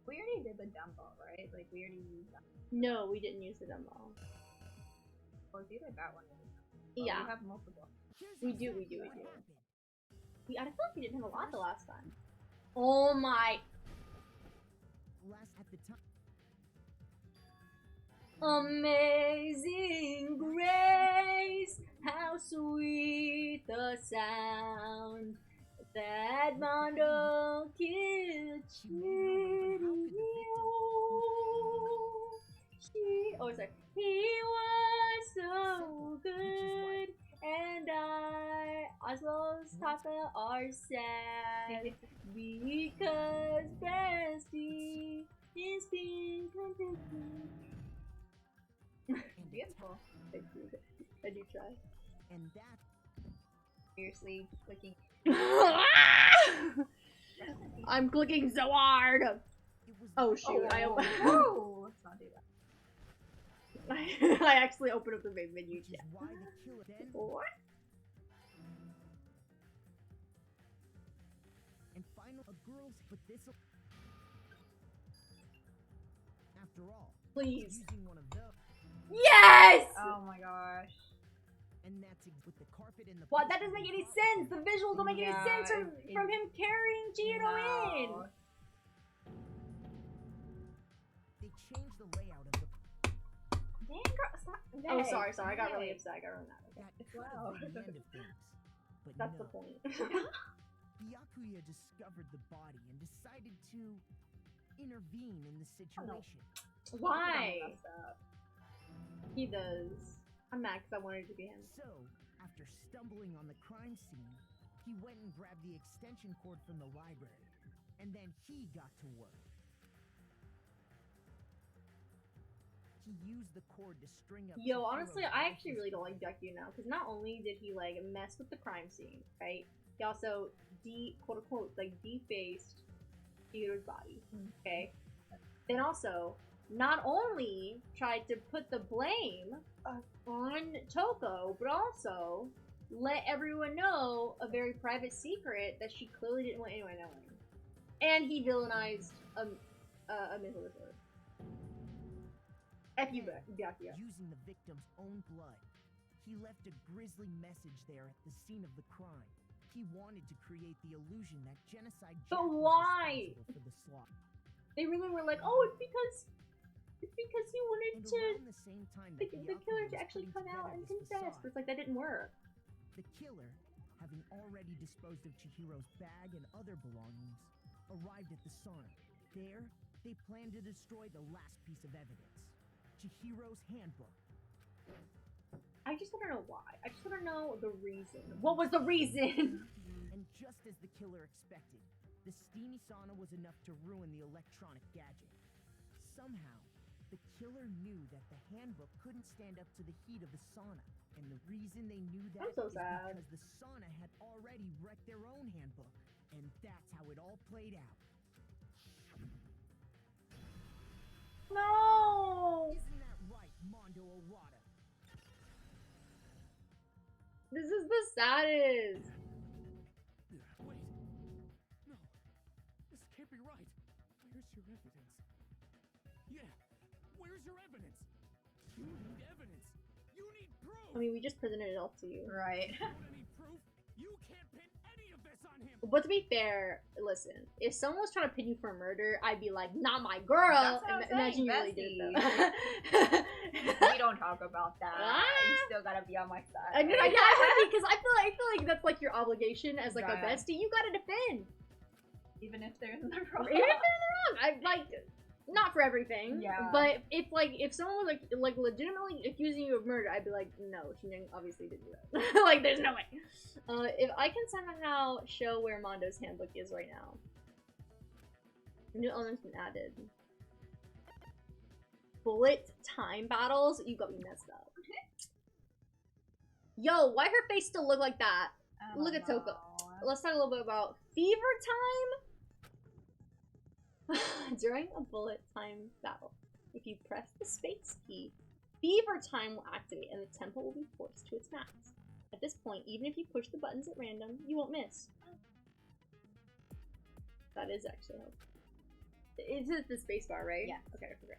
we already did the dumbbell, right? Like we already used that. No, we didn't use the dumbbell. Well, it's either that one or yeah. We have multiple. We do. I feel like we didn't have a lot the last time. Oh my. At the time. Amazing grace, how sweet the sound that Mondo killed Chihiro. Oh, sorry. He was so good, and I Oswald and Taka are sad because Bestie is being convicted. Beautiful. I do try. And that Seriously, clicking. I'm clicking so hard. Oh shoot! I opened. Oh, let's not do that. I actually opened up the main menu. which is why the killer then What? and final a girl's but this after all Please. using one of those Yes! Oh my gosh. and that's with the carpet and the What? That doesn't make any sense. The visuals don't make any Yeah, sense from him carrying Chihiro in. No. they changed the layout of the Dang, girl, stop. Oh, sorry. I got really Dang. upset. I got really mad. Okay. that could Wow. have been the end of things but That's no. the point. The Yakuya discovered the body and decided to intervene in the situation. Why? Messed up. He does. I'm mad because I wanted it to be him. So, after stumbling on the crime scene, he went and grabbed the extension cord from the library, and then he got to work. He used the cord to string up. Yo, Chihiro's honestly, I actually lifeless really don't like body. Deku now because not only did he like mess with the crime scene, right? He also quote unquote like defaced Chihiro's body. Okay. Then also, not only tried to put the blame on Toko, but also let everyone know a very private secret that she clearly didn't want anyone knowing. And he villainized a mental disorder. F you, Byakuya. Using the victim's own blood, he left a grisly message there at the scene of the crime. He wanted to create the illusion that genocide But Jack was why? responsible for the slaughter. They really were like, oh, it's because he wanted And to around the same time the that killer Yakuya to was actually putting come out together and this confess. facade, But it's like that didn't work. the killer, having already disposed of Chihiro's bag and other belongings, arrived at the sauna. There, they planned to destroy the last piece of evidence, Chihiro's handbook. I just want to know why. I just want to know the reason. What was the reason? And just as the killer expected, the steamy sauna was enough to ruin the electronic gadget. Somehow, the killer knew that the handbook couldn't stand up to the heat of the sauna. And the reason they knew that I'm so is sad. because the sauna had already wrecked their own handbook. And that's how it all played out. No! Isn't that right, Mondo Owada? This is the saddest. Wait. No. This can't be right. Where's your evidence? Yeah. Where's your evidence? You need evidence. You need proof. I mean, we just presented it all to you. Right. You want any proof? You can't pin any of this on him. But to be fair, listen, if someone was trying to pin you for murder, I'd be like, not my girl. That's what I'm Imagine saying, you really did it bestie. though. We don't talk about that. You still gotta be on my side. Because I feel like that's like your obligation as like a Right. bestie. You gotta defend. Even if they're in the wrong. Even if they're wrong. I like not for everything. Yeah. But if someone was like legitimately accusing you of murder, I'd be like, no, she obviously didn't do that. Like, there's no way. If I can somehow show where Mondo's handbook is right now. New elements been added. Bullet time battles? You got me messed up. Yo, why her face still look like that? Look at Toko. Let's talk a little bit about fever time. During a bullet time battle, if you press the space key, fever time will activate and the tempo will be forced to its max. At this point, even if you push the buttons at random, you won't miss. That is actually helpful. It's the space bar, right? Yeah. Okay, I forgot.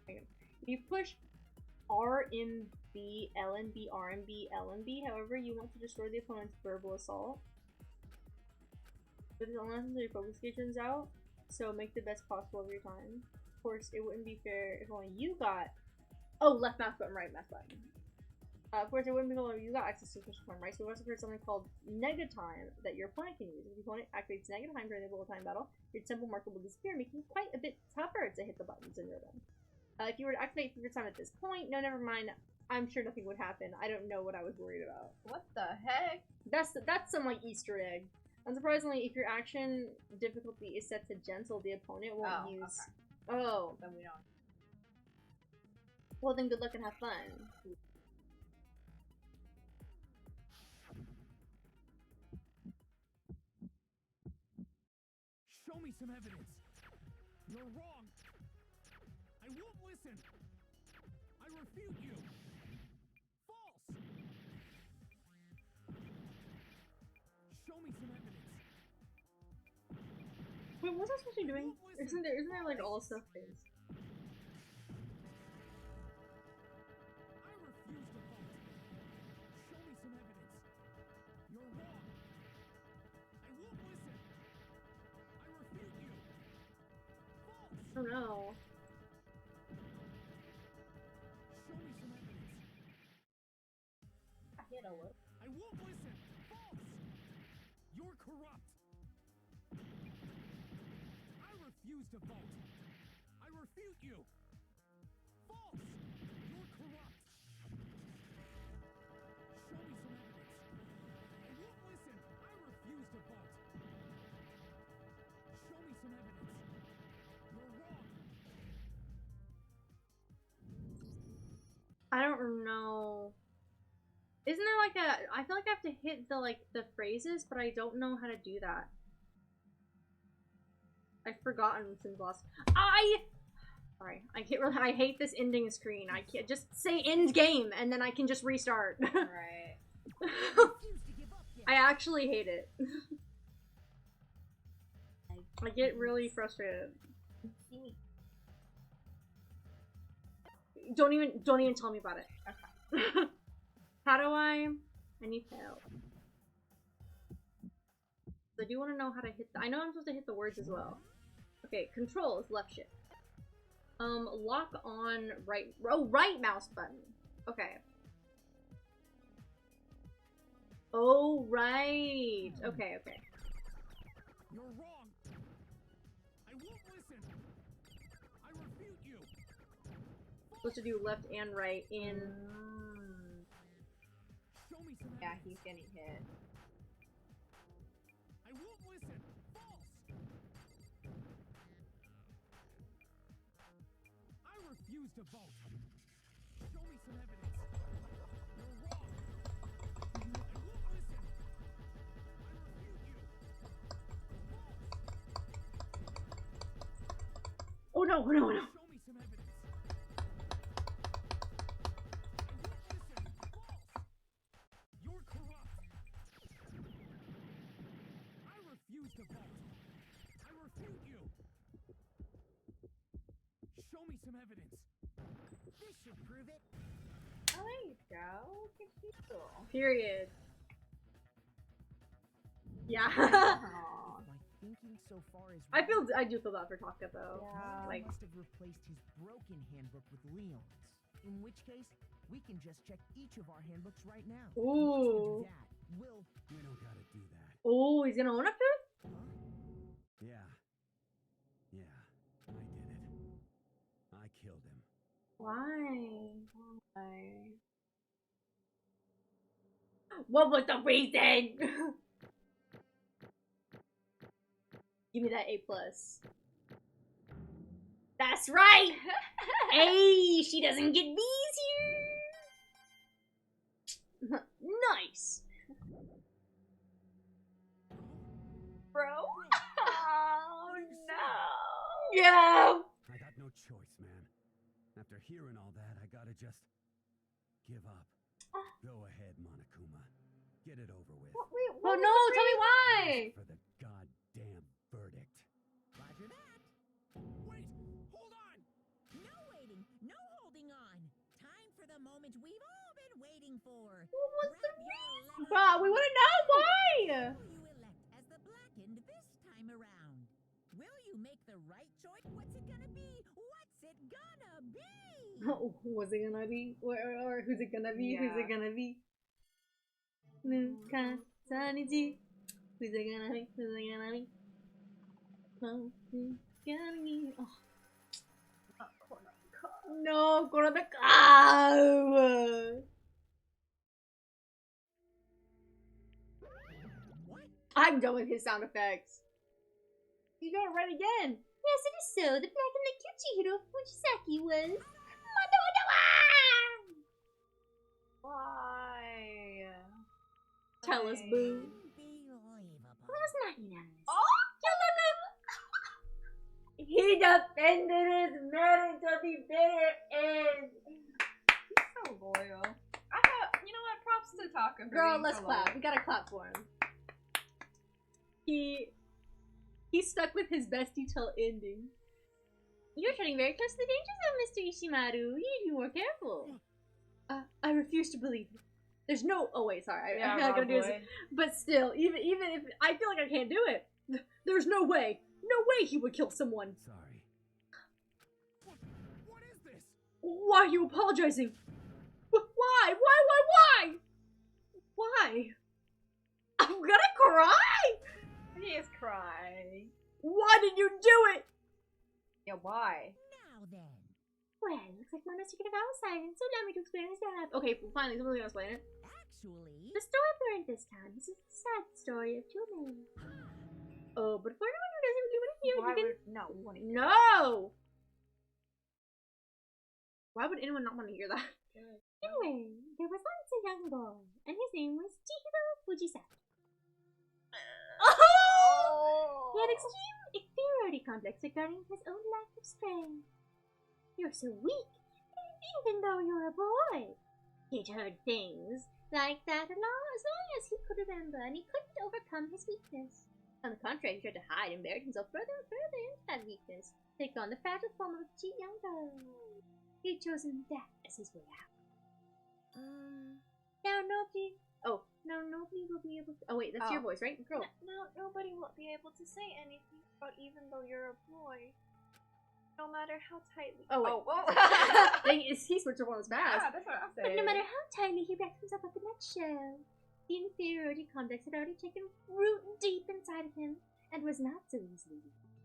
Hang on. If you push RMB, LNB, RMB, LNB, however you want to destroy the opponent's verbal assault. But unless your focus gauge runs out, so make the best possible of your time. Of course, it wouldn't be fair if only you got... Oh, left mouse button, right mouse button. Of course, it wouldn't be fair if you got access to push time, right? So we also create something called negative time that your opponent can use. If your opponent activates negative time during the bullet time battle, your tempo marker will disappear, making it quite a bit tougher to hit the buttons in rhythm. If you were to activate fever time at this point, no, never mind. I'm sure nothing would happen. I don't know what I was worried about. What the heck? That's some like Easter egg. Unsurprisingly, if your action difficulty is set to gentle, the opponent won't use. Okay. Oh, then we don't. Well, then good luck and have fun. Show me some evidence. You're wrong. I won't listen. I refute you. False. Show me some evidence. Wait, what's I supposed to be doing? Isn't there like all stuff things? I refuse to vote. Show me some evidence. You're wrong. I won't listen. I refute you. False. Oh no. Show me some evidence. I hit a look. I won't listen. False. You're corrupt. I refuse to vote. I refute you. False. You're corrupt. Show me some evidence. I won't listen. I refuse to vote. Show me some evidence. You're wrong. I don't know. Isn't there like a? I feel like I have to hit the phrases, but I don't know how to do that. I've forgotten since last. Sorry, I hate this ending screen. I can't just say end game and then I can just restart. Right. I actually hate it. I get really frustrated. Don't even tell me about it. Okay. How do I need help. I do want to know how to hit I know I'm supposed to hit the words as well. Okay, control is left shift. Lock on right mouse button. Okay. Oh right. Okay. You're wrong. I won't listen. I refute you. Supposed to do left and right in. Show me some. Yeah, he's getting hit. I won't listen. False. I refuse to vote. Show me some evidence. You're wrong. I won't listen. I refute you. False. Oh no. Show me some evidence. You're corrupt. I refuse to vote. I refute you. Show me some evidence. This should prove it. Oh, there you go. Chihiro. Period. Yeah. My thinking so far is I do feel bad for Taka though. Yeah. Like must have replaced his broken handbook with Leon's. In which case, we can just check each of our handbooks right now. Ooh. We don't gotta do that. Oh, he's gonna own up to it? Yeah. Yeah, I did it. I killed him. Why? Why? What was the reason? Give me that A+. That's right! Hey, she doesn't get B's here! Nice! Bro? Oh no! Yeah! I got no choice, man. After hearing all that, I gotta just give up. Go ahead, Monokuma. Get it over with. Wait, oh no, tell me why! For the goddamn verdict. Roger that. Wait! Hold on! No waiting, no holding on. Time for the moment we've all been waiting for. What was the Grab your reason? lever Wow, we wanna know why! Who you elect as the blackened this time around? Will you make the right choice? What's it gonna be? What's it gonna be? What's it gonna be? Or who's it gonna be? Who's it Yeah. gonna be? Luka, Saniji. Who's it gonna be? Who's it gonna be? Oh, who's gonna be? Oh. No, Korodaka! I'm done with his sound effects. You got it right again. Yes, it is so. The black and the cute Chihiro Fujisaki was. Why? Tell us, boo. That was not nice. Oh! He defended his man until the bitter end. He's so loyal. I thought, you know what? Props to Taka. Girl, let's clap. We gotta clap for him. He stuck with his bestie till ending. You're treading very close to the danger zone, Mr. Ishimaru. You need to be more careful. I refuse to believe it. There's no. Oh wait, sorry. I'm not gonna do this. But still, even if I feel like I can't do it, there's no way. No way he would kill someone. Sorry. What is this? Why are you apologizing? Why? Why? I'm gonna cry! He is crying. Why did you do it? Yeah, why? Now then. Well, looks like Mono's secret of outside, so allow me to explain his lab. Okay, finally, someone's gonna explain it. Actually, The story I've learned this time is a sad story of two men. Oh, but for anyone who doesn't really want to hear it, Why you can... would no? we wanna hear No! Why would anyone not want to hear that? Anyway, there was once a young boy, and his name was Chihiro Fujisaki. He had extreme inferiority complex regarding his own lack of strength. You're so weak, even though you're a boy. He'd heard things like that as long as he could remember, and he couldn't overcome his weakness. On the contrary, he tried to hide and buried himself further and further into that weakness, take on the fragile form of a cheat young girl. He'd chosen that as his way out. Now nobody will be able to. Oh wait, that's your voice, right, girl? No, nobody will be able to say anything about even though you're a boy. No matter how tightly. Oh wait. He switched up on his fast. Yeah, that's what I'm But saying. no matter how tightly he wrapped himself up in that shell, the inferiority complex had already taken root deep inside of him and was not so easily weakened.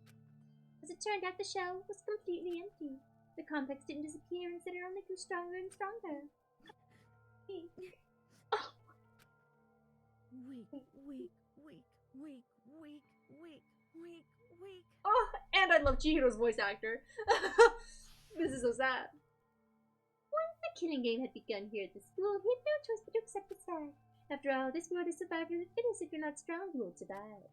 As it turned out, the shell was completely empty. The complex didn't disappear, instead it only grew stronger and stronger. Weak. Oh, and I love Chihiro's voice actor. This is so sad. Once the killing game had begun here at the school, he had no choice but to accept its fact. After all, this world is survival of the fittest. If you're not strong, you won't survive.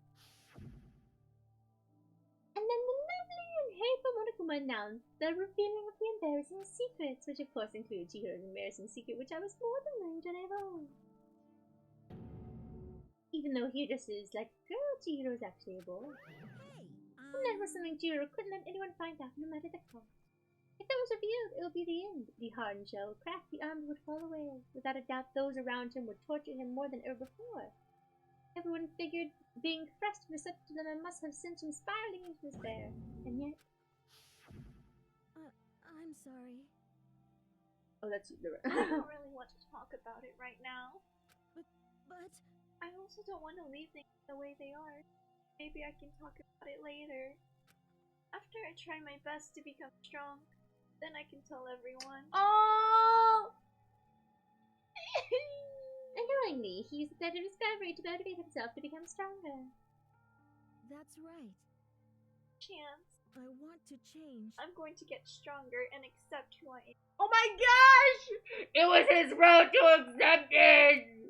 And then the lovely and hateful Monokuma announced the revealing of the embarrassing secrets, which of course included Chihiro's embarrassing secret, which I was more than willing to let go. Even though he dresses like a girl, Chihiro is actually a boy. And that was something Chihiro couldn't let anyone find out, no matter the cost. If that was revealed, it would be the end. The hardened shell would crack, the arms would fall away. Without a doubt, those around him would torture him more than ever before. Everyone figured being thrust with such a dilemma must have sent him spiraling into despair. And yet... I'm sorry. Oh, that's the I don't really want to talk about it right now. But... I also don't want to leave things the way they are. Maybe I can talk about it later. After I try my best to become strong, then I can tell everyone. Oh! Annoyingly, he used the threat of discovery to motivate himself to become stronger. That's right. Chance. I want to change. I'm going to get stronger and accept who I am. Oh my gosh! It was his road to acceptance!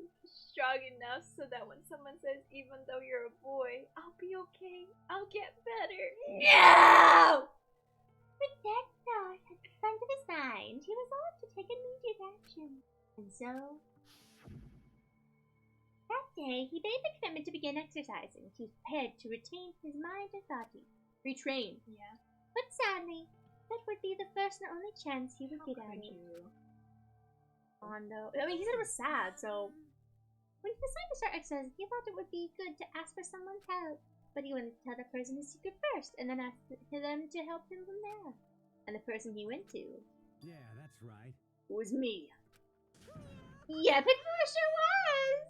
Strong enough so that when someone says, even though you're a boy, I'll be okay. I'll get better. No! With that thought at the front of his mind, he resolved to take immediate action. And so... that day, he made the commitment to begin exercising. He was prepared to retain his mind and body. Retrain. Yeah. But sadly, that would be the first and only chance he would get at it. Mondo. I mean, he said it was sad, so... When he decided to start exercising, he thought it would be good to ask for someone's help. But he wanted to tell the person his secret first, and then ask them to help him from there. And the person he went to... Yeah, that's right. was me. Yep, it for sure was!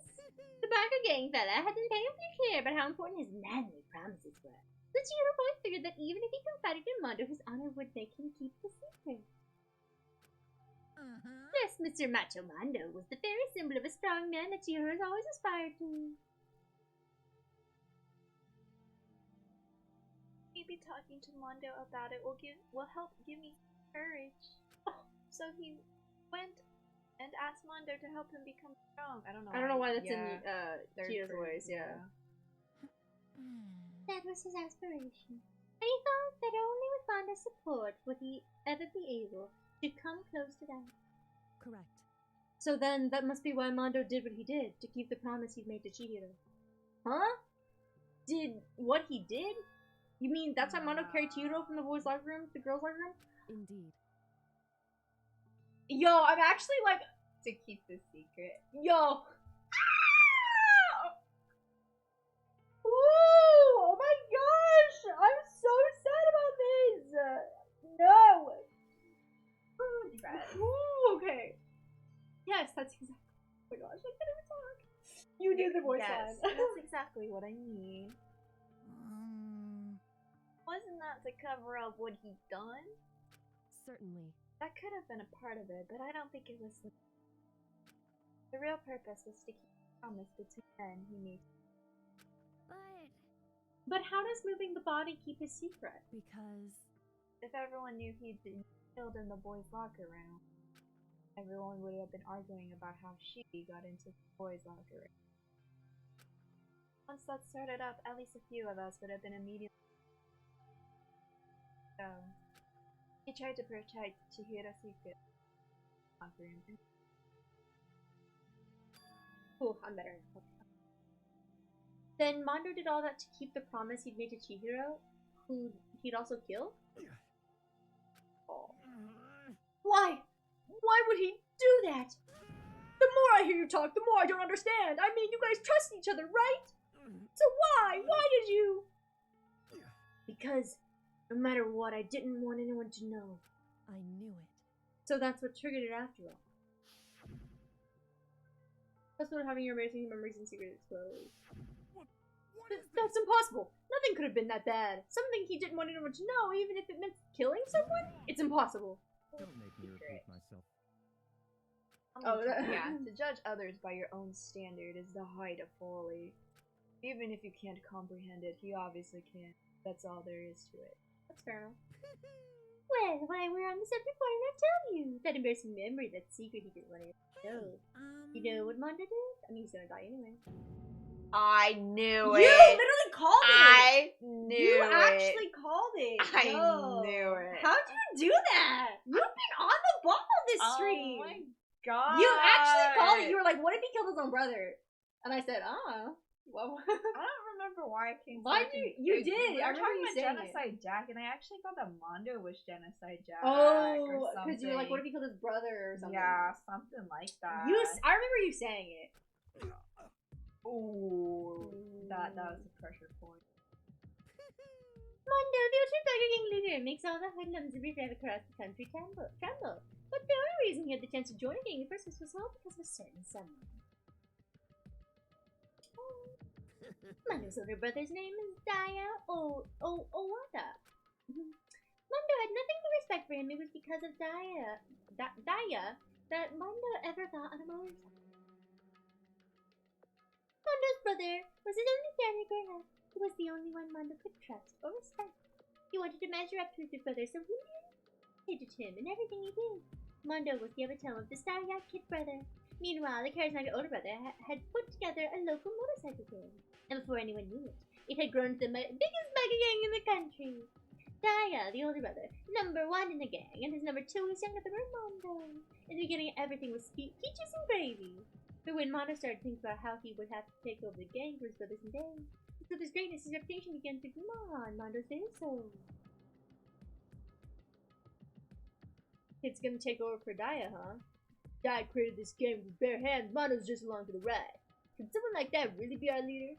The biker gang fella had been painfully clear about how important his manly promises were. The Chihiro boy figured that even if he confided in Mondo, his honor would make him keep the secret. Yes, Mr. Macho Mondo was the very symbol of a strong man that Chihiro has always aspired to. maybe talking to Mondo about it will help give me courage. So he went and asked Mondo to help him become strong. I don't know why that's in Chihiro's voice, yeah. That was his aspiration. And he thought that only with Mondo's support would he ever be able to come close to that. Correct. So then, that must be why Mondo did what he did, to keep the promise he'd made to Chihiro. Huh? Did what he did? You mean that's why Mondo carried Chihiro from the boys' locker room to the girls' locker room? Indeed. Yo, I'm actually like... To keep the secret. Yo! Ooh! Oh my gosh! I'm so sad about this! No! Ooh, okay. Yes, that's exactly... Oh my gosh, I can't even talk. You did the voice line. That's exactly what I need. Wasn't that to cover up what he'd done? Certainly. That could have been a part of it, but I don't think it was the real purpose was to keep the promise between men he made. But how does moving the body keep his secret? Because if everyone knew he'd been killed in the boys' locker room, everyone would have been arguing about how she got into the boys' locker room. Once that started up, at least a few of us would have been immediately. So, he tried to protect Chihiro's secret. Oh, I'm better now. Then Mondo did all that to keep the promise he'd made to Chihiro, who he'd also killed? Oh. Why? Why would he do that? The more I hear you talk, the more I don't understand. I mean, you guys trust each other, right? So why? Why did you? Because no matter what, I didn't want anyone to know. I knew it. So that's what triggered it after all. That's what having your amazing memories and secrets exposed. That's impossible. Nothing could have been that bad. Something he didn't want anyone to know, even if it meant killing someone? It's impossible. Don't make me repeat myself. Yeah, to judge others by your own standard is the height of folly. Even if you can't comprehend it, he obviously can. That's all there is to it. That's fair enough. Well, while we're on the subject, why not tell you? That embarrassing memory, that secret he didn't want to know. You know what Mondo did? I mean, he's gonna die anyway. I knew it! You literally called it! I knew you it! You actually called it! I knew it! How'd you do that? You've been on the ball this stream! Oh my god! You actually called it! You were like, what if he killed his own brother? And I said, well, I don't remember why I came. Why did you did? I remember you saying Genocide Jack, and I actually thought that Mondo was Genocide Jack. Oh, because you were like, what if he killed his brother or something? Yeah, something like that. I remember you saying it. Ooh, that was a pressure point. Mondo, the ultimate Burger King leader, makes all the hoodlums every drive across the country tremble. But the only reason he had the chance to join a gang in the first place was all because of a certain someone. Mondo's older brother's name is Owada. Mondo had nothing but respect for him. It was because of Daya that Mondo ever got on a motorcycle. Mondo's brother was his only family growing up. He was the only one Mondo could trust or respect. He wanted to measure up to his big brother, so he hated him in everything he did. Mondo was the epitome of the star-eyed kid brother. Meanwhile, the charismatic older brother had put together a local motorcycle gang. And before anyone knew it, it had grown to the biggest mega gang in the country. Daya, the older brother, #1 in the gang, and his #2 was younger brother Mondo. In the beginning, everything was peaches and gravy. But when Mondo started thinking about how he would have to take over the gang for his brothers and day, because of his greatness, his reputation began to come on Mondo's day so. It's gonna take over for Daya, huh? Daya created this game with bare hands, Mondo's just along for the ride. Could someone like that really be our leader?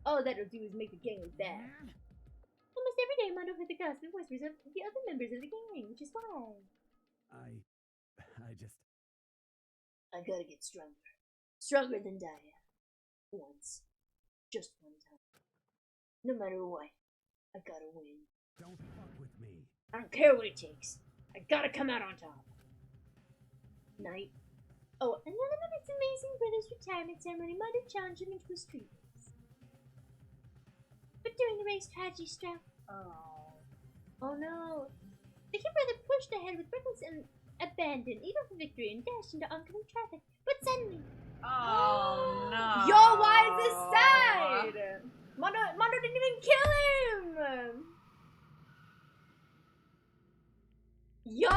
All that'll do is make the gang look bad. Almost every day, Mondo heard the gossip whispers of the other members of the gang, which is why. I gotta get stronger. Stronger than Daya. Once. Just one time. No matter what, I gotta win. Don't fuck with me. I don't care what it takes. I gotta come out on top. Night. Oh, another of its amazing brother's retirement ceremony, Mondo challenged him into a street race. But during the race, tragedy struck. Oh. Oh no. The kid brother pushed ahead with reckless and abandon, eager for victory, and dashed into oncoming traffic. But suddenly... Oh no. Yo, why is this sad? Mondo didn't even kill him! Yo!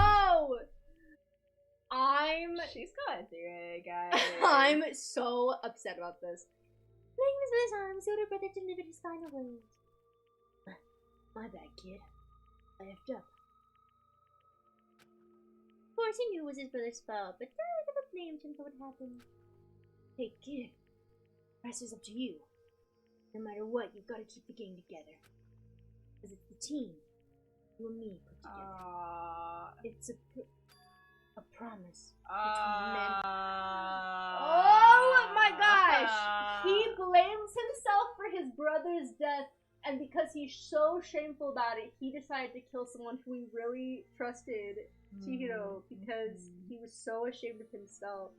She's going through it, guys. I'm so upset about this. Laying his brother's arms, the older brother delivered his final words. My bad, kid. I effed up. Of course, he knew it was his brother's fault, but Dad never blamed him for what happened. Hey, kid. The rest is up to you. No matter what, you've got to keep the gang together. Because it's the team you and me put together. It's a promise between men. Oh my gosh! He blames himself for his brother's death, and because he's so shameful about it, he decided to kill someone who he really trusted, Chihiro, because he was so ashamed of himself.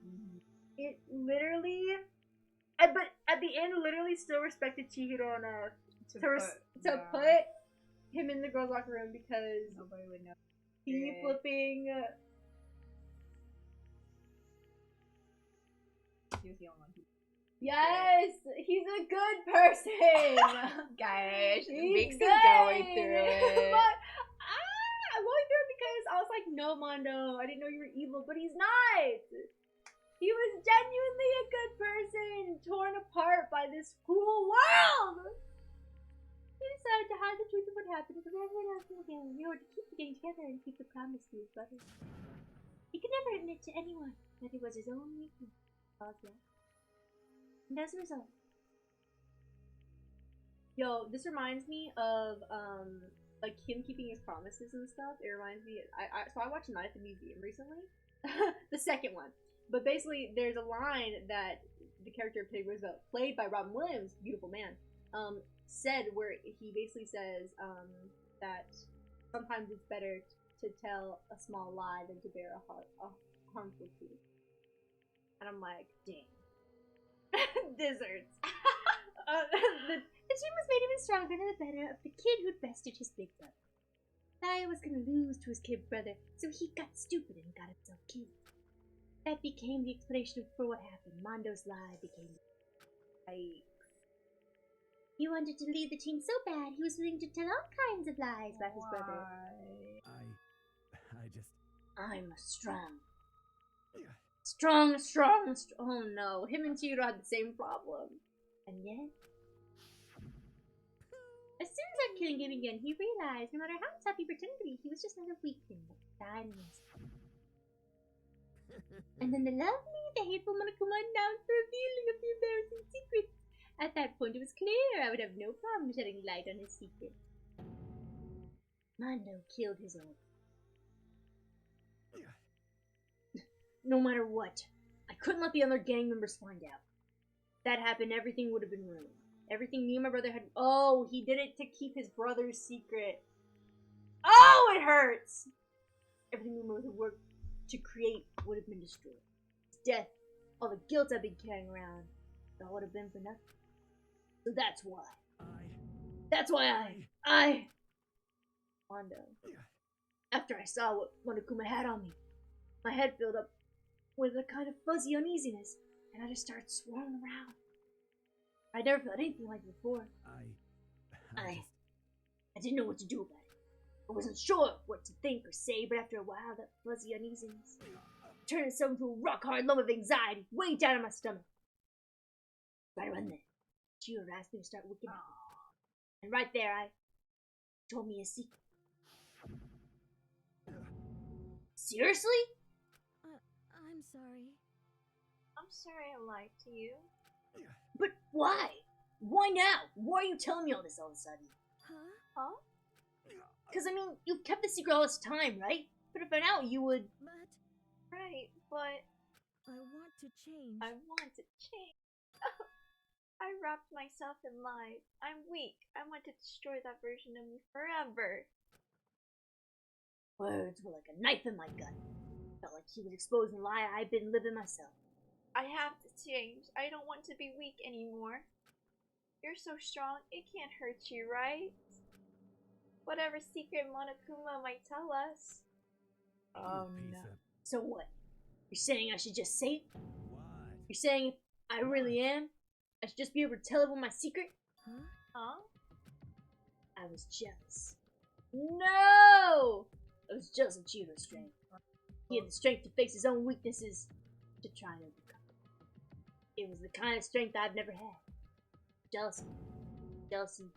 It literally... But at the end, literally still respected Chihiro enough to put him in the girls' locker room because nobody would know. He flipping... He was the only one who... Yes! He's a good person! Guys, Meeks is going through it. But, I'm going through it because I was like, no, Mondo, I didn't know you were evil, but he's not! He was genuinely a good person, torn apart by this cruel world! He decided to hide the truth of what happened from everyone else in the gang in order to keep the gang together and keep the promise to his brother. He could never admit to anyone that it was his own weakness caused that. And as a result... Yo, this reminds me of, like, him keeping his promises and stuff. It reminds me... So I watched Night at the Museum recently. The second one. But basically, there's a line that the character of Teddy Roosevelt, played by Robin Williams, beautiful man, said, where he basically says that sometimes it's better to tell a small lie than to bear a harmful truth. And I'm like, dang. Deserts. The team was made even stronger and the better of the kid who'd bested his big brother. Thaya was gonna lose to his kid brother, so he got stupid and got himself killed. That became the explanation for what happened. Mondo's lie became the He wanted to lead the team so bad, he was willing to tell all kinds of lies about his brother. I'm strong. Oh no, him and Chihiro had the same problem. And yet, as soon as that killing game began, he realized no matter how tough he pretended to be, he was just not a weak thing that died in himself. And then the hateful Monokuma announced the revealing of the embarrassing secret. At that point, it was clear I would have no problem shedding light on his secret. Mondo killed his own. No matter what, I couldn't let the other gang members find out. If that happened, everything would have been ruined. Everything me and my brother had. Oh, he did it to keep his brother's secret. Oh, it hurts! Everything we both worked to create would have been destroyed. His death, all the guilt I've been carrying around, that would have been for nothing. So that's why. I... Mondo. After I saw what Monokuma had on me, my head filled up with a kind of fuzzy uneasiness, and I just started swirling around. I never felt anything like it before. I didn't know what to do about it. I wasn't sure what to think or say, but after a while, that fuzzy uneasiness turned itself into a rock-hard lump of anxiety way down in my stomach. Right around then, Chihiro asked me to start looking at me. And right there, I told me a secret. Seriously? I'm sorry. I'm sorry I lied to you. But why? Why now? Why are you telling me all this all of a sudden? Huh? Because, I mean, you've kept the secret all this time, right? But if I out, you would... But... Right, but... I want to change. I want to change. I wrapped myself in lies. I'm weak. I want to destroy that version of me forever. Words were like a knife in my gut. Felt like he was exposing the lie I'd been living myself. I have to change. I don't want to be weak anymore. You're so strong, it can't hurt you, right? whatever secret Monokuma might tell us. Oh no. So what? You're saying I should just say it? What? You're saying if I really am, I should just be able to tell everyone my secret? Huh? I was jealous. No! I was jealous of Chihiro's strength. He had the strength to face his own weaknesses to try and overcome. It was the kind of strength I've never had. Jealousy. Jealousy.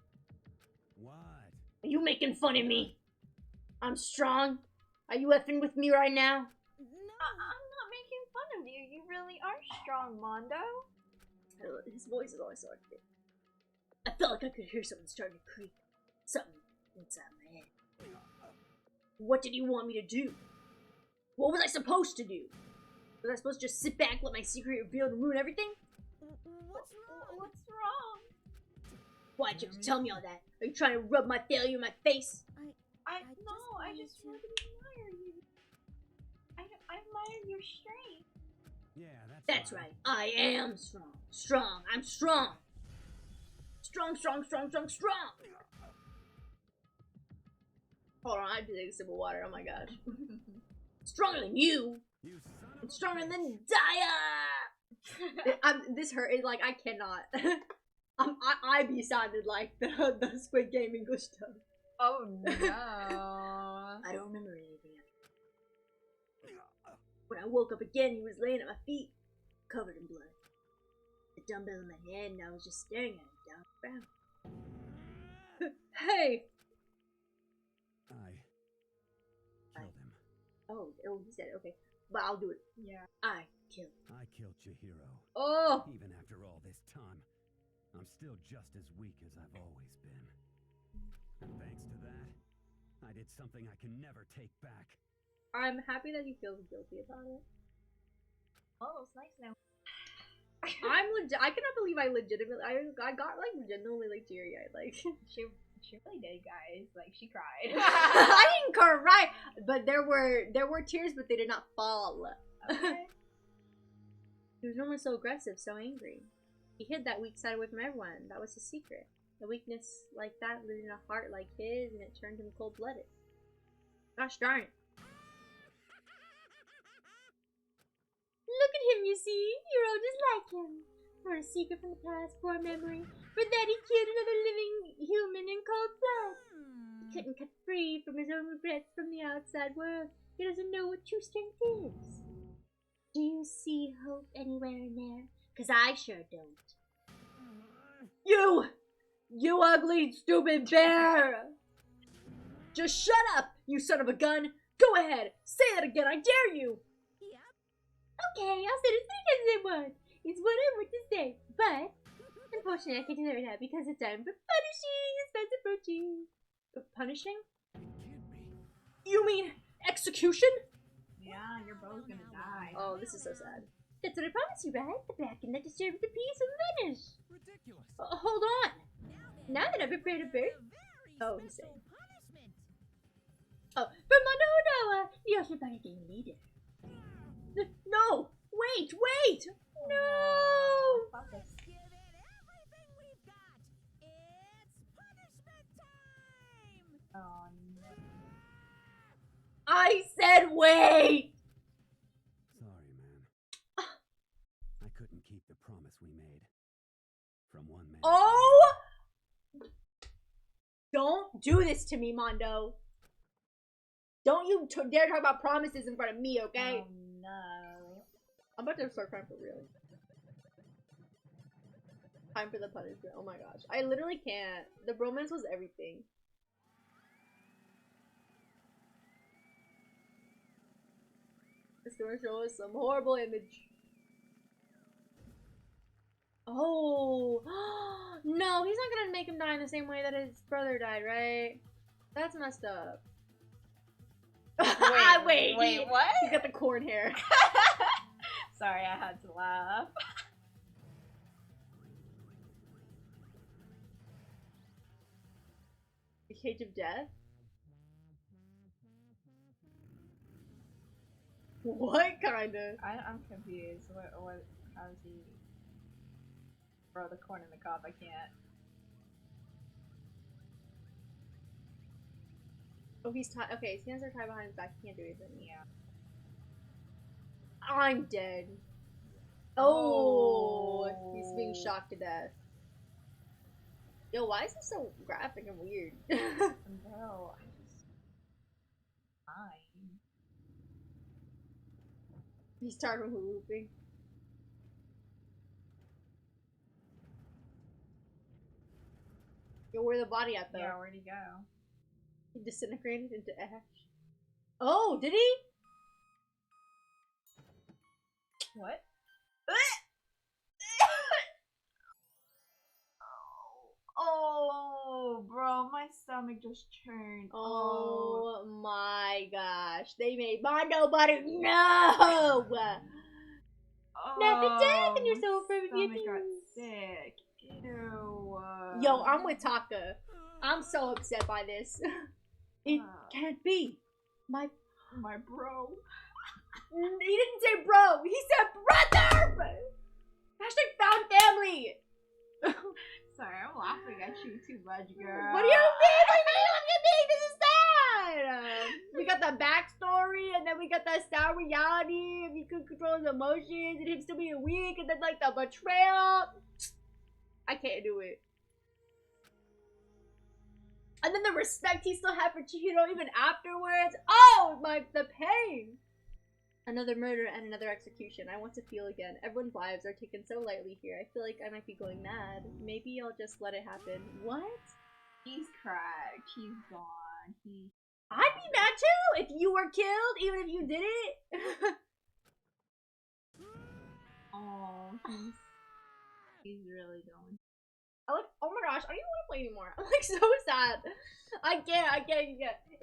What? Are you making fun of me? I'm strong. Are you effing with me right now? I'm not making fun of you. You really are strong, Mondo. His voice is always so thick. I felt like I could hear something starting to creak. Something inside my head. What did you want me to do? What was I supposed to do? Was I supposed to just sit back, let my secret reveal and ruin everything? What's wrong? Why'd you have to tell me all that? Are you trying to rub my failure in my face? I just want to admire you. I admire your strength. Yeah, That's right. I am strong. Strong. I'm strong. Strong. Hold on, I have to take a sip of water. Oh my gosh. Stronger than you. I'm stronger than Daya. This hurt. Like I cannot. I be sounded like the Squid Game English dub. Oh no. I don't remember anything. When I woke up again, he was laying at my feet, covered in blood. A dumbbell in my hand, and I was just staring at him down the ground. Hey! I killed him. Oh, he said it. Okay. But I'll do it. Yeah. I killed Chihiro. Oh! Even after all this time, I'm still just as weak as I've always been. And thanks to that, I did something I can never take back. I'm happy that he feels guilty about it. Oh, it's nice now. I cannot believe I legitimately, I got like genuinely like teary eyed. Like she really did, guys. Like she cried. I didn't cry, but there were tears, but they did not fall. Okay. He was normally so aggressive, so angry. He hid that weak side away from everyone. That was his secret. A weakness like that lived in a heart like his, and it turned him cold-blooded. Gosh darn it. Look at him, you see? You're all just like him. For a secret from the past, for a memory. For that he killed another living human in cold blood. He couldn't cut free from his own regrets from the outside world. He doesn't know what true strength is. Do you see hope anywhere in there? 'Cause I sure don't. You ugly, stupid bear! Just shut up, you son of a gun! Go ahead, say that again, I dare you! Okay, I'll say it 3 times in one. It's what I want to say, but unfortunately I can't do it right now because it's time for punishing. It's fast approaching. Punishing? You mean execution? Yeah, you're both gonna die. Oh, this is so sad. That's what I promised you, right? The back and that disturbs the peace will vanish. Ridiculous. Hold on! Now that I've prepared a bird. Oh, he's saying. Oh, for Mononoa, the Ocean Game leader. No! Wait! No! Give it everything we've got. It's punishment time. Oh no. I said wait! Sorry, man. I couldn't keep the promise we made. From one man. Oh! Don't do this to me, Mondo. Don't you dare talk about promises in front of me, okay? Oh no. I'm about to start crying for real. Time for the punishment. Oh my gosh. I literally can't. The bromance was everything. It's gonna show us some horrible image. Oh no, he's not gonna make him die in the same way that his brother died, right? That's messed up. Wait, what? He's got the corn hair. Sorry, I had to laugh. The Cage of Death? What kind of? I'm confused. What, how is he? Throw the corn in the cup, I can't. Oh, he's tied. Okay, his hands are tied behind his back. He can't do anything. Yeah. I'm dead. Oh, he's being shocked to death. Yo, why is this so graphic and weird? Bro, I just... Fine. He's tired from whooping. Yo, where'd the body at though? Yeah, where'd he go? He disintegrated into ash. Oh, did he? What? Oh, bro, my stomach just churned. Oh my gosh. They made Mondo butter. No! Never death and you're so afraid of your stomach got things. sick. Ew. Yo, I'm with Taka. I'm so upset by this. It can't be. My bro. He didn't say bro. He said brother. Hashtag found family. Sorry, I'm laughing at you too much, girl. What do you mean? What do you mean? This is sad. We got the backstory, and then we got that sad reality. If he could control his emotions, and him still being weak, and then like the betrayal. I can't do it. And then the respect he still had for Chihiro even afterwards. Oh, the pain. Another murder and another execution. I want to feel again. Everyone's lives are taken so lightly here. I feel like I might be going mad. Maybe I'll just let it happen. What? He's cracked. He's gone. I'd be mad too if you were killed, even if you did it. Oh, he's really going. I'm like, oh my gosh, I don't even want to play anymore. I'm like so sad. I can't.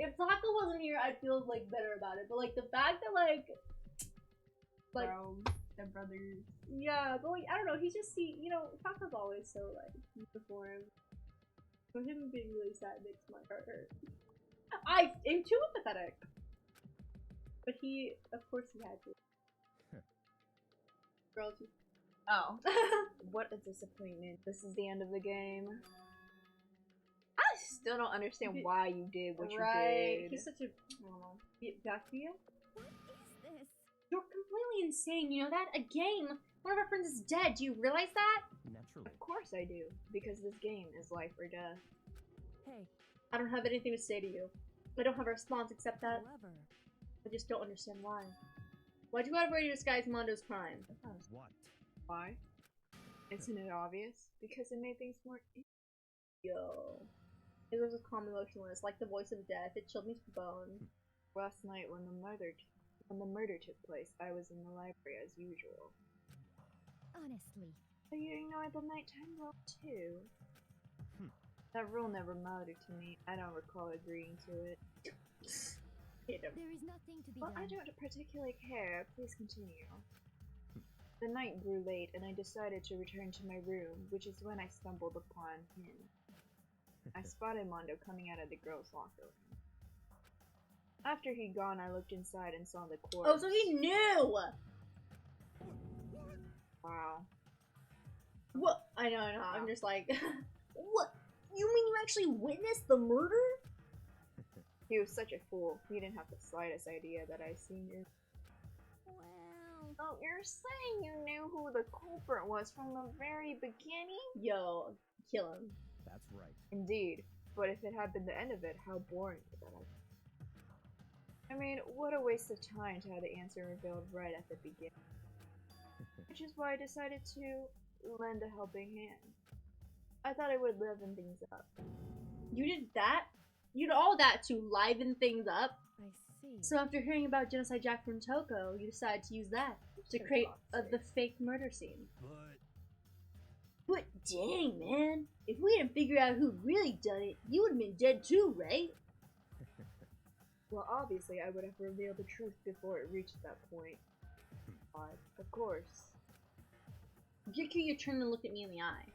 If Taka wasn't here, I'd feel like better about it. But like the fact that like bro, the brothers. Yeah, but like I don't know. He's just you know, Taka's always so like before him. So him being really sad makes my heart hurt. I am too empathetic. But he, of course, he had to. Girl, too. Oh. What a disappointment. This is the end of the game. I still don't understand why you did what you did. He's such a... Back to you? What is this? You're completely insane, you know that? A game! One of our friends is dead, do you realize that? Naturally. Of course I do. Because this game is life or death. Hey. I don't have anything to say to you. I don't have a response except that... However. I just don't understand why. Why'd you already disguise Mondo's crime? What? Why? Isn't it obvious? Because it made things more... Yo. It was a calm emotionless, like the voice of death. It chilled me to the bone. Last night when the murder took place, I was in the library as usual. Honestly. So you ignored the nighttime rule too? That rule never mattered to me. I don't recall agreeing to it. There is nothing to be done. I don't particularly care. Please continue. The night grew late, and I decided to return to my room, which is when I stumbled upon him. I spotted Mondo coming out of the girls' locker room. After he'd gone, I looked inside and saw the corpse. Oh, so he knew! Wow. What? I know. I'm just like... What? You mean you actually witnessed the murder? He was such a fool. He didn't have the slightest idea that I seen him. Well... Oh, you're saying you knew who the culprit was from the very beginning? Yo, kill him. That's right. Indeed. But if it had been the end of it, how boring would that have been? I mean, what a waste of time to have the answer revealed right at the beginning. Which is why I decided to lend a helping hand. I thought it would liven things up. You did that? You did all that to liven things up? I see. So after hearing about Genocide Jack from Toko, you decided to use that to create the fake murder scene. But dang, man. If we didn't figure out who really done it, you would have been dead too, right? Well, obviously I would have revealed the truth before it reached that point. But, of course. Gyuku, you turned and looked at me in the eye.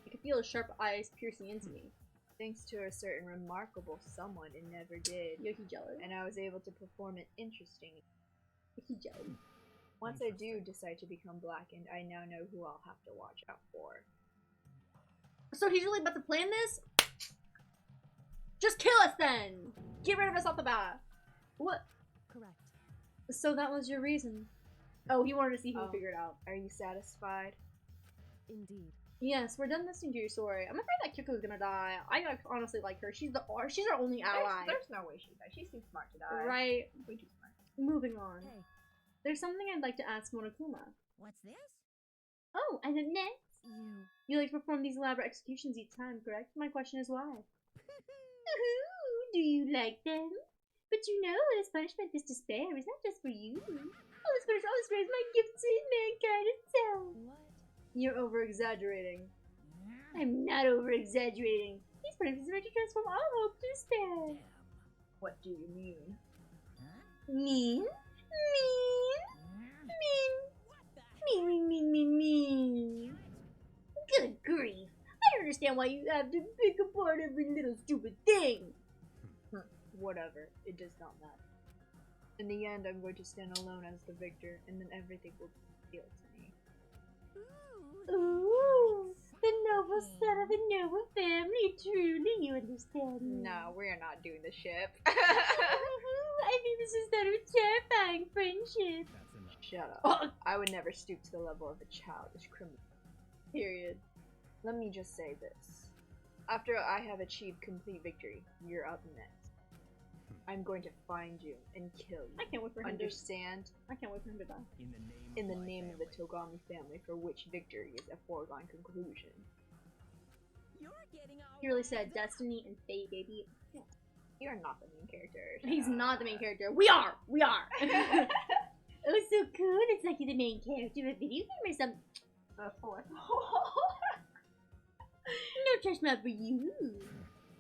I could feel his sharp eyes piercing into me. Thanks to a certain remarkable someone, it never did. Yo, he jealous. And I was able to perform an interesting... He jealous. Once I do decide to become blackened, I now know who I'll have to watch out for. So he's really about to plan this? Just kill us then! Get rid of us off the bat. What? Correct. So that was your reason. Oh, he wanted to see who figured out. Are you satisfied? Indeed. Yes, we're done listening to your story. I'm afraid that Kyuko's gonna die. I honestly like her. She's our only ally. There's no way she'd die. She's too smart to die. Right. Way too smart. Moving on. Hey. There's something I'd like to ask Monokuma. What's this? Oh, and then next? You like to perform these elaborate executions each time, correct? My question is why? Do you like them? But you know, this punishment, this despair is not just for you. All this despair is my gift to mankind itself. What? You're over-exaggerating. I'm not over-exaggerating. These punishments are meant to transform all hope to despair. What do you mean? Mean? Mean. Good grief. I don't understand why you have to pick apart every little stupid thing. Whatever. It does not matter. In the end, I'm going to stand alone as the victor, and then everything will be appealed to me. Ooh, the noble son of a noble family. Truly, you understand me. No, we are not doing the ship. I think this is that of terrifying friendship. Shut up. I would never stoop to the level of a childish criminal. Period. Let me just say this. After I have achieved complete victory, you're up next. I'm going to find you and kill you. I can't wait for him Understand? I can't wait for him to die. In the name of the Togami family, for which victory is a foregone conclusion. He really said destiny and fate, baby. You're not the main character. He's not the main character. We are! We are! Oh, so cool. It's like you're the main character of a video game or something. The fourth. No judgment for you.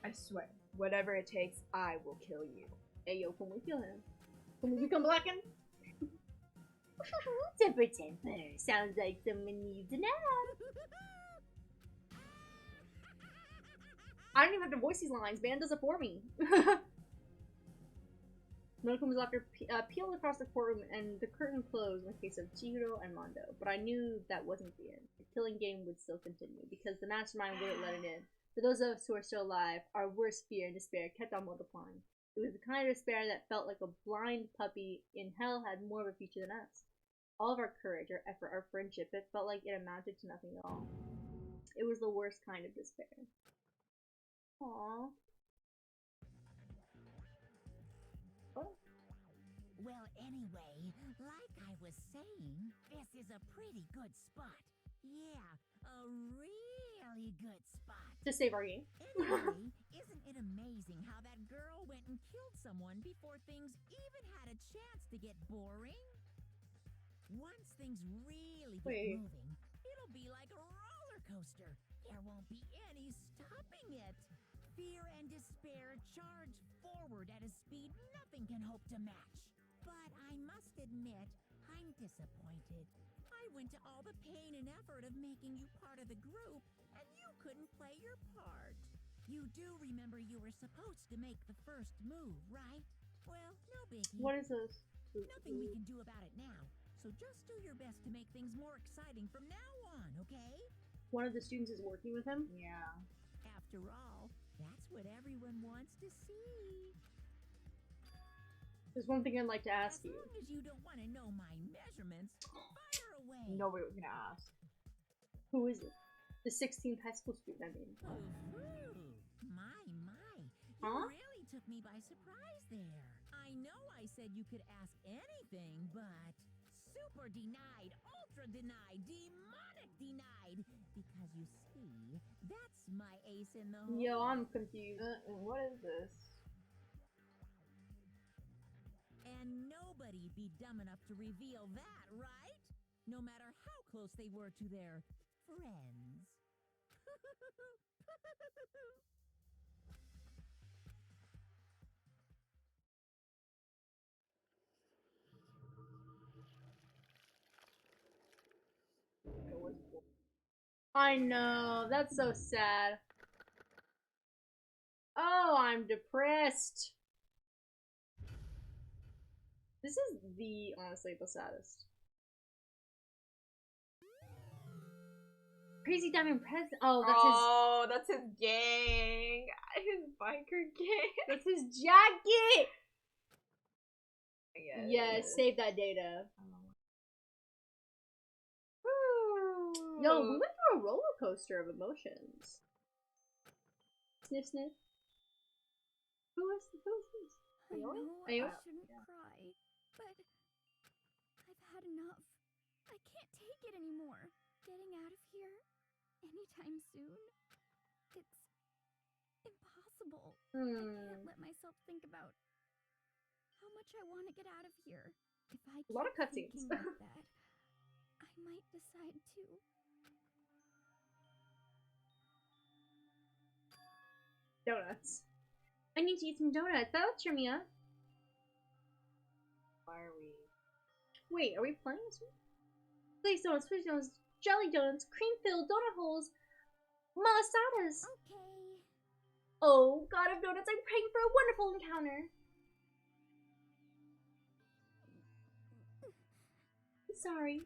I swear, whatever it takes, I will kill you. Hey, yo, can we kill him? Can we become blackened? Temper. Sounds like someone needs a nap. I don't even have to voice these lines. Ban does it for me. Monokuma's laughter peeled across the courtroom and the curtain closed in the case of Chihiro and Mondo. But I knew that wasn't the end. The killing game would still continue because the mastermind wouldn't let it in. For those of us who are still alive, our worst fear and despair kept on multiplying. It was the kind of despair that felt like a blind puppy in hell had more of a future than us. All of our courage, our effort, our friendship, it felt like it amounted to nothing at all. It was the worst kind of despair. Aww. Well, anyway, like I was saying, this is a pretty good spot. Yeah, a really good spot. To save our game. Anyway, isn't it amazing how that girl went and killed someone before things even had a chance to get boring? Once things really get moving, it'll be like a roller coaster. There won't be any stopping it. Fear and despair charge forward at a speed nothing can hope to match. But I must admit, I'm disappointed. I went to all the pain and effort of making you part of the group, and you couldn't play your part. You do remember you were supposed to make the first move, right? Well, no biggie. What is this? Nothing we can do about it now, so just do your best to make things more exciting from now on, okay? One of the students is working with him? Yeah. After all, that's what everyone wants to see. There's one thing I'd like to ask you. As long as you don't want to know my measurements, fire away. Nobody was gonna ask. Who is it? The 16th high school student, I mean. My. Huh? You really took me by surprise there. I know I said you could ask anything, but super denied, ultra denied, demonic denied. Because you see, that's my ace in the hole. Yo, I'm confused. What is this? And nobody'd be dumb enough to reveal that, right? No matter how close they were to their friends. I know, that's so sad. Oh, I'm depressed. This is honestly, the saddest. Crazy Diamond Present. Oh, that's his gang. His biker kit. That's his jacket! Yes. Yes, save that data. Yo, we went through a roller coaster of emotions. Sniff, sniff. Who is this? I know Ayo? I shouldn't cry, but I've had enough. I can't take it anymore. Getting out of here anytime soon, it's impossible. I can't let myself think about how much I want to get out of here. If I keep A lot of cutscenes. thinking like that, I might decide to. Donuts. I need to eat some donuts. That'll cheer me up. Why are we? Wait, are we playing this one? Please donuts, jelly donuts, cream-filled donut holes, malasadas. Okay. Oh, God of donuts, I'm praying for a wonderful encounter. Sorry.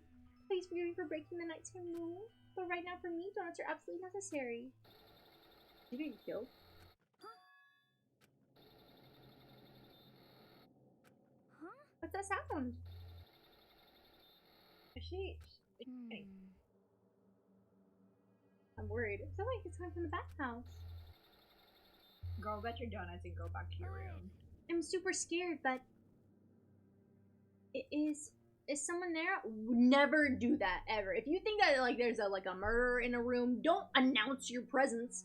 Please forgive me for breaking the nighttime rule. But right now, for me, donuts are absolutely necessary. Did you get killed? Huh? What's that sound? Is she? I'm worried. It sounds like it's coming from the bathhouse. Girl, get your donuts and go back to your room. I'm super scared, but is someone there? Never do that ever. If you think that like there's a murderer in a room, don't announce your presence.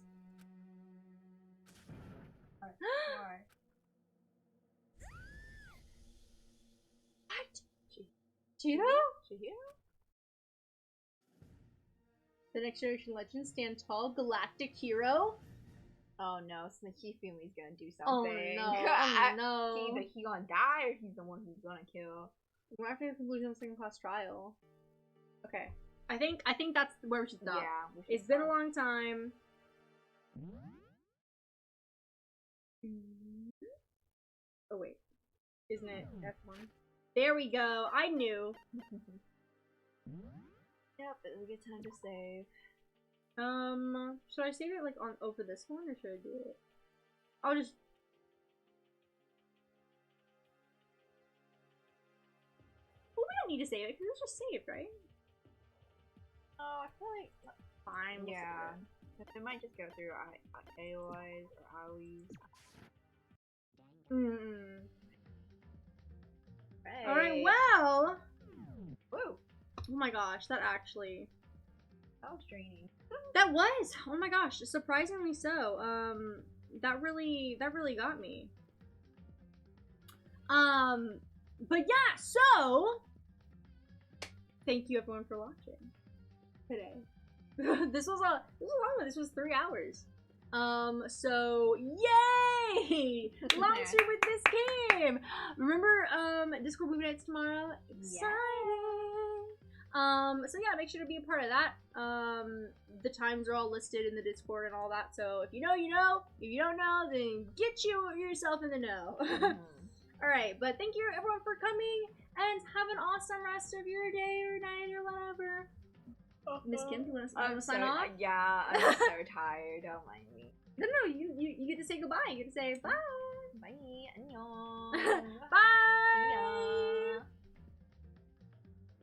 Why? What? Chihiro? The next generation legend stand tall, galactic hero. Oh no, so the family's gonna do Oh something. no! Oh no! Either he gonna die or he's the one who's gonna kill. We're after the conclusion of the second class trial. Okay, I think that's where we should stop. Yeah, It's been a long time. Oh wait, isn't it F1? There we go. I knew. Yep, it's a good time to save. Should I save it like on over this one or should I do it? I'll just. Well, we don't need to save it because it's just saved, right? Oh, I feel like fine. Yeah, we might just go through AOIs or AOEs. Hey. All right. Well. Woo. Oh my gosh, that actually. That was draining. That was. Oh my gosh, surprisingly so. That really got me. But yeah, so thank you everyone for watching today. This was a long one. This was 3 hours. So yay! Long stream with this game. Remember, Discord movie nights tomorrow. Exciting. So yeah, make sure to be a part of that. The times are all listed in the Discord and all that. So if you know, you know. If you don't know, then get yourself in the know. All right, but thank you everyone for coming, and have an awesome rest of your day or night or whatever. Miss Kim, do you want to sign off? Yeah, I'm so tired. Don't mind me. No, you get to say goodbye. You get to say bye. Bye. 안녕.